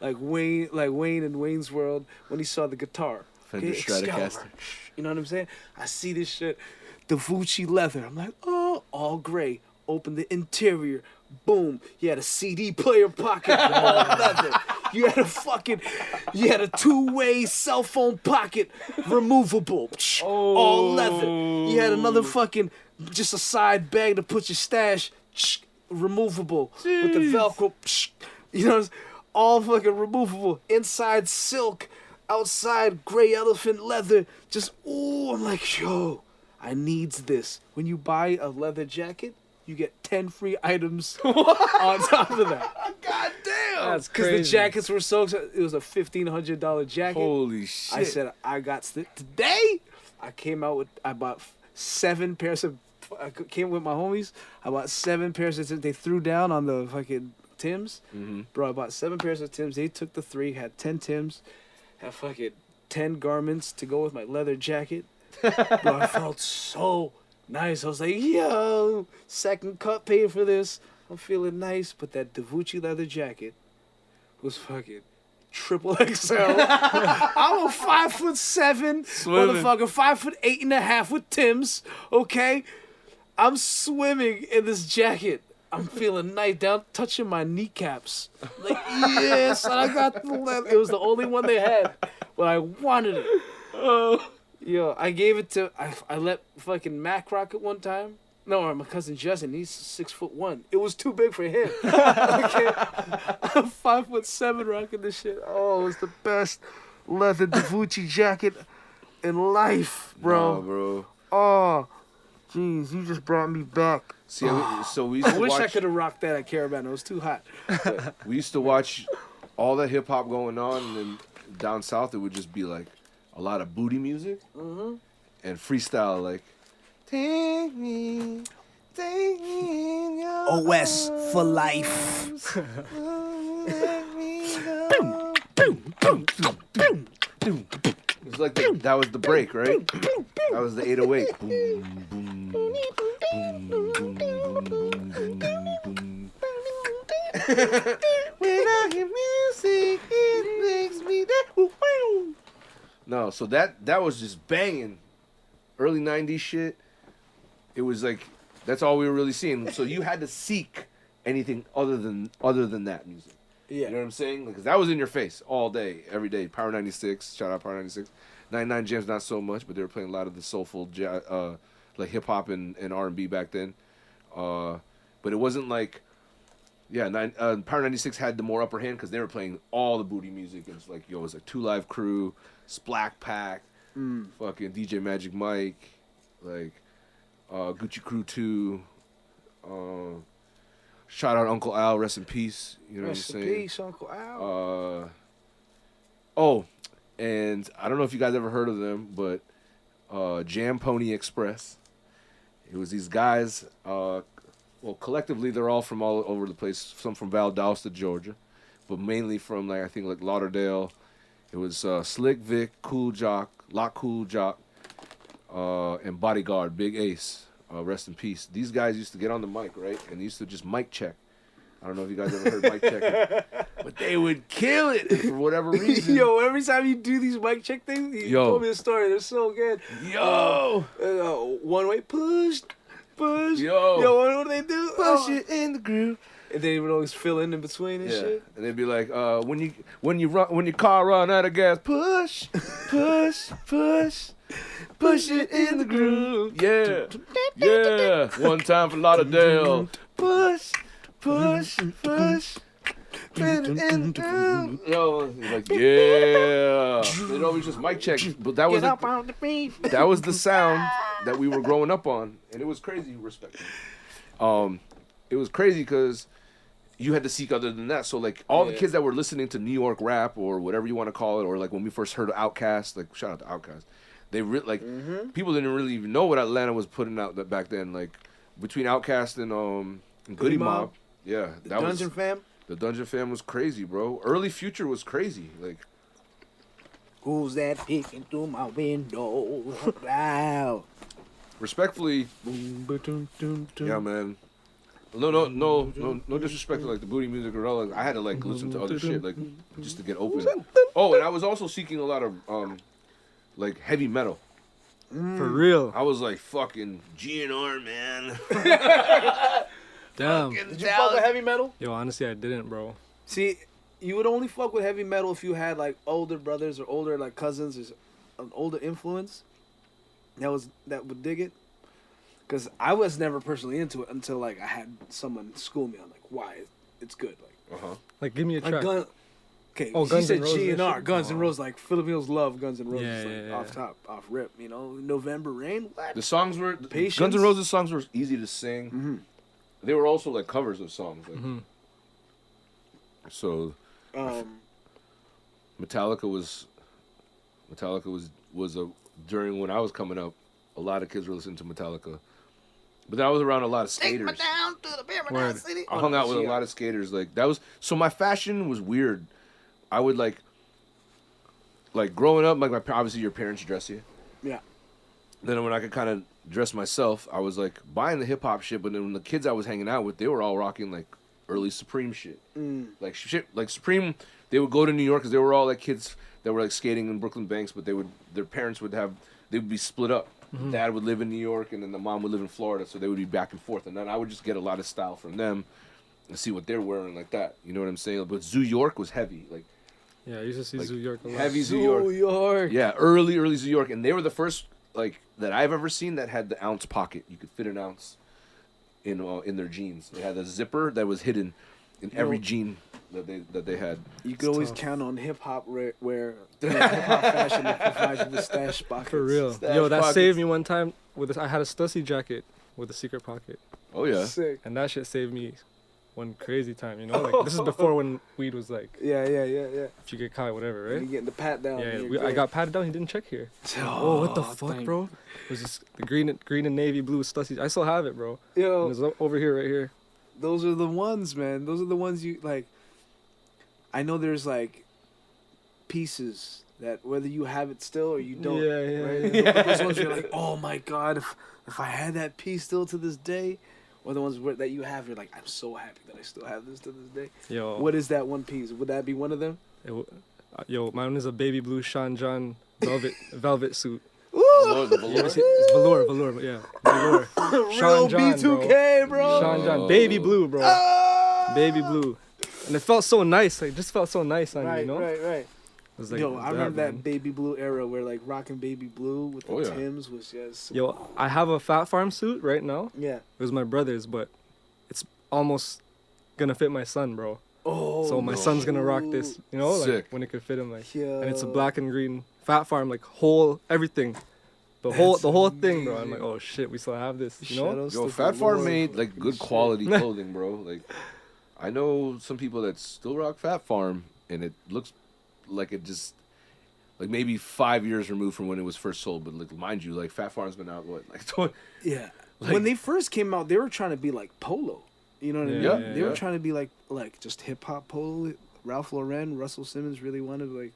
like Wayne in Wayne's World when he saw the guitar. Fender Excalibur. Stratocaster. You know what I'm saying? I see this shit, Davucci leather. I'm like, oh, all gray. Open the interior. Boom. You had a CD player pocket. All leather. You had a 2-way cell phone pocket. Removable. All leather. You had another fucking, just a side bag to put your stash. Removable. Jeez. With the Velcro. You know, all fucking removable. Inside silk. Outside gray elephant leather. Just, ooh, I'm like, yo, I needs this. When you buy a leather jacket, you get 10 free items on top of that. God damn. That's Because crazy. the jackets were so expensive. It was a $1,500 jacket. Holy shit. I said, I got today. I bought 7 pairs of. I came with my homies. I bought 7 pairs of Tims. They threw down on the fucking Tims. Mm-hmm. Bro, I bought 7 pairs of Tims. They took the 3, had 10 Tims, had fucking 10 garments to go with my leather jacket. Bro, I felt so nice. I was like, yo, second cut paid for this. I'm feeling nice. But that Davucci leather jacket was fucking triple XL. I'm a 5'7", motherfucker, 5'8.5" with Tims. Okay, I'm swimming in this jacket. I'm feeling nice down, touching my kneecaps. Like, yes, and I got the leather. It was the only one they had, but I wanted it. Oh. Yo, I gave it to, I let fucking Mac rock it one time. No, my cousin Justin, he's 6'1". It was too big for him. Okay. I'm 5'7" rocking this shit. Oh, it was the best leather Davucci jacket in life, bro. Nah, bro. Oh, jeez, you just brought me back. See, so we used to I wish watch, I could have rocked that at Caravan. It was too hot. we used to watch all that hip hop going on, and then down south it would just be like a lot of booty music and freestyle, like take me in your OS for life. It's like that was the break, right? That was the 808. Boom, boom, boom, boom, boom, boom, boom. When I hear music, it makes me No, so that was just banging. Early 90s shit. It was like that's all we were really seeing. So you had to seek anything other than that music. Yeah. You know what I'm saying? Because that was in your face all day, every day. Power 96, shout out Power 96. 99 Jams, not so much, but they were playing a lot of the soulful, like hip hop and R&B back then. But it wasn't like, Power 96 had the more upper hand because they were playing all the booty music. It was like, it was like 2 Live Crew, Splack Pack, fucking DJ Magic Mike, like Gucci Crew 2. Shout out Uncle Al, rest in peace. You know Rest what I'm in saying? peace, Uncle Al. And I don't know if you guys ever heard of them, but Jam Pony Express. It was these guys. Well, collectively they're all from all over the place. Some from Valdosta, Georgia, but mainly from like I think like Lauderdale. It was Slick Vic, Cool Jock, Lock Cool Jock, and Bodyguard, Big Ace. Rest in peace. These guys used to get on the mic, right? And they used to just mic check. I don't know if you guys ever heard mic checking. But they would kill it for whatever reason. Yo, every time you do these mic check things, you told me a story. They're so good. Yo. One way push. Yo. What do they do? Push it in the groove. And they would always fill in between and shit. And they'd be like, when your car run out of gas, push. Push it in the groove. Yeah. Yeah. One time for Lauderdale. Push, push, push. Yo, he's like, yeah. It always just mic check. But that was that was the sound that we were growing up on, and it was crazy. Respect. It was crazy because you had to seek other than that. So like all the kids that were listening to New York rap or whatever you want to call it, or like when we first heard of Outkast, like shout out to Outkast, they people didn't really even know what Atlanta was putting out back then. Like between Outkast and Goody Mob, yeah, that was Dungeon Fam. The Dungeon Fam was crazy, bro. Early Future was crazy. Like, Who's that peeking through my window? Wow. respectfully, yeah, man. No disrespect to like the booty music or all. I had to like listen to other shit like just to get open. Oh, and I was also seeking a lot of like heavy metal. For real. I was like fucking GNR, man. Damn. Did you fuck with heavy metal? Yo, honestly, I didn't, bro. See, you would only fuck with heavy metal if you had like older brothers or older like cousins or an older influence that would dig it. Because I was never personally into it until like I had someone school me on like why it's good. Like, Like, give me a like track. okay, Oh, she Guns said N' Roses and GNR, shit? Guns N' Roses. Like Filipinos love Guns N' Roses. Yeah, like yeah, yeah. off rip. You know, November Rain. What? The songs were Patience. Guns N' Roses songs were easy to sing. They were also like covers of songs. Like, so Metallica was a during when I was coming up, a lot of kids were listening to Metallica. But then I was around a lot of skaters. Take me down to the Paradise Word. City. I hung out with a lot of skaters. Like that was so my fashion was weird. I would like growing up, like obviously your parents dress you. Yeah. Then when I could kind of dress myself, I was like buying the hip hop shit. But then when the kids I was hanging out with, they were all rocking like early Supreme shit. Like shit, like Supreme. They would go to New York because they were all like kids that were like skating in Brooklyn Banks. But their parents would be split up. Dad would live in New York, and then the mom would live in Florida, so they would be back and forth. And then I would just get a lot of style from them and see what they're wearing like that. You know what I'm saying? But Zoo York was heavy, like Yeah, I used to see like, Zoo York a lot. heavy Zoo York. New York. Yeah, early Zoo York, and they were the first like that I've ever seen that had the ounce pocket. You could fit an ounce in their jeans. They had a zipper that was hidden in every jean that they had. You could always count on hip hop where hip hop fashion to provide you with stash pockets. For real. Stash Yo, that pockets. saved me one time. I had a Stussy jacket with a secret pocket. Oh yeah. Sick. And that shit saved me one crazy time, you know? Like, this is before when weed was like, Yeah. if you get caught, whatever, You right? getting the pat down. Yeah, I got patted down. He didn't check here. Oh, what the fuck, bro? It was just the green and navy blue Stussy. I still have it, bro. Yo, And it's over here, right here. those are the ones, man. Those are the ones you like. I know there's like pieces that whether you have it still or you don't. Yeah, right? yeah. Those ones you're like, oh my god, if I had that piece still to this day, or the ones that you have, you're like, I'm so happy that I still have this to this day. Yo. What is that one piece? Would that be one of them? Yo, mine is a baby blue Sean John velvet suit. Velour, the velour? It's velour, yeah. Velour. Real B2K, bro. Sean John, baby blue, bro. Baby blue. And it felt so nice. Like, it just felt so nice on you, you know? Right. It was like, Yo, I remember that man. baby blue era where like rocking baby blue with the Oh, yeah. Timbs was just Yo, I have a Fat Farm suit right now. yeah. It was my brother's, but it's almost gonna fit my son, bro. Oh, So my son's gonna rock this, you know, like Sick. when it could fit him, like. Yo. And it's a black and green Fat Farm, like whole everything, the whole thing, bro. I'm like, oh shit, we still have this, you know? Shadows Yo, to Fat Farm Velour. made like good quality clothing, bro. Like, I know some people that still rock Fat Farm, and it looks like it just like maybe 5 years removed from when it was first sold. But like, mind you, like Fat Farm's been out what like Yeah. Like- When they first came out, they were trying to be like Polo. You know what I mean? Yeah, They were yeah. trying to be like just hip hop Polo. Ralph Lauren, Russell Simmons really wanted to like.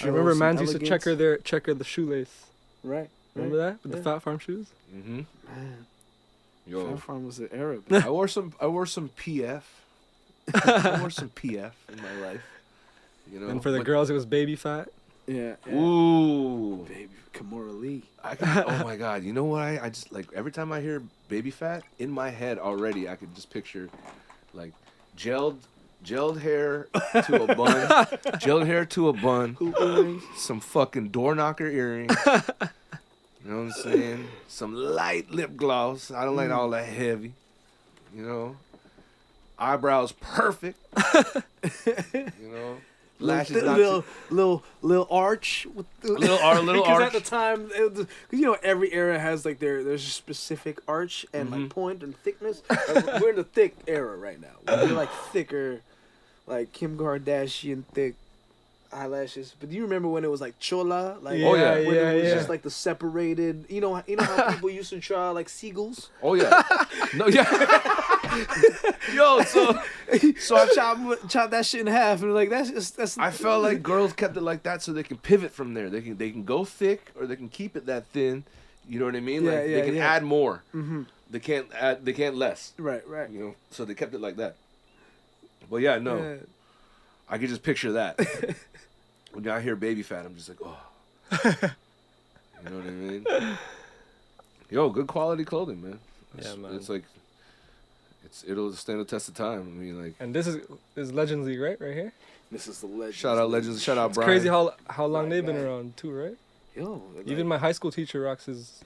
I remember some man used to elegance. checker the shoelace. Right. Remember that with Yeah. the Fat Farm shoes? Mm-hmm. Man, Yo, Fat Farm was the era. man. I wore some PF. I wore some PF in my life. You know. And for the but- girls, it was baby fat. Yeah. Ooh. Baby Kimora Lee. Oh my god! You know what? I just like every time I hear baby fat in my head already, I could just picture like gelled gelled hair to a bun, gelled hair to a bun, some fucking door knocker earrings. You know what I'm saying? Some light lip gloss. I don't like all that heavy. You know, eyebrows perfect. You know, lashes not little arch with the little Because arch. at the time, because you know every era has like there's a specific arch and like point and thickness. Like, we're in the thick era right now. We're like thicker, like Kim Kardashian thick eyelashes. But do you remember when it was like chola? Like Oh, yeah. when it was yeah. just like the separated. You know how people used to draw like seagulls. Oh yeah. No, yeah. Yo, so I chop that shit in half and like that's. I felt like girls kept it like that so they can pivot from there. They can go thick or they can keep it that thin. You know what I mean? Yeah, Like yeah, they can yeah. add more. Mm-hmm. They can't add. They can't less. Right. You know. So they kept it like that. But yeah, no. Yeah. I could just picture that. When I hear baby fat, I'm just like, oh. You know what I mean? Yo, good quality clothing, man. Yeah, man. It's like, it'll stand the test of time. I mean, like, And this is Legends League, right here. This is the legend. shout out Legends, shout out It's Brian. crazy how long Right, they've been right. around too, right? Yo, Even my high school teacher rocks his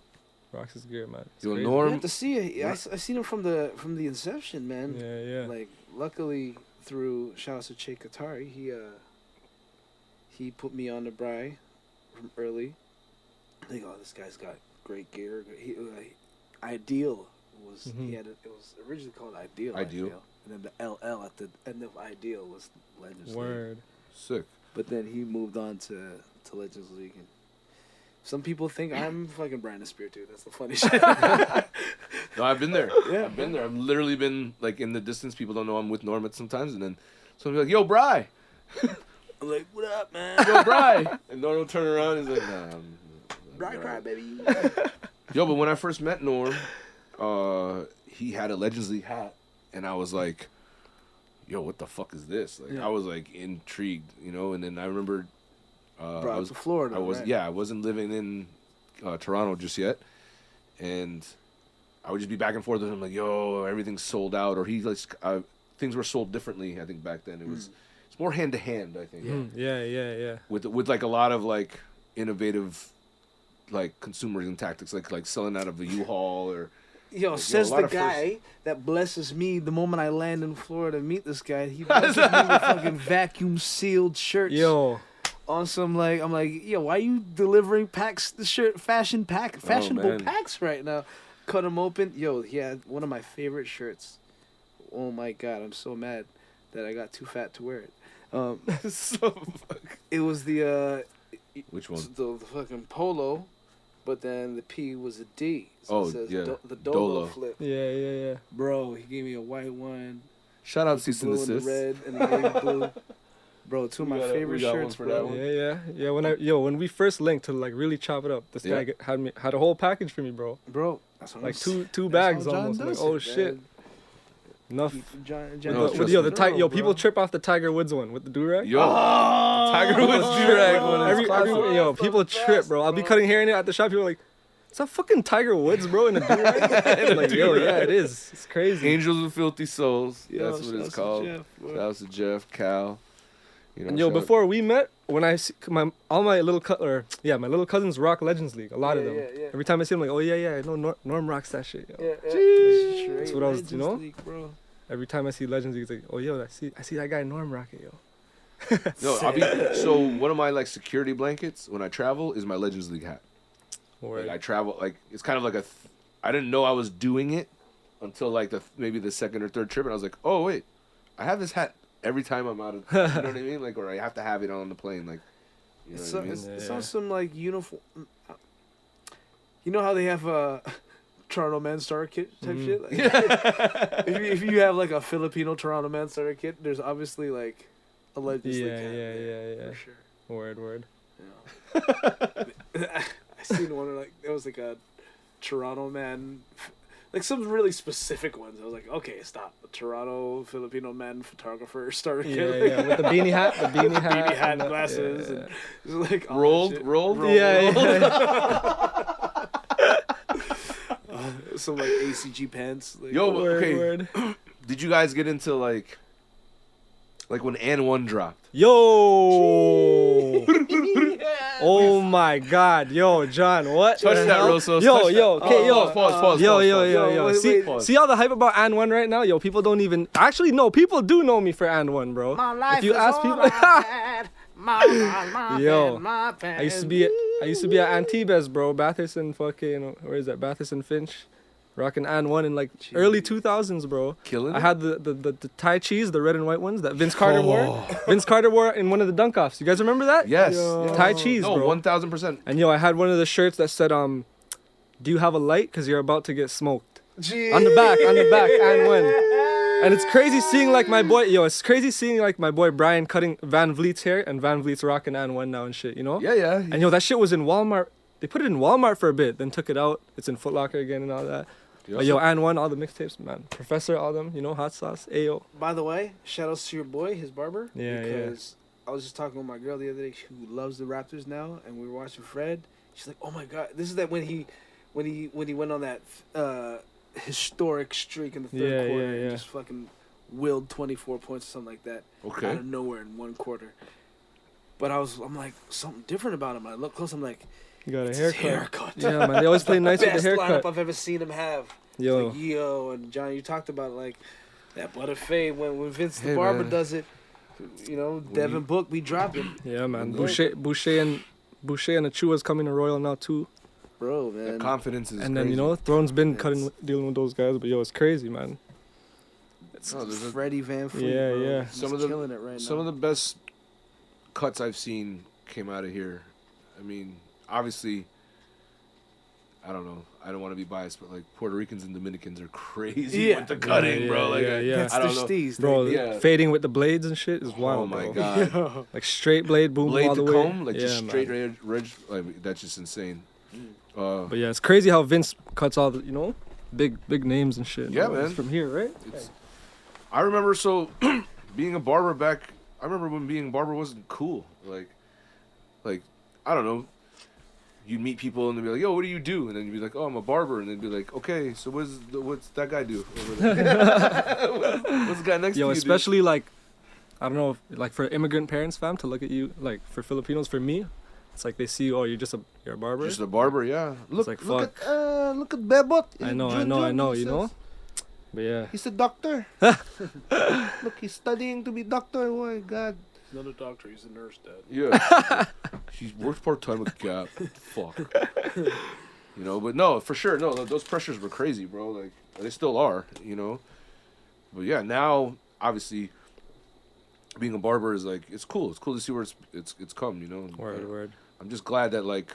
gear, man. It's Yo, crazy. You Norm, have to see it. I seen him from the inception, man. Yeah, yeah. Like, luckily through shout out to Che Katari, he put me on the Bri from early. I think, oh, this guy's got great gear. Ideal was it was originally called Ideal. Ideal. I feel. And then the LL at the end of Ideal was Legends League. Word. sick. But then he moved on to Legends League. And some people think I'm fucking Brandon Spear too. That's the funny shit. No, I've been there. Yeah. I've been there. I've literally been, like, in the distance. People don't know I'm with Norm sometimes. And then someone be like, yo, Bri. I'm like, what up, man? Yo, Bri. And Norm will turn around and he's like, nah. Bri cry, baby. Yo, but when I first met Norm, he had a Legends League hat. And I was like, yo, what the fuck is this? Like, Yeah. I was, like, intrigued, you know? And then I remember... Brought to Florida. Right? I wasn't living in Toronto just yet. And I would just be back and forth with him, like, yo, everything's sold out. Or things were sold differently, I think, back then. It's more hand-to-hand, I think. Yeah. With like, a lot of, like, innovative, like, consumerism tactics, like selling out of a U-Haul or... Yo, Like, says a lot the of guy that blesses me the moment I land in Florida to meet this guy. He blesses me with fucking vacuum sealed shirts. Yo, On some like, I'm like, yo, why you delivering packs, the shirt, fashionable man. packs right now? Cut them open. Yo, he had one of my favorite shirts. Oh my God, I'm so mad that I got too fat to wear it. It was the Which one? the fucking polo, but then the P was a D. So Oh, it says yeah. the Dolo Dolo. flip. yeah. Bro, he gave me a white one, Shout out the Cease and blue and the Desist. red, and the navy blue. Bro, two of my favorite we got one shirts, for bro. that one. Yeah. When we first linked to like really chop it up, this Yeah. guy had a whole package for me, bro. Bro, that's what Like I'm two that's bags how John almost. I'm like, does oh it, shit. man. Enough. John, No, John, trust Yo, me. people trip off the Tiger Woods one with the do-rag. Yo, Tiger Woods do-rag one. Every, yo, people trip, bro. I'll be cutting hair in it at the shop. People are like, is that fucking Tiger Woods, bro, in a do-rag? Like, yo, yeah, it is. It's crazy. Angels with Filthy Souls. Yo, That's what shouts it's to called. Jeff, bro. Shout out to Jeff, Cal. You know, And yo, shout- before we met, when I see my little cousins rock Legends League, a lot of them. Yeah. Every time I see them, like, oh yeah, I know Norm rocks that shit. Yo. Yeah. That's what I was, you know? League, bro. Every time I see Legends League, it's like, oh yo, I see that guy Norm rock it, yo. No, so one of my like security blankets when I travel is my Legends League hat. Word. Like I travel, like it's kind of like I didn't know I was doing it until like maybe the second or third trip, and I was like, oh wait, I have this hat every time I'm out of, you know what I mean? Like, or I have to have it on the plane, like, you know It's, what I mean? it's on some like uniform. You know how they have a Toronto Man Starter Kit type shit? Like, if you have like a Filipino Toronto Man Starter Kit, there's obviously like a Legends League hat there, yeah. for sure. Word. I seen one like it was like a Toronto Man, like some really specific ones. I was like, okay, stop. A Toronto Filipino man photographer starter kit. Yeah, with the beanie hat, beanie hat, and the- glasses, yeah. and just like all that Rolled? shit. Yeah. Some like ACG pants. Like, Yo, Word, okay. word. Did you guys get into like Like when And One dropped. Yo. Oh my God. Yo, John, what? Touch the that, hell? Rosos. Yo, Touch yo, that. okay, yo. Pause. Yo. Wait, See, pause. see all the hype about And One right now? Yo, people don't even. Actually, no, people do know me for And One, bro. My life If you is ask all people. I had. My Yo, my I used to be at Antibes, bro. Bathurst and fucking, where is that? Bathurst and Finch. Rocking And One in like early 2000s, bro. Killing I it? had the Thai cheese, the red and white ones that Vince Carter wore. Vince Carter wore in one of the dunk-offs. You guys remember that? Yes. Yo. Thai cheese, No, bro. 1000%. And yo, I had one of the shirts that said, do you have a light? Because you're about to get smoked. On the back, And One. And it's crazy seeing like my boy Brian cutting Van Vleets hair and Van Vleets rocking And One now and shit, you know? Yeah. And yo, that shit was in Walmart. They put it in Walmart for a bit, then took it out. It's in Foot Locker again and all that. But yo, And One, all the mixtapes, man. Professor, all them, you know, Hot Sauce, Ayo. By the way, shout outs to your boy, HisBrother. Yeah. Because I was just talking with my girl the other day who loves the Raptors now, and we were watching Fred. She's like, "Oh my God, this is that when he went on that historic streak in the third quarter and just fucking willed 24 points or something like that Okay. out of nowhere in one quarter." But I'm like, something different about him. I look close, I'm like, You got a it's his haircut. haircut. Yeah, man. They always play nice with the Best haircut. lineup I've ever seen him have. Yo. Like, and John, you talked about like that butter fade when Vince the Hey, Barber man. does it. You know, Devin Book, we drop him. Yeah, man. Yeah. Boucher and Achua's coming to Royal now too. Bro, The man. confidence is And then, crazy. you know, Throne's been It's- dealing with those guys, but yo, it's crazy, man. No, there's a- Freddie Van Fleet, Yeah, bro. yeah. He's Some of the- killing it right Some now. of the best cuts I've seen came out of here. I mean, obviously, I don't know. I don't want to be biased, but like Puerto Ricans and Dominicans are crazy Yeah. with the cutting, bro. Like, yeah. That's I the don't know. steez, Bro, Yeah. fading with the blades and shit is wild, Oh my bro. God. Like straight blade, boom, Blade all to the way. comb, like just Yeah, straight man. ridge. Like, that's just insane. But yeah, it's crazy how Vince cuts all the, you know, big names and shit. Yeah, bro. man. It's from here, right? I remember being a barber back. I remember when being a barber wasn't cool. Like I don't know. You'd meet people and they'd be like, "Yo, what do you do?" And then you'd be like, "Oh, I'm a barber." And they'd be like, "Okay, so what's that guy do over there? what's the guy next to Yo, you especially like, I don't know, if, like for immigrant parents, fam, to look at you, like for Filipinos, for me, it's like they see, oh, you're a barber. do?" Just a barber, yeah. Look, like, Look at Bebot. I know, you know. But yeah, He's a doctor. Look, he's studying to be doctor. Oh my God. He's not a doctor, he's a nurse, Dad. Yeah. She works part time at Gap. Fuck. You know, but no, for sure, no. Those pressures were crazy, bro. Like they still are, you know. But yeah, now obviously, being a barber is like it's cool. It's cool to see where it's come, you know. word. I'm just glad that like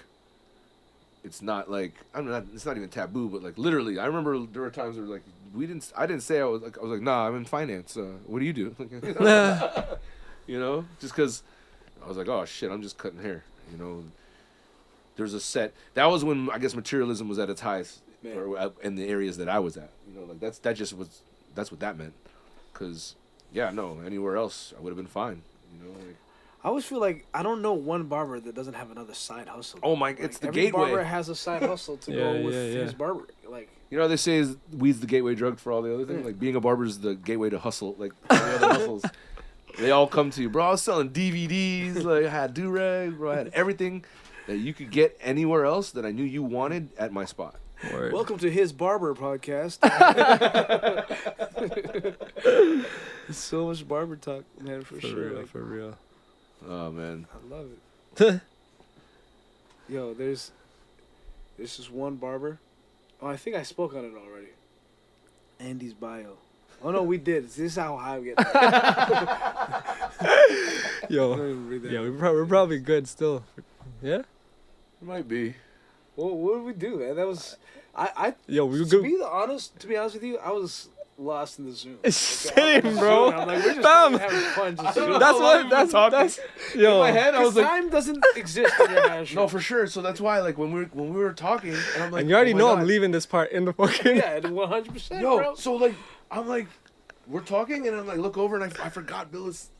it's not like it's not even taboo, but like literally, I remember there were times where like I didn't say I was like nah, I'm in finance. What do you do? You know, just because I was like, oh shit, I'm just cutting hair. You know, there's a set. That was when I guess materialism was at its highest, or in the areas that I was at. You know, like that's what that meant. Cause yeah, no, anywhere else I would have been fine. You know, like, I always feel like I don't know one barber that doesn't have another side hustle. oh my, Like, it's the every gateway. barber has a side hustle to go with his barber. Like, You know how they say is weed's the gateway drug for all the other things? Like being a barber is the gateway to hustle, like all the other hustles. They all come to you, bro. I was selling DVDs, like I had do-rags, bro. I had everything that you could get anywhere else that I knew you wanted at my spot. Word. welcome to HisBrother Podcast. So much barber talk, man, for sure. real, Like, for real. Oh man. I love it. Yo, there's this one barber. Oh, I think I spoke on it already. Andy's bio. Oh no, we did. This is how high we get. Yo, Don't even read that. yeah, we're probably good still. Yeah. It might be. Well, what did we do, man? That was, I. Yo, we To go. be honest with you, I was lost in the Zoom. Same, bro. I'm like, we're just Bam. having fun. Just That's yo. my head, I was like, time doesn't exist in your house. no, for sure. So that's why, like, when we were talking, and I'm like, And you already oh my know God. I'm leaving this part in the fucking. Yeah, 100%. Yo, bro. so like, I'm like, we're talking, and I'm like, look over, and I forgot Bill is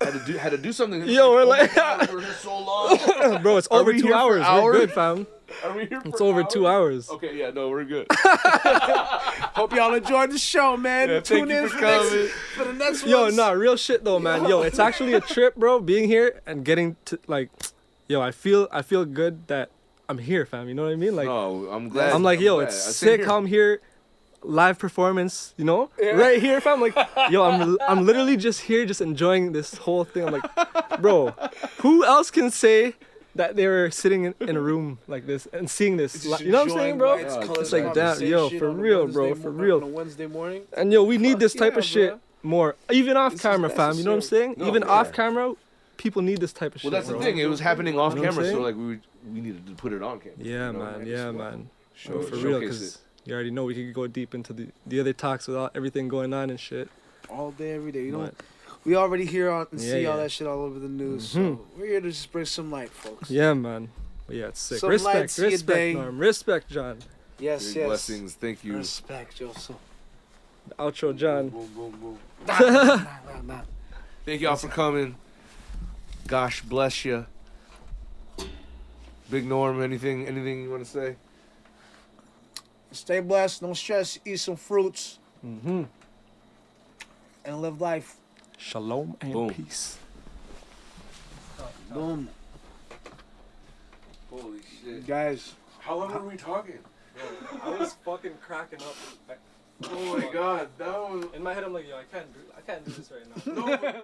had to do something. Yo, we're like, we're here so long. bro, it's Are over we 2 here for hours. We're hours? good, fam. Are we here for It's over 2 hours. Okay, yeah, no, we're good. Hope y'all enjoyed the show, man. Yeah, Tune thank you in for for, coming. for the next one. Yo, nah, real shit though, man. Yo, it's actually a trip, bro. Being here and getting to like, yo, I feel good that I'm here, fam. You know what I mean? Like, Oh, I'm glad. I'm like, yo, glad. it's Same sick here. how I'm here, live performance, you know, right here, fam. Like, yo, I'm literally just here, just enjoying this whole thing. I'm like, bro, who else can say that they were sitting in a room like this and seeing this? You know what I'm saying, bro? It's like that, yo, for real, bro, for real. On a Wednesday morning. And yo, we need this type yeah, of shit bro. more, even off This is camera, fam. You know what I'm saying? No, Even yeah. off camera, people need this type of shit. Well, that's bro. the thing. It was happening off You know what I'm camera, so saying? like we needed to put it on camera. Yeah, you know, man. and Yeah, just, man. Show, For real, showcase because it. you already know we could go deep into the other talks without everything going on and shit. All day, every day. You know, But- we already hear and Yeah, see all yeah. that shit all over the news. Mhm. So we're here to just bring some light, folks. Yeah, man. But yeah, it's sick. Some light Respect, to your day. respect, Norm. Respect, John. Yes, Big yes. blessings. Thank you. Respect, yo. So. The outro, John. Boom, boom, boom. Nah. Thank y'all for coming. Gosh bless you. Big Norm, anything you want to say? Stay blessed. Don't stress. Eat some fruits Mm-hmm. and live life. Shalom and Boom. peace. Boom. Holy shit. Guys. How long were we talking? I was fucking cracking up. Oh my god, that was... In my head, I'm like, yo, I can't do this right now. No,